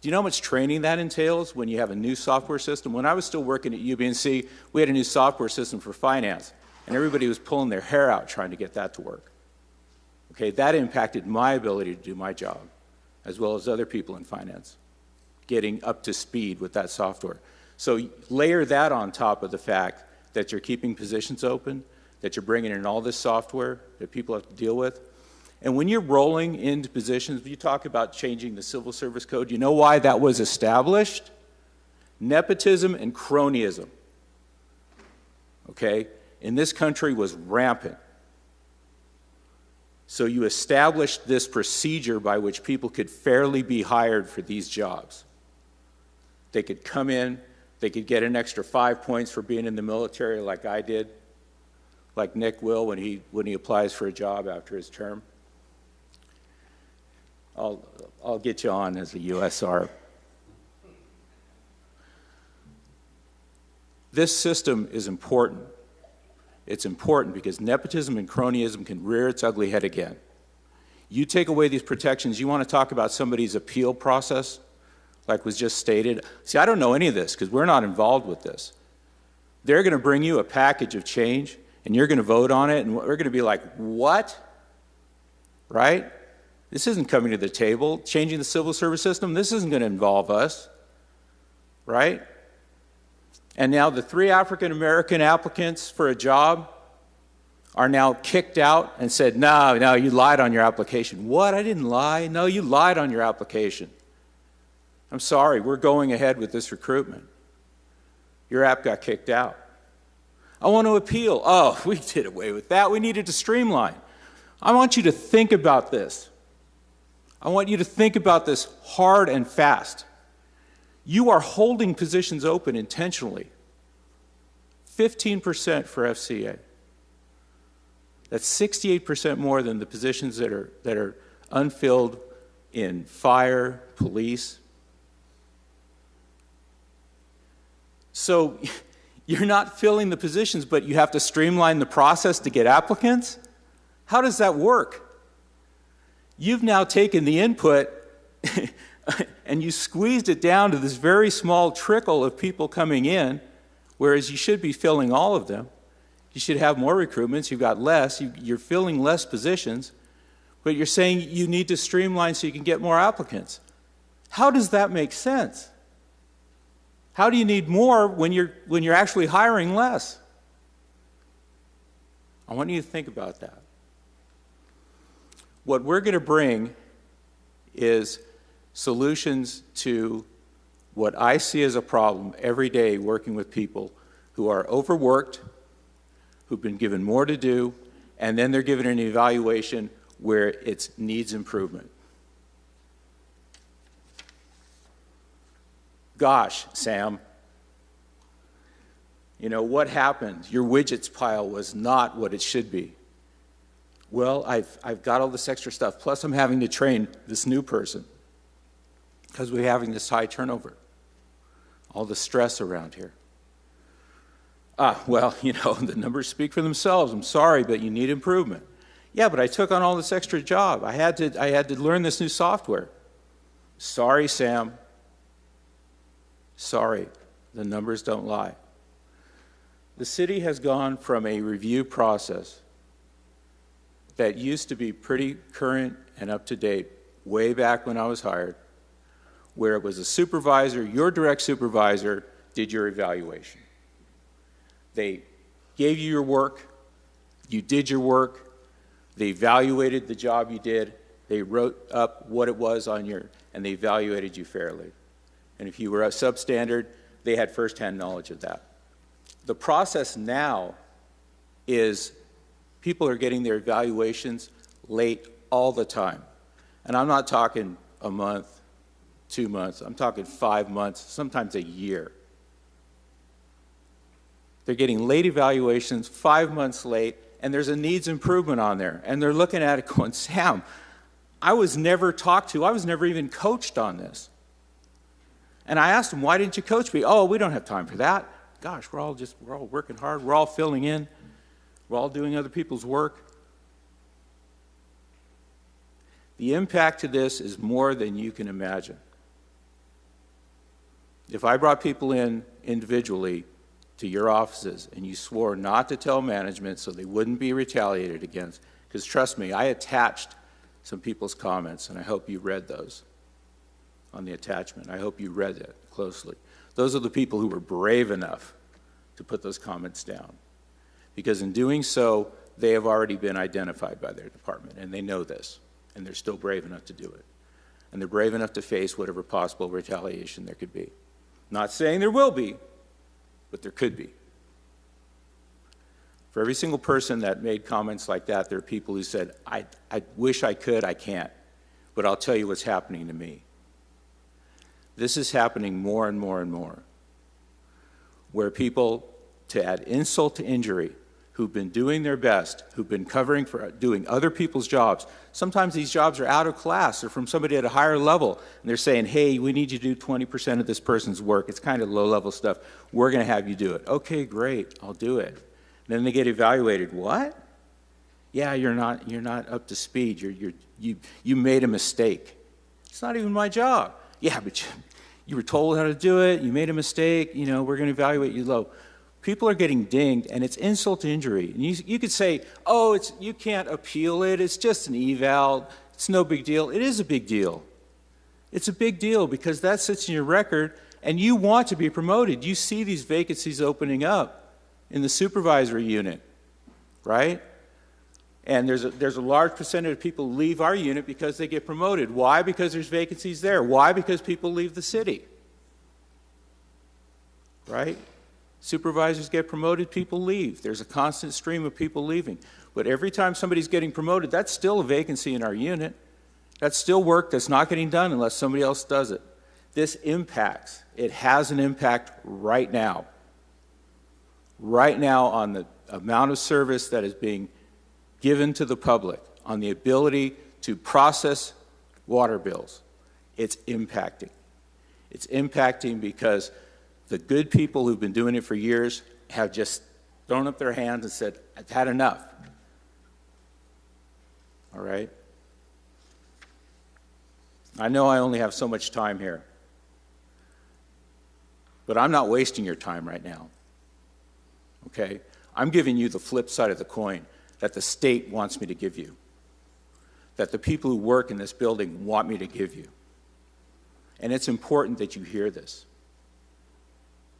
Do you know how much training that entails when you have a new software system? When I was still working at UB&C, we had a new software system for finance, and everybody was pulling their hair out trying to get that to work. Okay, that impacted my ability to do my job, as well as other people in finance, getting up to speed with that software. So layer that on top of the fact that you're keeping positions open, that you're bringing in all this software that people have to deal with. And when you're rolling into positions, you talk about changing the civil service code, you know why that was established? Nepotism and cronyism. okay, in this country was rampant. So you established this procedure by which people could fairly be hired for these jobs. They could come in, they could get an extra 5 points for being in the military like I did, like Nick will when he applies for a job after his term. I'll get you on as a USR. This system is important. It's important because nepotism and cronyism can rear its ugly head again. You take away these protections, you want to talk about somebody's appeal process, like was just stated. See, I don't know any of this because we're not involved with this. They're going to bring you a package of change, and you're going to vote on it, and we're going to be like, what? Right? This isn't coming to the table. Changing the civil service system, this isn't going to involve us. Right? And now the 3 African American applicants for a job are now kicked out and said, no, you lied on your application. What? I didn't lie. No, you lied on your application. I'm sorry, we're going ahead with this recruitment. Your app got kicked out. I want to appeal. Oh, we did away with that. We needed to streamline. I want you to think about this. I want you to think about this hard and fast. You are holding positions open intentionally. 15% for FCA. That's 68% more than the positions that are unfilled in fire, police. So you're not filling the positions, but you have to streamline the process to get applicants? How does that work? You've now taken the input and you squeezed it down to this very small trickle of people coming in, whereas you should be filling all of them. You should have more recruitments. You've got less. You're filling less positions, but you're saying you need to streamline so you can get more applicants. How does that make sense? How do you need more when you're actually hiring less? I want you to think about that. What we're going to bring is solutions to what I see as a problem every day working with people who are overworked, who've been given more to do, and then they're given an evaluation where it needs improvement. Gosh, Sam, you know, what happened? Your widgets pile was not what it should be. Well, I've got all this extra stuff, plus I'm having to train this new person because we're having this high turnover, all the stress around here. Well, you know, the numbers speak for themselves. I'm sorry, but you need improvement. Yeah, but I took on all this extra job. I had to learn this new software. Sorry, Sam. Sorry, the numbers don't lie. The city has gone from a review process that used to be pretty current and up to date way back when I was hired, where it was a supervisor, your direct supervisor, did your evaluation. They gave you your work, you did your work, they evaluated the job you did, they wrote up what it was on and they evaluated you fairly. And if you were substandard, they had firsthand knowledge of that. The process now is people are getting their evaluations late all the time. And I'm not talking a month, 2 months, I'm talking 5 months, sometimes a year. They're getting late evaluations, 5 months late, and there's a needs improvement on there. And they're looking at it going, Sam, I was never talked to, I was never even coached on this. And I asked them, why didn't you coach me? Oh, we don't have time for that. Gosh, we're all working hard, we're all filling in, we're all doing other people's work. The impact to this is more than you can imagine. If I brought people in individually to your offices and you swore not to tell management so they wouldn't be retaliated against, because trust me, I attached some people's comments and I hope you read those on the attachment. I hope you read it closely. Those are the people who were brave enough to put those comments down, because in doing so, they have already been identified by their department, and they know this, and they're still brave enough to do it. And they're brave enough to face whatever possible retaliation there could be. Not saying there will be, but there could be. For every single person that made comments like that, there are people who said, I wish I could, I can't, but I'll tell you what's happening to me. This is happening more and more and more, where people, to add insult to injury, who've been doing their best, who've been covering for doing other people's jobs. Sometimes these jobs are out of class or from somebody at a higher level, and they're saying, hey, we need you to do 20% of this person's work. It's kind of low-level stuff. We're going to have you do it. Okay, great, I'll do it. And then they get evaluated. What? Yeah, you're not up to speed. You made a mistake. It's not even my job. Yeah, but you were told how to do it. You made a mistake. You know, we're going to evaluate you low. People are getting dinged, and it's insult to injury. And you could say, oh, you can't appeal it. It's just an eval. It's no big deal. It is a big deal. It's a big deal because that sits in your record, and you want to be promoted. You see these vacancies opening up in the supervisory unit, right? And there's a large percentage of people leave our unit because they get promoted. Why? Because there's vacancies there. Why? Because people leave the city, right? Supervisors get promoted, people leave. There's a constant stream of people leaving. But every time somebody's getting promoted, that's still a vacancy in our unit. That's still work that's not getting done unless somebody else does it. This impacts. It has an impact right now. Right now on the amount of service that is being given to the public, on the ability to process water bills. It's impacting. It's impacting because the good people who've been doing it for years have just thrown up their hands and said, I've had enough. All right? I know I only have so much time here, but I'm not wasting your time right now. Okay? I'm giving you the flip side of the coin that the state wants me to give you, that the people who work in this building want me to give you. And it's important that you hear this,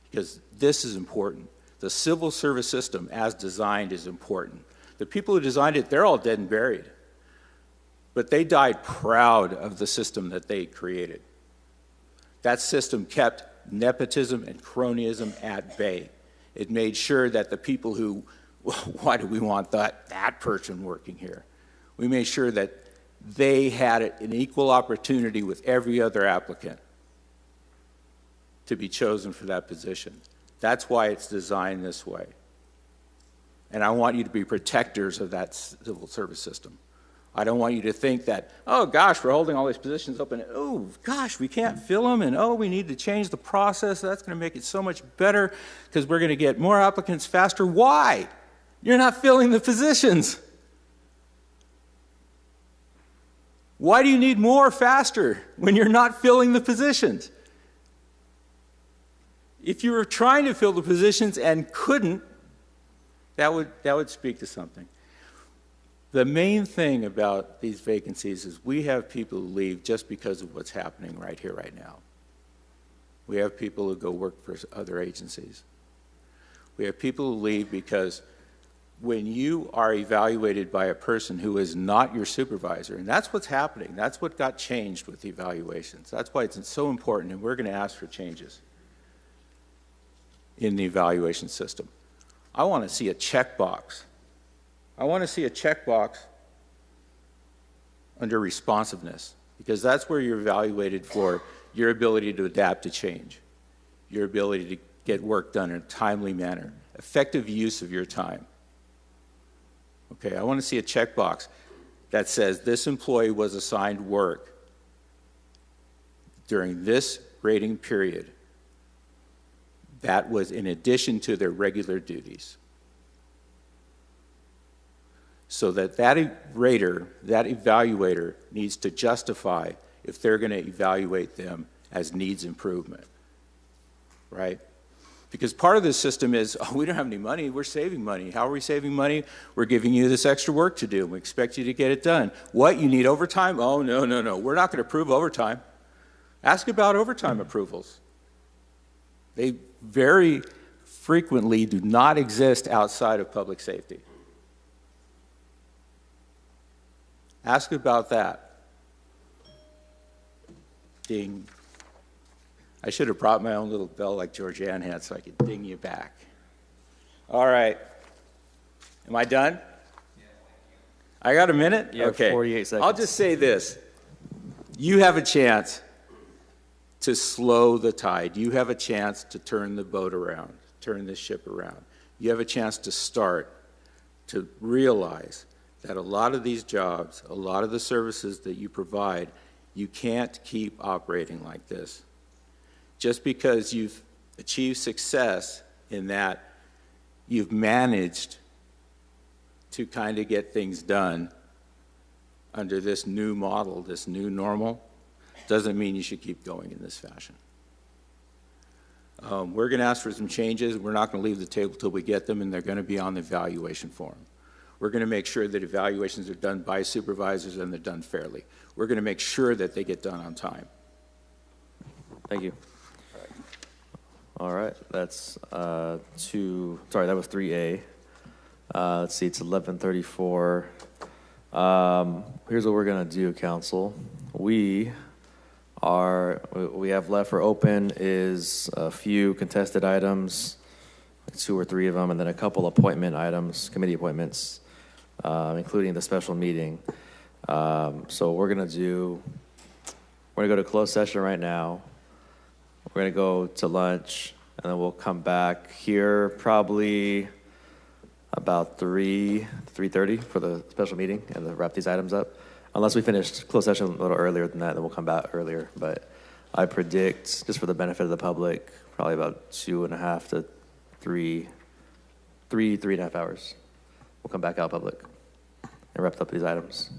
because this is important. The civil service system as designed is important. The people who designed it, they're all dead and buried. But they died proud of the system that they created. That system kept nepotism and cronyism at bay. It made sure that the people who, why do we want that person working here? We made sure that they had an equal opportunity with every other applicant to be chosen for that position. That's why it's designed this way. And I want you to be protectors of that civil service system. I don't want you to think that, oh gosh, we're holding all these positions open. Oh gosh, we can't fill them, and oh, we need to change the process. That's going to make it so much better because we're going to get more applicants faster. Why? You're not filling the positions. Why do you need more faster when you're not filling the positions? If you were trying to fill the positions and couldn't, that would speak to something. The main thing about these vacancies is we have people who leave just because of what's happening right here, right now. We have people who go work for other agencies. We have people who leave because when you are evaluated by a person who is not your supervisor, and that's what's happening, that's what got changed with the evaluations. That's why it's so important, and we're going to ask for changes in the evaluation system. I want to see a checkbox. I want to see a checkbox under responsiveness, because that's where you're evaluated for your ability to adapt to change, your ability to get work done in a timely manner, effective use of your time. Okay, I want to see a checkbox that says this employee was assigned work during this rating period that was in addition to their regular duties. So that rater, that evaluator needs to justify if they're going to evaluate them as needs improvement, right? Because part of this system is, oh, we don't have any money, we're saving money. How are we saving money? We're giving you this extra work to do. We expect you to get it done. What, you need overtime? Oh, no, we're not going to approve overtime. Ask about overtime approvals. They very frequently do not exist outside of public safety. Ask about that. Ding. I should have brought my own little bell like Georgianne had so I could ding you back. All right. Am I done? I got a minute? You have Okay. 48 seconds. I'll just say this. You have a chance to slow the tide. You have a chance to turn the boat around, turn this ship around. You have a chance to start to realize that a lot of these jobs, a lot of the services that you provide, you can't keep operating like this. Just because you've achieved success in that you've managed to kind of get things done under this new model, this new normal, doesn't mean you should keep going in this fashion. We're going to ask for some changes. We're not going to leave the table till we get them, and they're going to be on the evaluation form. We're going to make sure that evaluations are done by supervisors and they're done fairly. We're going to make sure that they get done on time. Thank you. All right, that's that was 3A. Let's see, it's 11:34. Here's what we're gonna do, council. We have left for open is a few contested items, 2 or 3 of them, and then a couple appointment items, committee appointments, including the special meeting. So we're gonna go to closed session right now. We're gonna go to lunch, and then we'll come back here probably about 3:30 for the special meeting and to wrap these items up. Unless we finish closed session a little earlier than that, then we'll come back earlier. But I predict, just for the benefit of the public, probably about 2.5 to 3.5 hours. We'll come back out public and wrap up these items.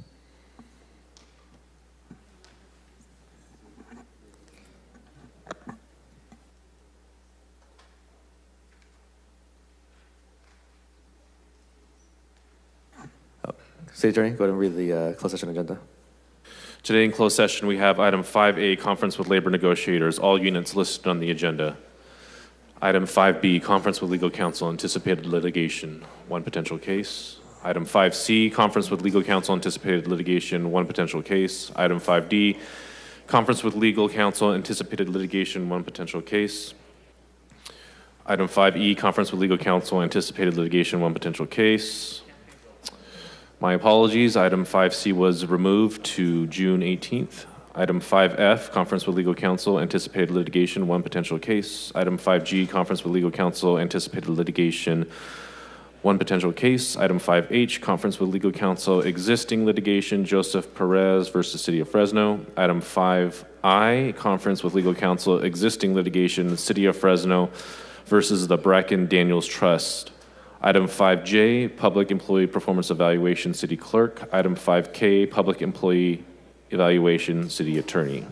City Attorney, go ahead and read the closed session agenda. Today in closed session, we have item 5A, conference with labor negotiators, all units listed on the agenda. Item 5B, conference with legal counsel, anticipated litigation, 1 potential case. Item 5C, conference with legal counsel, anticipated litigation, 1 potential case. Item 5D, conference with legal counsel, anticipated litigation, 1 potential case. Item 5E, conference with legal counsel, anticipated litigation, 1 potential case. My apologies, item 5C was removed to June 18th. Item 5F, conference with legal counsel, anticipated litigation, 1 potential case. Item 5G, conference with legal counsel, anticipated litigation, 1 potential case. Item 5H, conference with legal counsel, existing litigation, Joseph Perez versus City of Fresno. Item 5I, conference with legal counsel, existing litigation, City of Fresno versus the Bracken Daniels Trust. Item 5J, Public Employee Performance Evaluation, City Clerk. Item 5K, Public Employee Evaluation, City Attorney.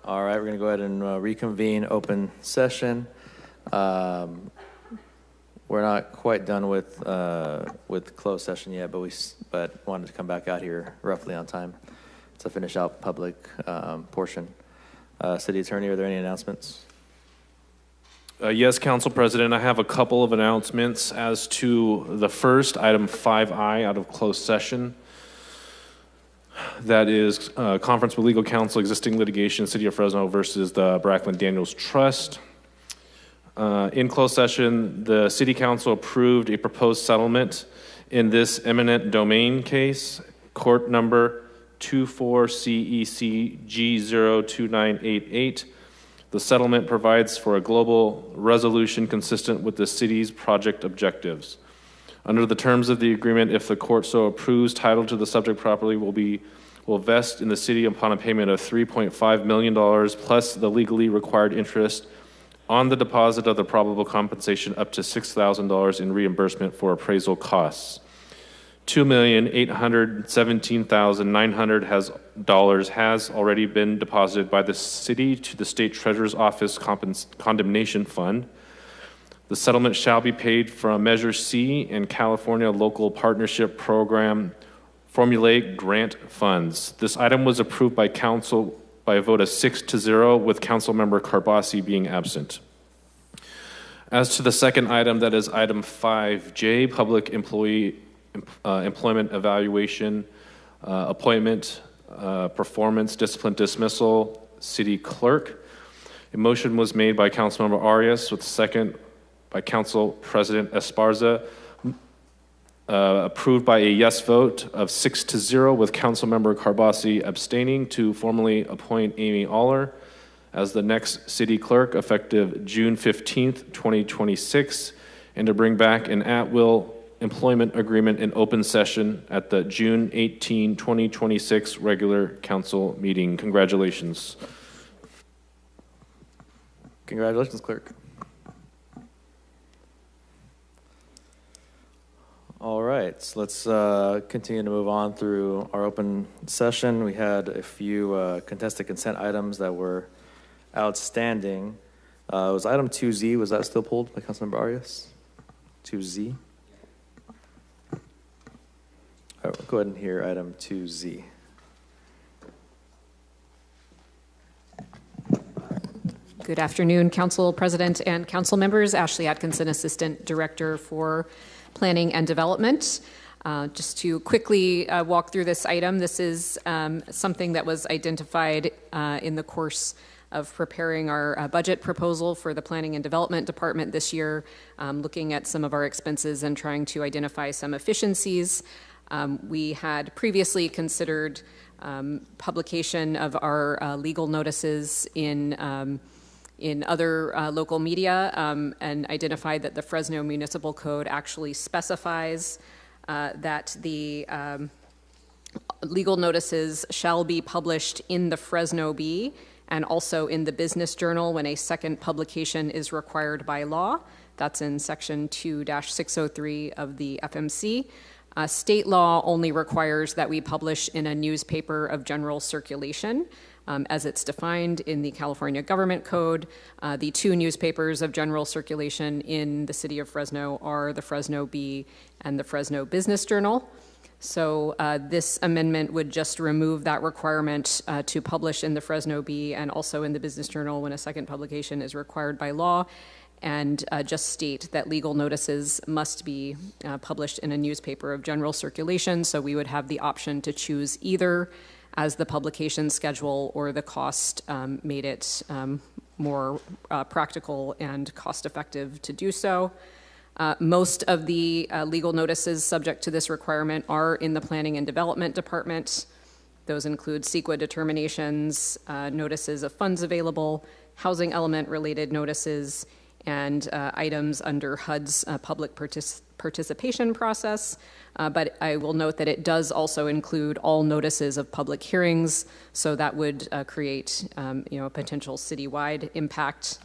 All right, we're going to go ahead and reconvene open session. We're not quite done with closed session yet, but wanted to come back out here roughly on time to finish out public portion. City Attorney, are there any announcements? Yes, Council President, I have a couple of announcements as to the first, item 5I out of closed session. That is conference with legal counsel, existing litigation, City of Fresno versus the Brackman Daniels Trust. In closed session, the City Council approved a proposed settlement in this eminent domain case, court number 24CEC-G02988. The settlement provides for a global resolution consistent with the city's project objectives. Under the terms of the agreement, if the court so approves, title to the subject property will vest in the city upon a payment of $3.5 million plus the legally required interest on the deposit of the probable compensation up to $6,000 in reimbursement for appraisal costs. $2,817,900 has already been deposited by the city to the State Treasurer's Office Condemnation Fund. The settlement shall be paid from Measure C and California Local Partnership Program Formulaic Grant Funds. This item was approved by council by a vote of 6-0, with Council Member Carbasi being absent. As to the second item, that is item 5J, Public Employment Evaluation, Appointment, Performance, Discipline, Dismissal, City Clerk. A motion was made by Councilmember Arias with a second by Council President Esparza, approved by a yes vote of 6-0, with Councilmember Carbasi abstaining, to formally appoint Amy Aller as the next city clerk effective June 15th, 2026, and to bring back an at-will employment agreement in open session at the June 18, 2026 regular council meeting. Congratulations. Congratulations, clerk. All right, so let's continue to move on through our open session. We had a few contested consent items that were outstanding. Was item 2Z, was that still pulled by Councilmember Arias? 2Z? All right, we'll go ahead and hear item 2Z. Good afternoon, Council President and Council members. Ashley Atkinson, Assistant Director for Planning and Development. Just to quickly walk through this item, this is something that was identified in the course of preparing our budget proposal for the Planning and Development Department this year, looking at some of our expenses and trying to identify some efficiencies. We had previously considered publication of our legal notices in other local media, and identified that the Fresno Municipal Code actually specifies that the legal notices shall be published in the Fresno Bee and also in the Business Journal when a second publication is required by law. That's in Section 2-603 of the FMC. State law only requires that we publish in a newspaper of general circulation, as it's defined in the California Government Code. The two newspapers of general circulation in the city of Fresno are the Fresno Bee and the Fresno Business Journal. So this amendment would just remove that requirement to publish in the Fresno Bee and also in the Business Journal when a second publication is required by law, and just state that legal notices must be published in a newspaper of general circulation. So we would have the option to choose either as the publication schedule or the cost made it more practical and cost-effective to do so. Most of the legal notices subject to this requirement are in the Planning and Development Department. Those include CEQA determinations, notices of funds available, housing element-related notices, and items under HUD's public participation process. But I will note that it does also include all notices of public hearings, so that would create a potential citywide impact.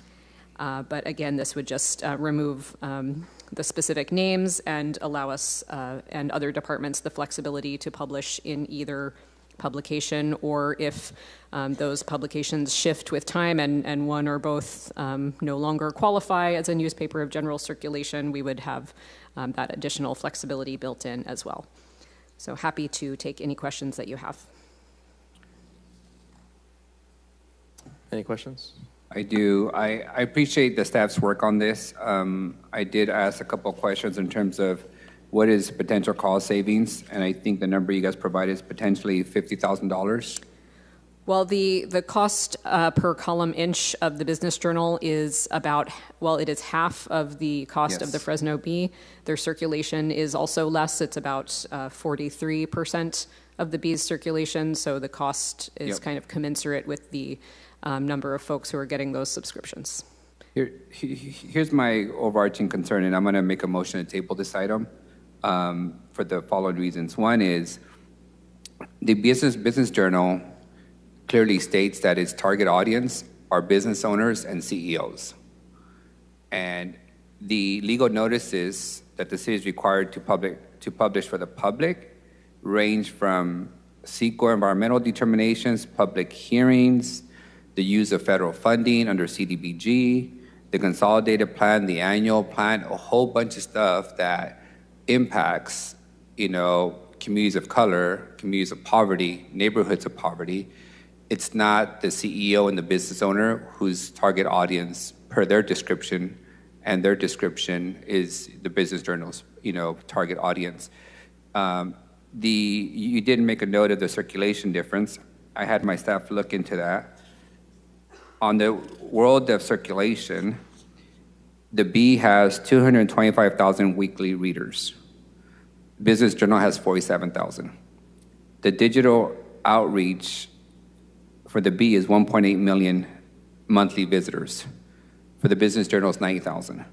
But again, this would just remove the specific names and allow us and other departments the flexibility to publish in either publication, or if those publications shift with time and one or both no longer qualify as a newspaper of general circulation, we would have that additional flexibility built in as well. So happy to take any questions that you have. Any questions? I do. I appreciate the staff's work on this. I did ask a couple of questions in terms of what is potential cost savings, and I think the number you guys provided is potentially $50,000. Well, the cost per column inch of the Business Journal is about, well, it is half of the cost of the Fresno Bee. Their circulation is also less. It's about 43% of the Bee's circulation, so the cost is kind of commensurate with the number of folks who are getting those subscriptions. Here's my overarching concern, and I'm going to make a motion to table this item for the following reasons. One is the Business Journal clearly states that its target audience are business owners and CEOs. And the legal notices that the city is required to publish for the public range from CEQA environmental determinations, public hearings, the use of federal funding under CDBG, the consolidated plan, the annual plan, a whole bunch of stuff that impacts, communities of color, communities of poverty, neighborhoods of poverty. It's not the CEO and the business owner whose target audience, per their description, and their description is the Business Journal's, target audience. You didn't make a note of the circulation difference. I had my staff look into that. On the world of circulation, the Bee has 225,000 weekly readers. Business Journal has 47,000. The digital outreach for the Bee is 1.8 million monthly visitors. For the Business Journal, it's 90,000.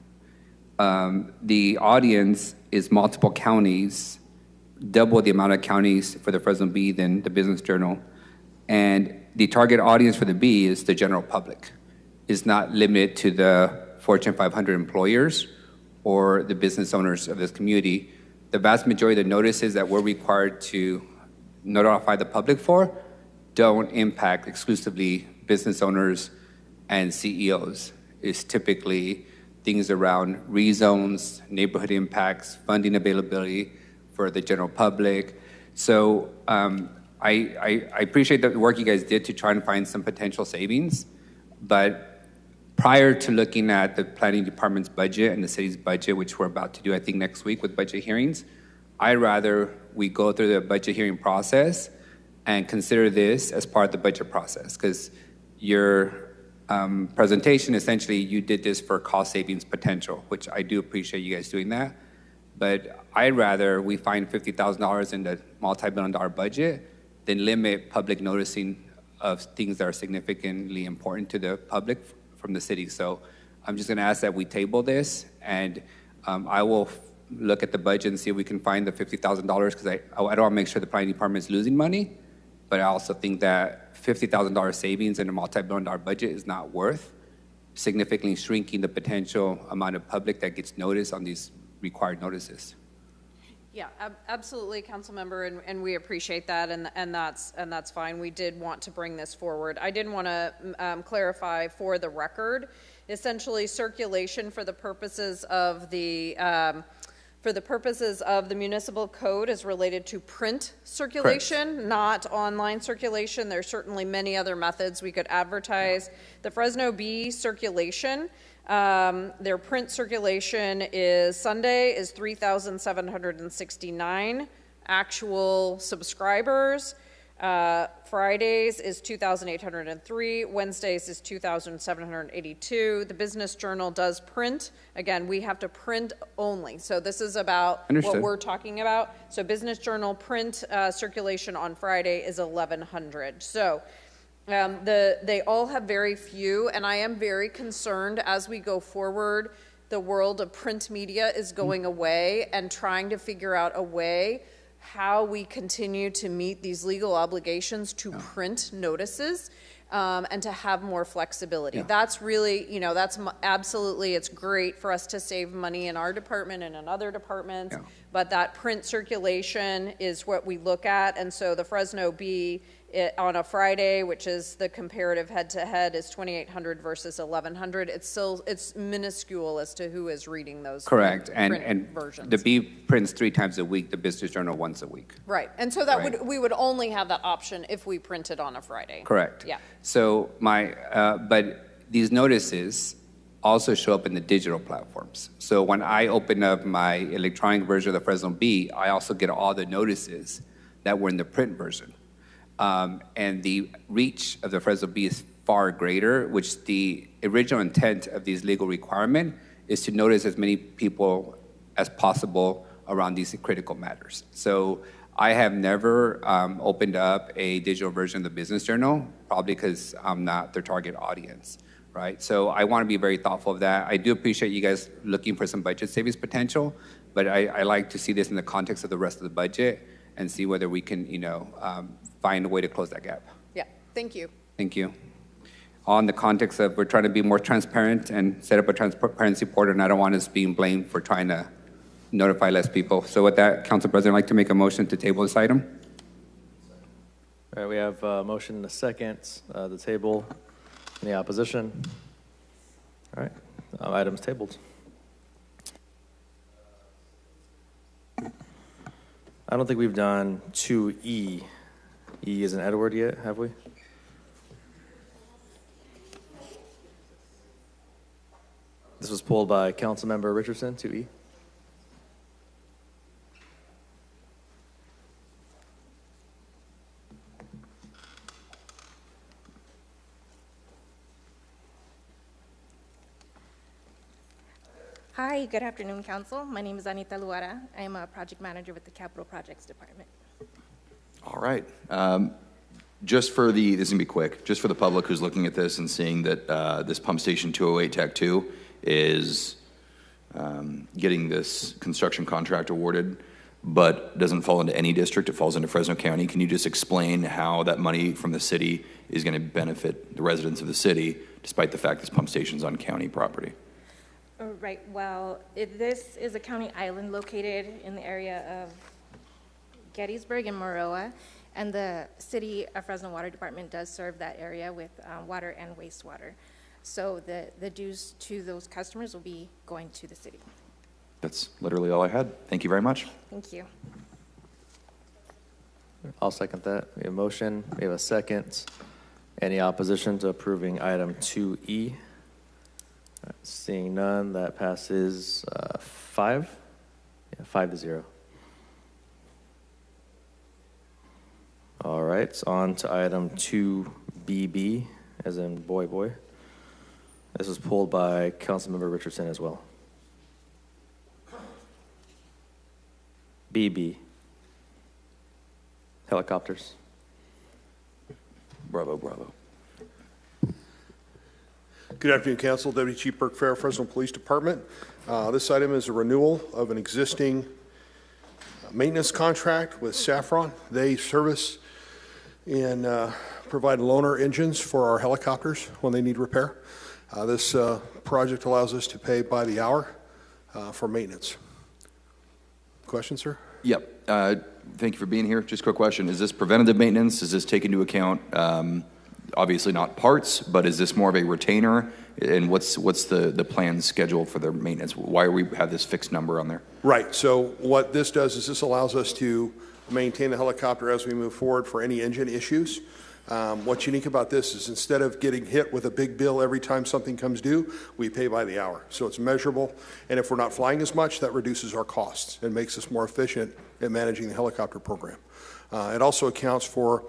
The audience is multiple counties, double the amount of counties for the Fresno Bee than the Business Journal. And the target audience for the Bee is the general public. It's not limited to the Fortune 500 employers or the business owners of this community. The vast majority of the notices that we're required to notify the public for don't impact exclusively business owners and CEOs. It's typically things around rezones, neighborhood impacts, funding availability for the general public. So I appreciate the work you guys did to try and find some potential savings, but prior to looking at the planning department's budget and the city's budget, which we're about to do, I think, next week with budget hearings, I'd rather we go through the budget hearing process and consider this as part of the budget process, because your presentation, essentially, you did this for cost savings potential, which I do appreciate you guys doing that. But I'd rather we find $50,000 in the multi-billion-dollar budget than limit public noticing of things that are significantly important to the public from the city. So I'm just going to ask that we table this, and I will look at the budget and see if we can find the $50,000, because I don't want to make sure the planning department is losing money, but I also think that $50,000 savings in a multi-billion-dollar budget is not worth significantly shrinking the potential amount of public that gets noticed on these required notices. Yeah, absolutely, council member, and we appreciate that, and that's fine. We did want to bring this forward. I did want to clarify for the record, essentially circulation for the purposes of the municipal code is related to print circulation, correct, not online circulation. There's certainly many other methods we could advertise. The Fresno Bee circulation, their print circulation is Sunday is 3,769 actual subscribers. Fridays is 2,803. Wednesdays is 2,782. The Business Journal does print. Again, we have to print only. So this is about Understood. What we're talking about. So Business Journal print circulation on Friday is 1,100. So they all have very few, and I am very concerned as we go forward. The world of print media is going away, and trying to figure out a way how we continue to meet these legal obligations to print notices. and to have more flexibility. Yeah. That's really, absolutely, it's great for us to save money in our department and in other departments, but that print circulation is what we look at, and so the Fresno B on a Friday, which is the comparative head-to-head, is 2,800 versus 1,100. It's minuscule as to who is reading those Correct. print And versions. the B prints 3 times a week, the Business Journal once a week. Right, and so that we would only have that option if we printed on a Friday. Correct. Yeah. So but these notices also show up in the digital platforms. So when I open up my electronic version of the Fresno B, I also get all the notices that were in the print version. And the reach of the Fresno B is far greater, which the original intent of these legal requirement is to notice as many people as possible around these critical matters. So I have never opened up a digital version of the Business Journal, probably because I'm not their target audience, right? So I want to be very thoughtful of that. I do appreciate you guys looking for some budget savings potential, but I like to see this in the context of the rest of the budget and see whether we can, find a way to close that gap. Yeah, thank you. Thank you. On the context of we're trying to be more transparent and set up a transparency portal, and I don't want us being blamed for trying to notify less people. So with that, Council President, I'd like to make a motion to table this item. All right, we have a motion and a second. The table. Any opposition? All right, item's tabled. I don't think we've done 2E. E is in Edward yet, have we? This was pulled by Councilmember Richardson, 2E. Hi, good afternoon, Council. My name is Anita Luara. I am a project manager with the Capital Projects Department. All right. This is going to be quick, just for the public who's looking at this and seeing that this Pump Station 208 TAC 2 is getting this construction contract awarded, but doesn't fall into any district, it falls into Fresno County. Can you just explain how that money from the city is going to benefit the residents of the city, despite the fact this pump station's on county property? Right, well, this is a county island located in the area of Gettysburg and Moroa, and the city of Fresno Water Department does serve that area with water and wastewater. So the dues to those customers will be going to the city. That's literally all I had. Thank you very much. Thank you. I'll second that. We have a motion, we have a second. Any opposition to approving item 2E? Right, seeing none, that passes 5? Yeah, 5-0. All right, on to item 2BB, as in boy. This was pulled by Councilmember Richardson as well. BB. Helicopters. Bravo. Good afternoon, Council. Deputy Chief Burke Farrer, Fresno Police Department. This item is a renewal of an existing maintenance contract with Saffron. They service and provide loaner engines for our helicopters when they need repair. This project allows us to pay by the hour for maintenance. Question, sir? Yep. Thank you for being here. Just a quick question. Is this preventative maintenance? Does this take into account, obviously not parts, but is this more of a retainer? And what's the planned schedule for their maintenance? Why are we have this fixed number on there? Right. So what this does is this allows us to maintain the helicopter as we move forward for any engine issues. What's unique about this is instead of getting hit with a big bill every time something comes due, we pay by the hour. So it's measurable, and if we're not flying as much, that reduces our costs and makes us more efficient at managing the helicopter program. It also accounts for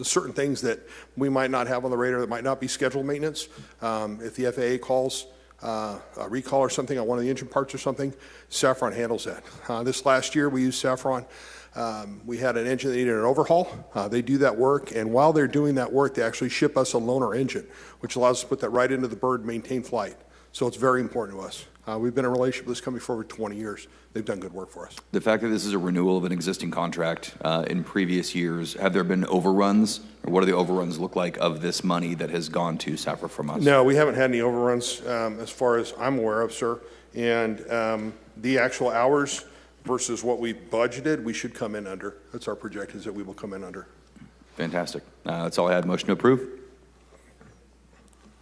certain things that we might not have on the radar that might not be scheduled maintenance. If the FAA calls a recall or something on one of the engine parts or something, Saffron handles that. This last year we used Saffron. We had an engine that needed an overhaul. They do that work, and while they're doing that work, they actually ship us a loaner engine, which allows us to put that right into the bird and maintain flight. So it's very important to us. We've been in a relationship with this company for over 20 years. They've done good work for us. The fact that this is a renewal of an existing contract in previous years, have there been overruns, or what do the overruns look like of this money that has gone to SAFRA from us? No, we haven't had any overruns as far as I'm aware of, sir. And the actual hours versus what we budgeted, we should come in under. That's our projection, is that we will come in under. Fantastic. That's all I had. Motion to approve.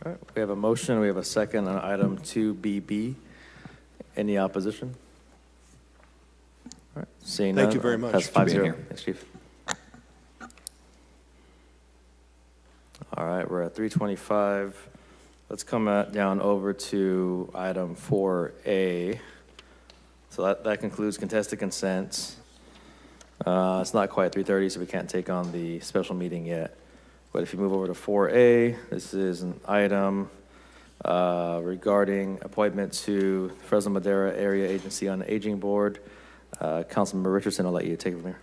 All right, we have a motion, we have a second on item 2BB. Any opposition? All right, seeing none. Thank you very much. Pass for being 5-0. here. Thanks, Chief. All right, we're at 325. Let's come down over to item 4A. So that concludes contested consent. It's not quite 3:30, so we can't take on the special meeting yet. But if you move over to 4A, this is an item regarding appointment to Fresno Madera Area Agency on Aging Board. Councilmember Richardson, I'll let you take it from here.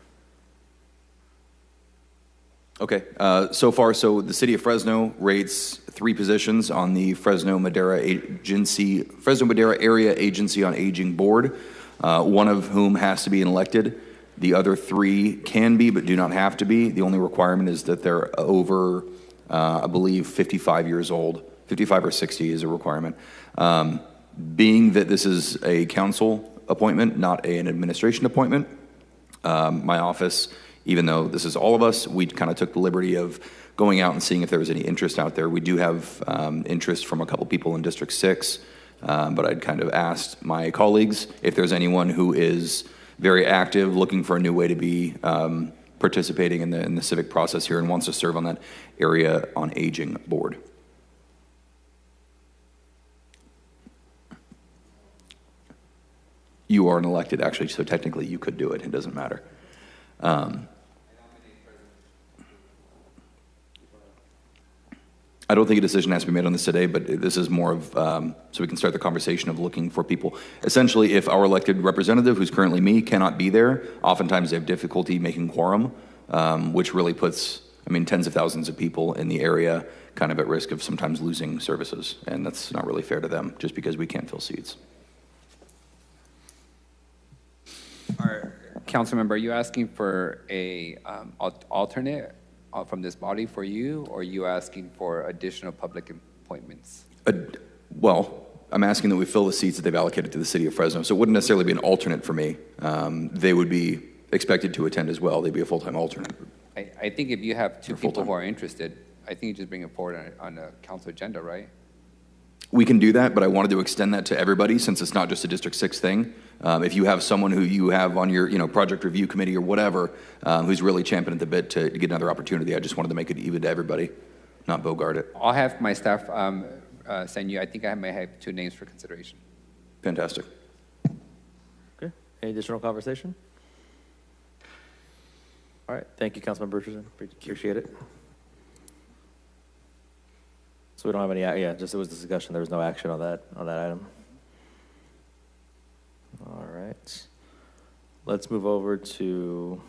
Okay, so the city of Fresno rates 3 positions on the Fresno Madera Area Agency on Aging Board, one of whom has to be elected. The other 3 can be, but do not have to be. The only requirement is that they're over, I believe, 55 years old. 55 or 60 is a requirement. Being that this is a council appointment, not an administration appointment, my office, even though this is all of us, we kind of took the liberty of going out and seeing if there was any interest out there. We do have interest from a couple people in District 6, but I'd kind of asked my colleagues if there's anyone who is very active, looking for a new way to be participating in the civic process here and wants to serve on that Area on Aging Board. You are an elected, actually, so technically you could do it. It doesn't matter. I don't think a decision has to be made on this today, but this is more of, so we can start the conversation of looking for people. Essentially, if our elected representative, who's currently me, cannot be there, oftentimes they have difficulty making quorum, which really puts, tens of thousands of people in the area kind of at risk of sometimes losing services, and that's not really fair to them, just because we can't fill seats. Councilmember, are you asking for a alternate from this body for you, or are you asking for additional public appointments? Well, I'm asking that we fill the seats that they've allocated to the city of Fresno, so it wouldn't necessarily be an alternate for me. They would be expected to attend as well. They'd be a full-time alternate. I think if you have 2 people who are interested, I think you just bring it forward on a council agenda, right? We can do that, but I wanted to extend that to everybody since it's not just a District 6 thing. If you have someone who you have on your project review committee or whatever who's really champing at the bit to get another opportunity, I just wanted to make it even to everybody, not bogart it. I'll have my staff send you. I think I might have 2 names for consideration. Fantastic. Okay. Any additional conversation? All right. Thank you, Councilmember Richardson. Appreciate it. So we don't have any, just it was discussion. There was no action on that item. All right. Let's move over to,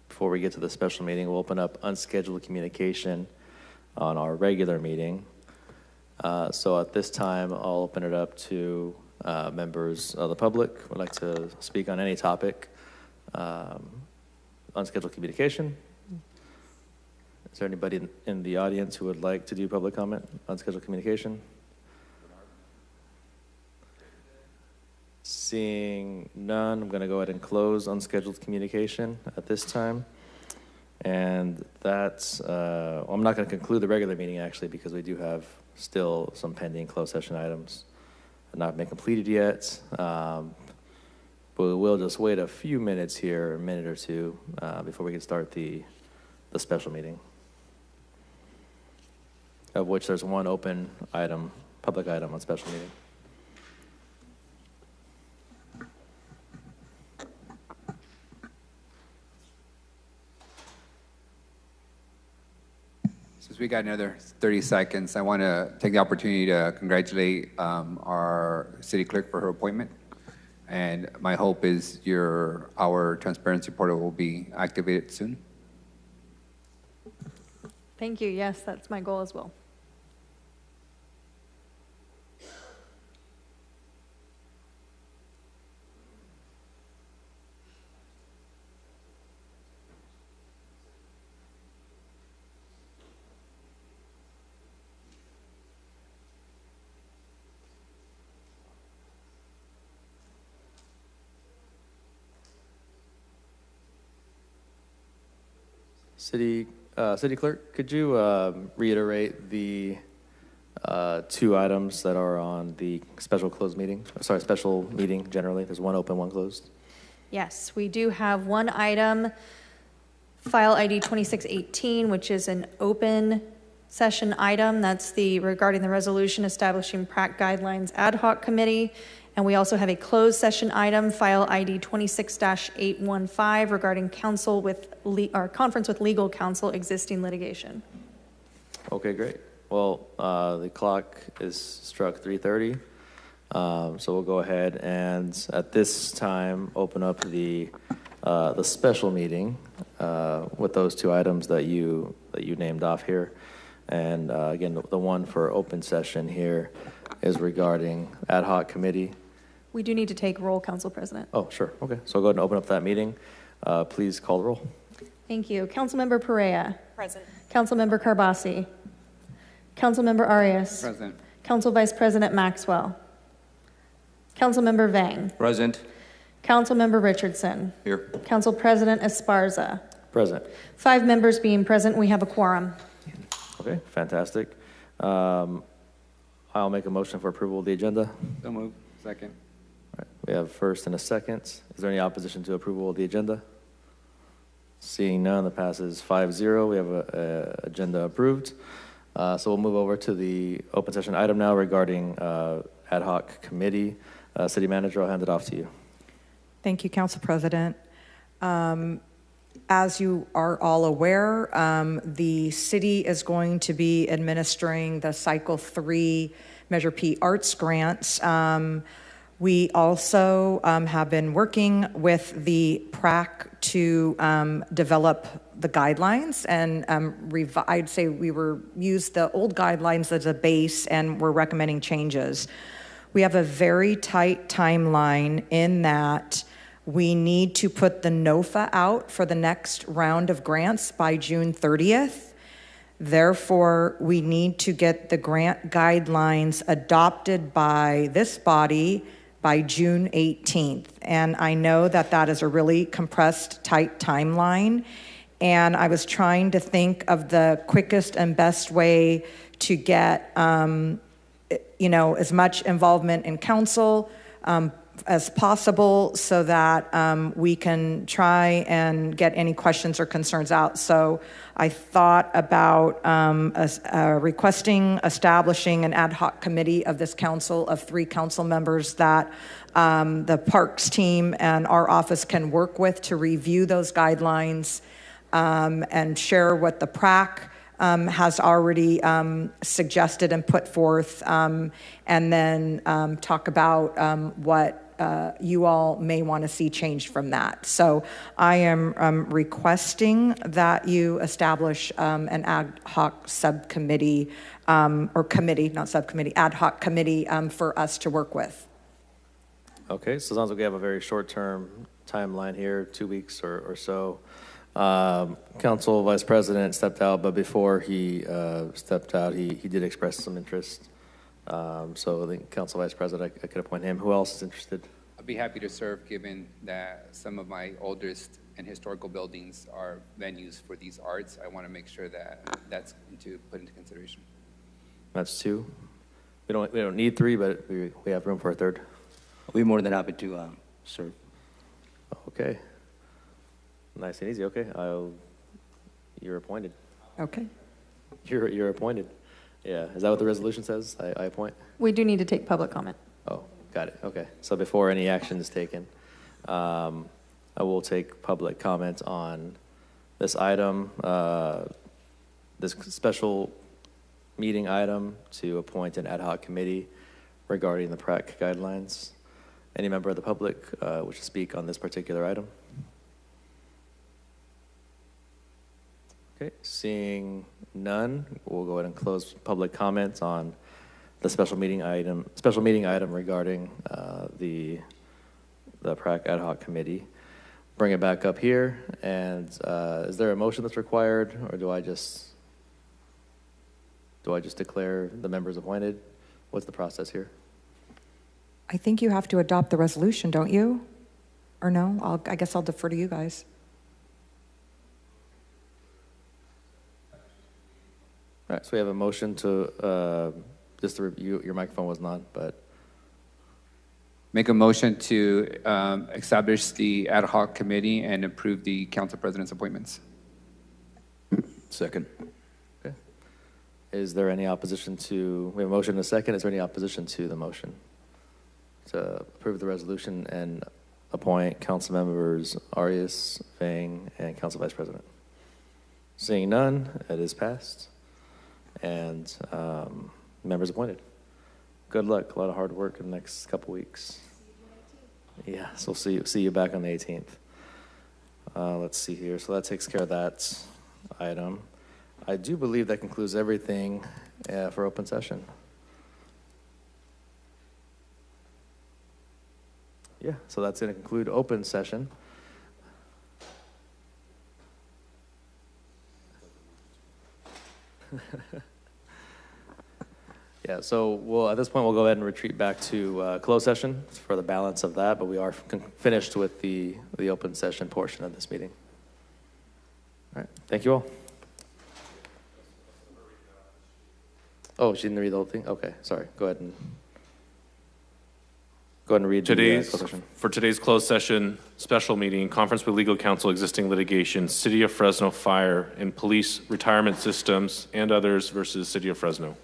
before we get to the special meeting, we'll open up unscheduled communication on our regular meeting. So at this time, I'll open it up to members of the public who would like to speak on any topic. Unscheduled communication. Is there anybody in the audience who would like to do public comment on scheduled communication? Seeing none, I'm going to go ahead and close unscheduled communication at this time. And that's, I'm not going to conclude the regular meeting actually, because we do have still some pending closed session items that not been completed yet. But we will just wait a few minutes here, a minute or two, before we can start the special meeting, of which there's one open item, public item on special meeting. Since we got another 30 seconds, I want to take the opportunity to congratulate our city clerk for her appointment. And my hope is our transparency portal will be activated soon. Thank you. Yes, that's my goal as well. City Clerk, could you reiterate the two items that are on the special meeting generally? There's one open, one closed. Yes, we do have one item, file ID 2618, which is an open session item. That's regarding the resolution establishing PrAC guidelines ad hoc committee. And we also have a closed session item, file ID 26-815, regarding conference with legal counsel existing litigation. Okay, great. Well, the clock is struck 3:30, so we'll go ahead and at this time open up the special meeting with those two items that you named off here. And again, the one for open session here is regarding ad hoc committee. We do need to take roll, Council President. Oh, sure. Okay. So I'll go ahead and open up that meeting. Please call the roll. Thank you. Councilmember Perea. Present. Councilmember Carbasi. Councilmember Arias. Present. Council Vice President Maxwell. Councilmember Vang. Present. Councilmember Richardson. Here. Council President Esparza. Present. 5 members being present, we have a quorum. Okay, fantastic. I'll make a motion for approval of the agenda. So move. Second. All right, we have first and a second. Is there any opposition to approval of the agenda? Seeing none, that passes 5-0. We have a agenda approved. So we'll move over to the open session item now regarding ad hoc committee. City Manager, I'll hand it off to you. Thank you, Council President. As you are all aware, the city is going to be administering the Cycle 3 Measure P Arts Grants. We also have been working with the PrAC to develop the guidelines, and I'd say we used the old guidelines as a base, and we're recommending changes. We have a very tight timeline in that we need to put the NOFA out for the next round of grants by June 30th. Therefore, we need to get the grant guidelines adopted by this body by June 18th. And I know that that is a really compressed, tight timeline. And I was trying to think of the quickest and best way to get, as much involvement in council as possible so that we can try and get any questions or concerns out. So I thought about establishing an ad hoc committee of this council of 3 council members that the parks team and our office can work with to review those guidelines and share what the PrAC has already suggested and put forth, and then talk about what you all may want to see changed from that. So I am requesting that you establish an ad hoc subcommittee, or committee, not subcommittee, ad hoc committee for us to work with. Okay, so it sounds like we have a very short-term timeline here, 2 weeks or so. Council Vice President stepped out, but before he stepped out, he did express some interest. So I think Council Vice President, I could appoint him. Who else is interested? I'd be happy to serve, given that some of my oldest and historical buildings are venues for these arts. I want to make sure that that's put into consideration. That's 2. We don't need 3, but we have room for a 3rd. I'll be more than happy to serve. Okay. Nice and easy. Okay, you're appointed. Okay. You're appointed. Yeah, is that what the resolution says? I appoint? We do need to take public comment. Oh, got it. Okay. So before any action is taken, I will take public comment on this item, this special meeting item to appoint an ad hoc committee regarding the PrAC guidelines. Any member of the public wish to speak on this particular item? Okay, seeing none, we'll go ahead and close public comments on the special meeting item regarding the PrAC ad hoc committee. Bring it back up here, and is there a motion that's required, or do I just declare the members appointed? What's the process here? I think you have to adopt the resolution, don't you? Or no? I guess I'll defer to you guys. All right, so we have a motion to, just to review, your microphone was not, but. Make a motion to establish the ad hoc committee and approve the council president's appointments. Second. Okay. Is there any opposition to, we have a motion and a second. Is there any opposition to the motion to approve the resolution and appoint council members Arias, Vang, and council vice president? Seeing none, it is passed. And members appointed. Good luck. A lot of hard work in the next couple weeks. Yeah, so we'll see you back on the 18th. Let's see here. So that takes care of that item. I do believe that concludes everything for open session. Yeah, so that's going to conclude open session. Yeah, so at this point, we'll go ahead and retreat back to closed session for the balance of that, but we are finished with the open session portion of this meeting. All right, thank you all. Oh, she didn't read the whole thing? Okay, sorry. Go ahead and read the closed session. For today's closed session, special meeting, conference with legal counsel, existing litigation, City of Fresno fire and police retirement systems and others versus City of Fresno.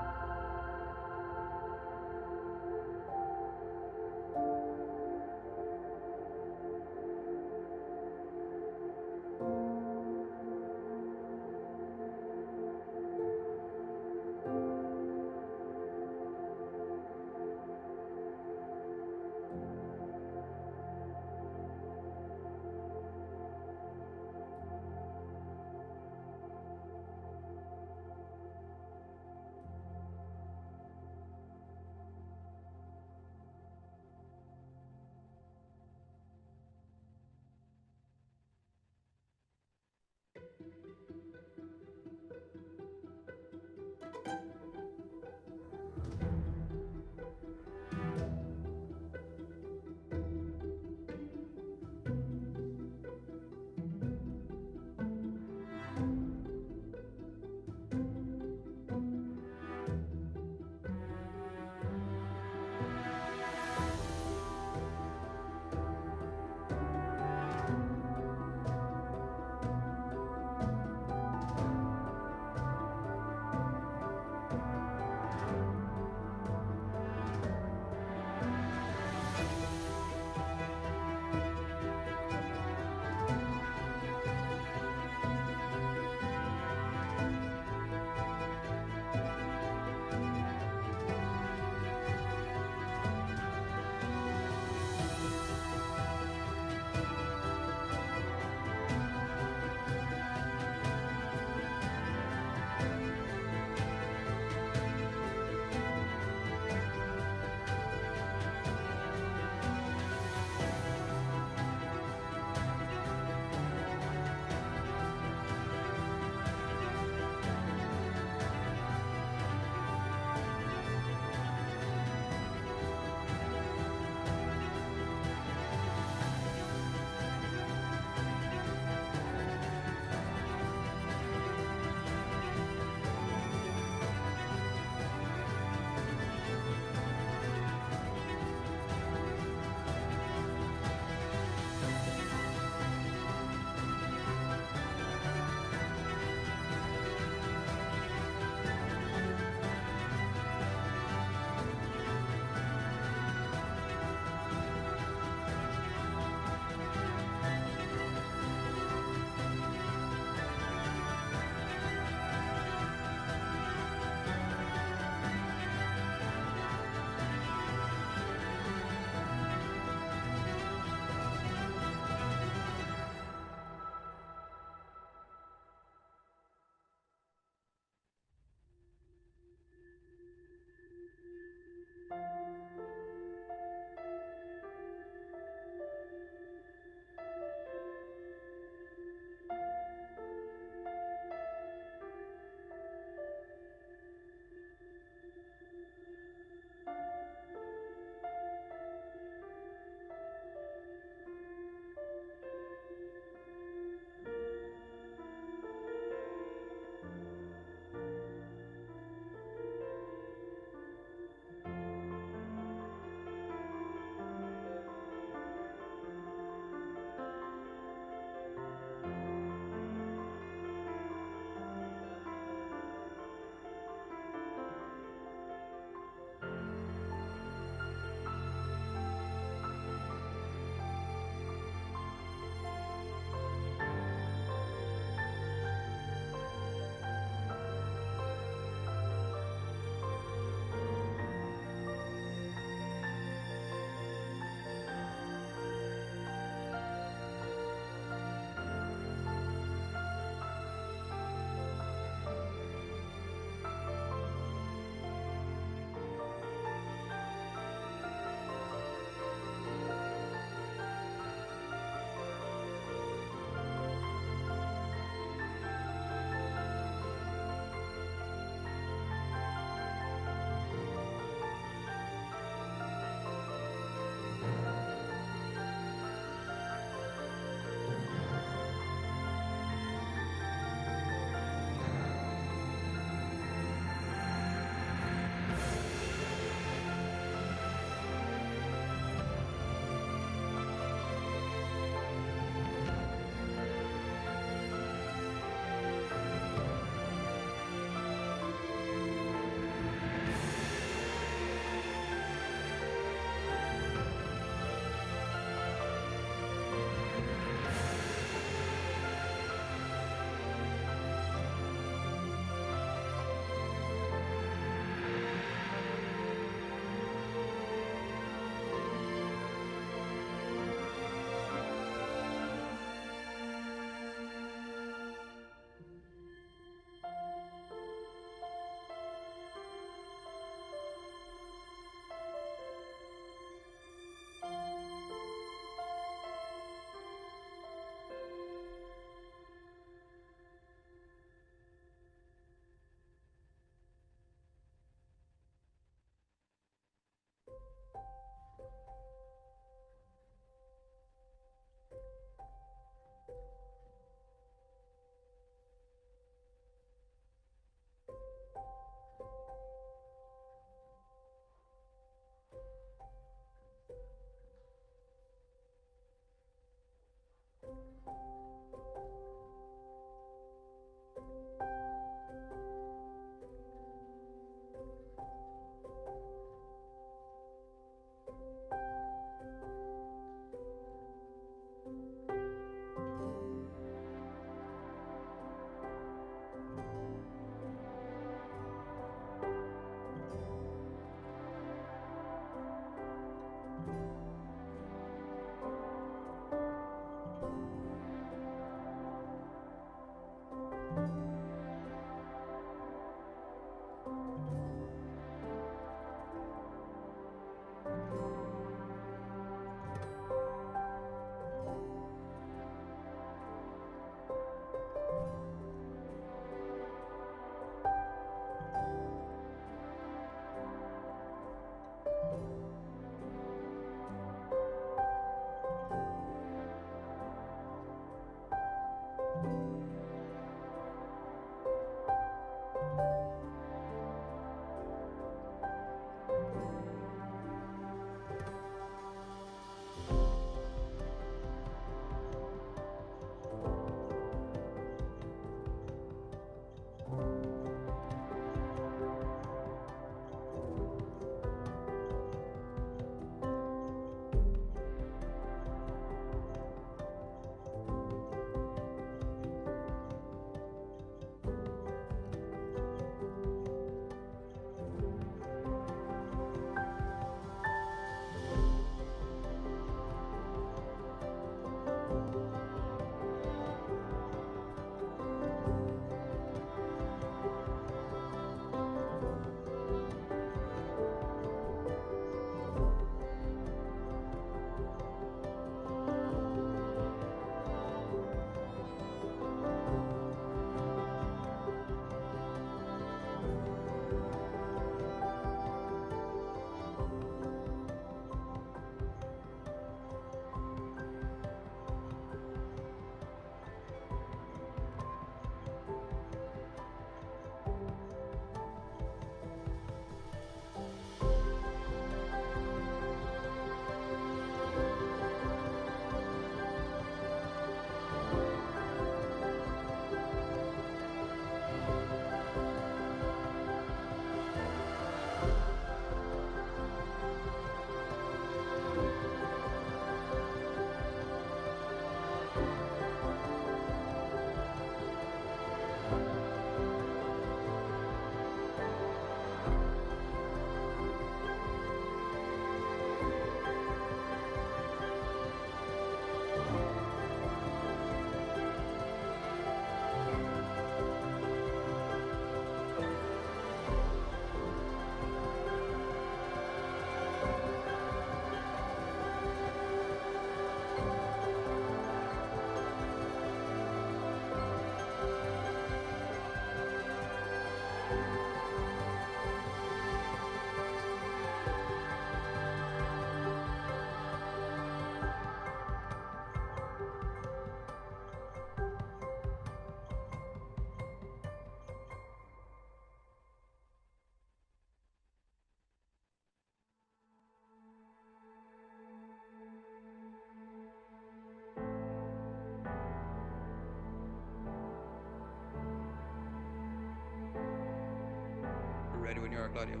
Ready when you are, Claudio.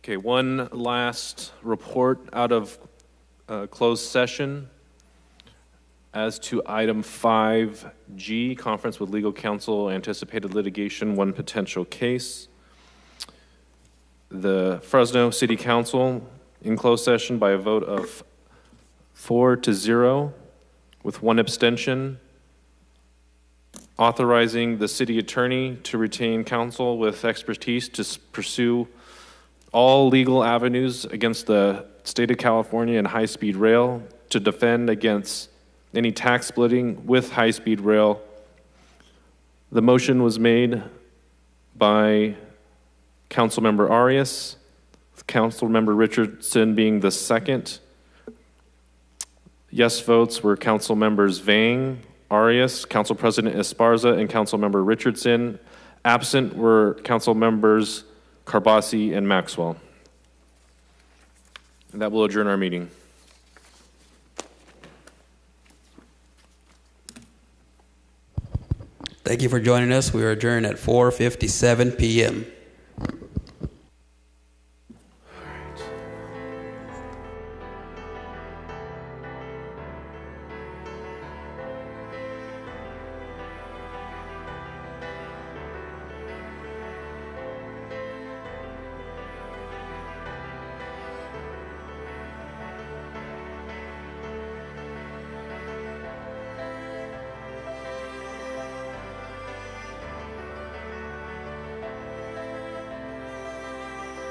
Okay, one last report out of closed session. As to item 5G, conference with legal counsel, anticipated litigation, one potential case. The Fresno City Council in closed session by a vote of 4-0 with one abstention, authorizing the city attorney to retain counsel with expertise to pursue all legal avenues against the state of California and high-speed rail to defend against any tax splitting with high-speed rail. The motion was made by Councilmember Arias, Councilmember Richardson being the second. Yes votes were Councilmembers Vang, Arias, Council President Esparza, and Councilmember Richardson. Absent were Councilmembers Carbasi and Maxwell. And that will adjourn our meeting. Thank you for joining us. We are adjourned at 4:57 p.m.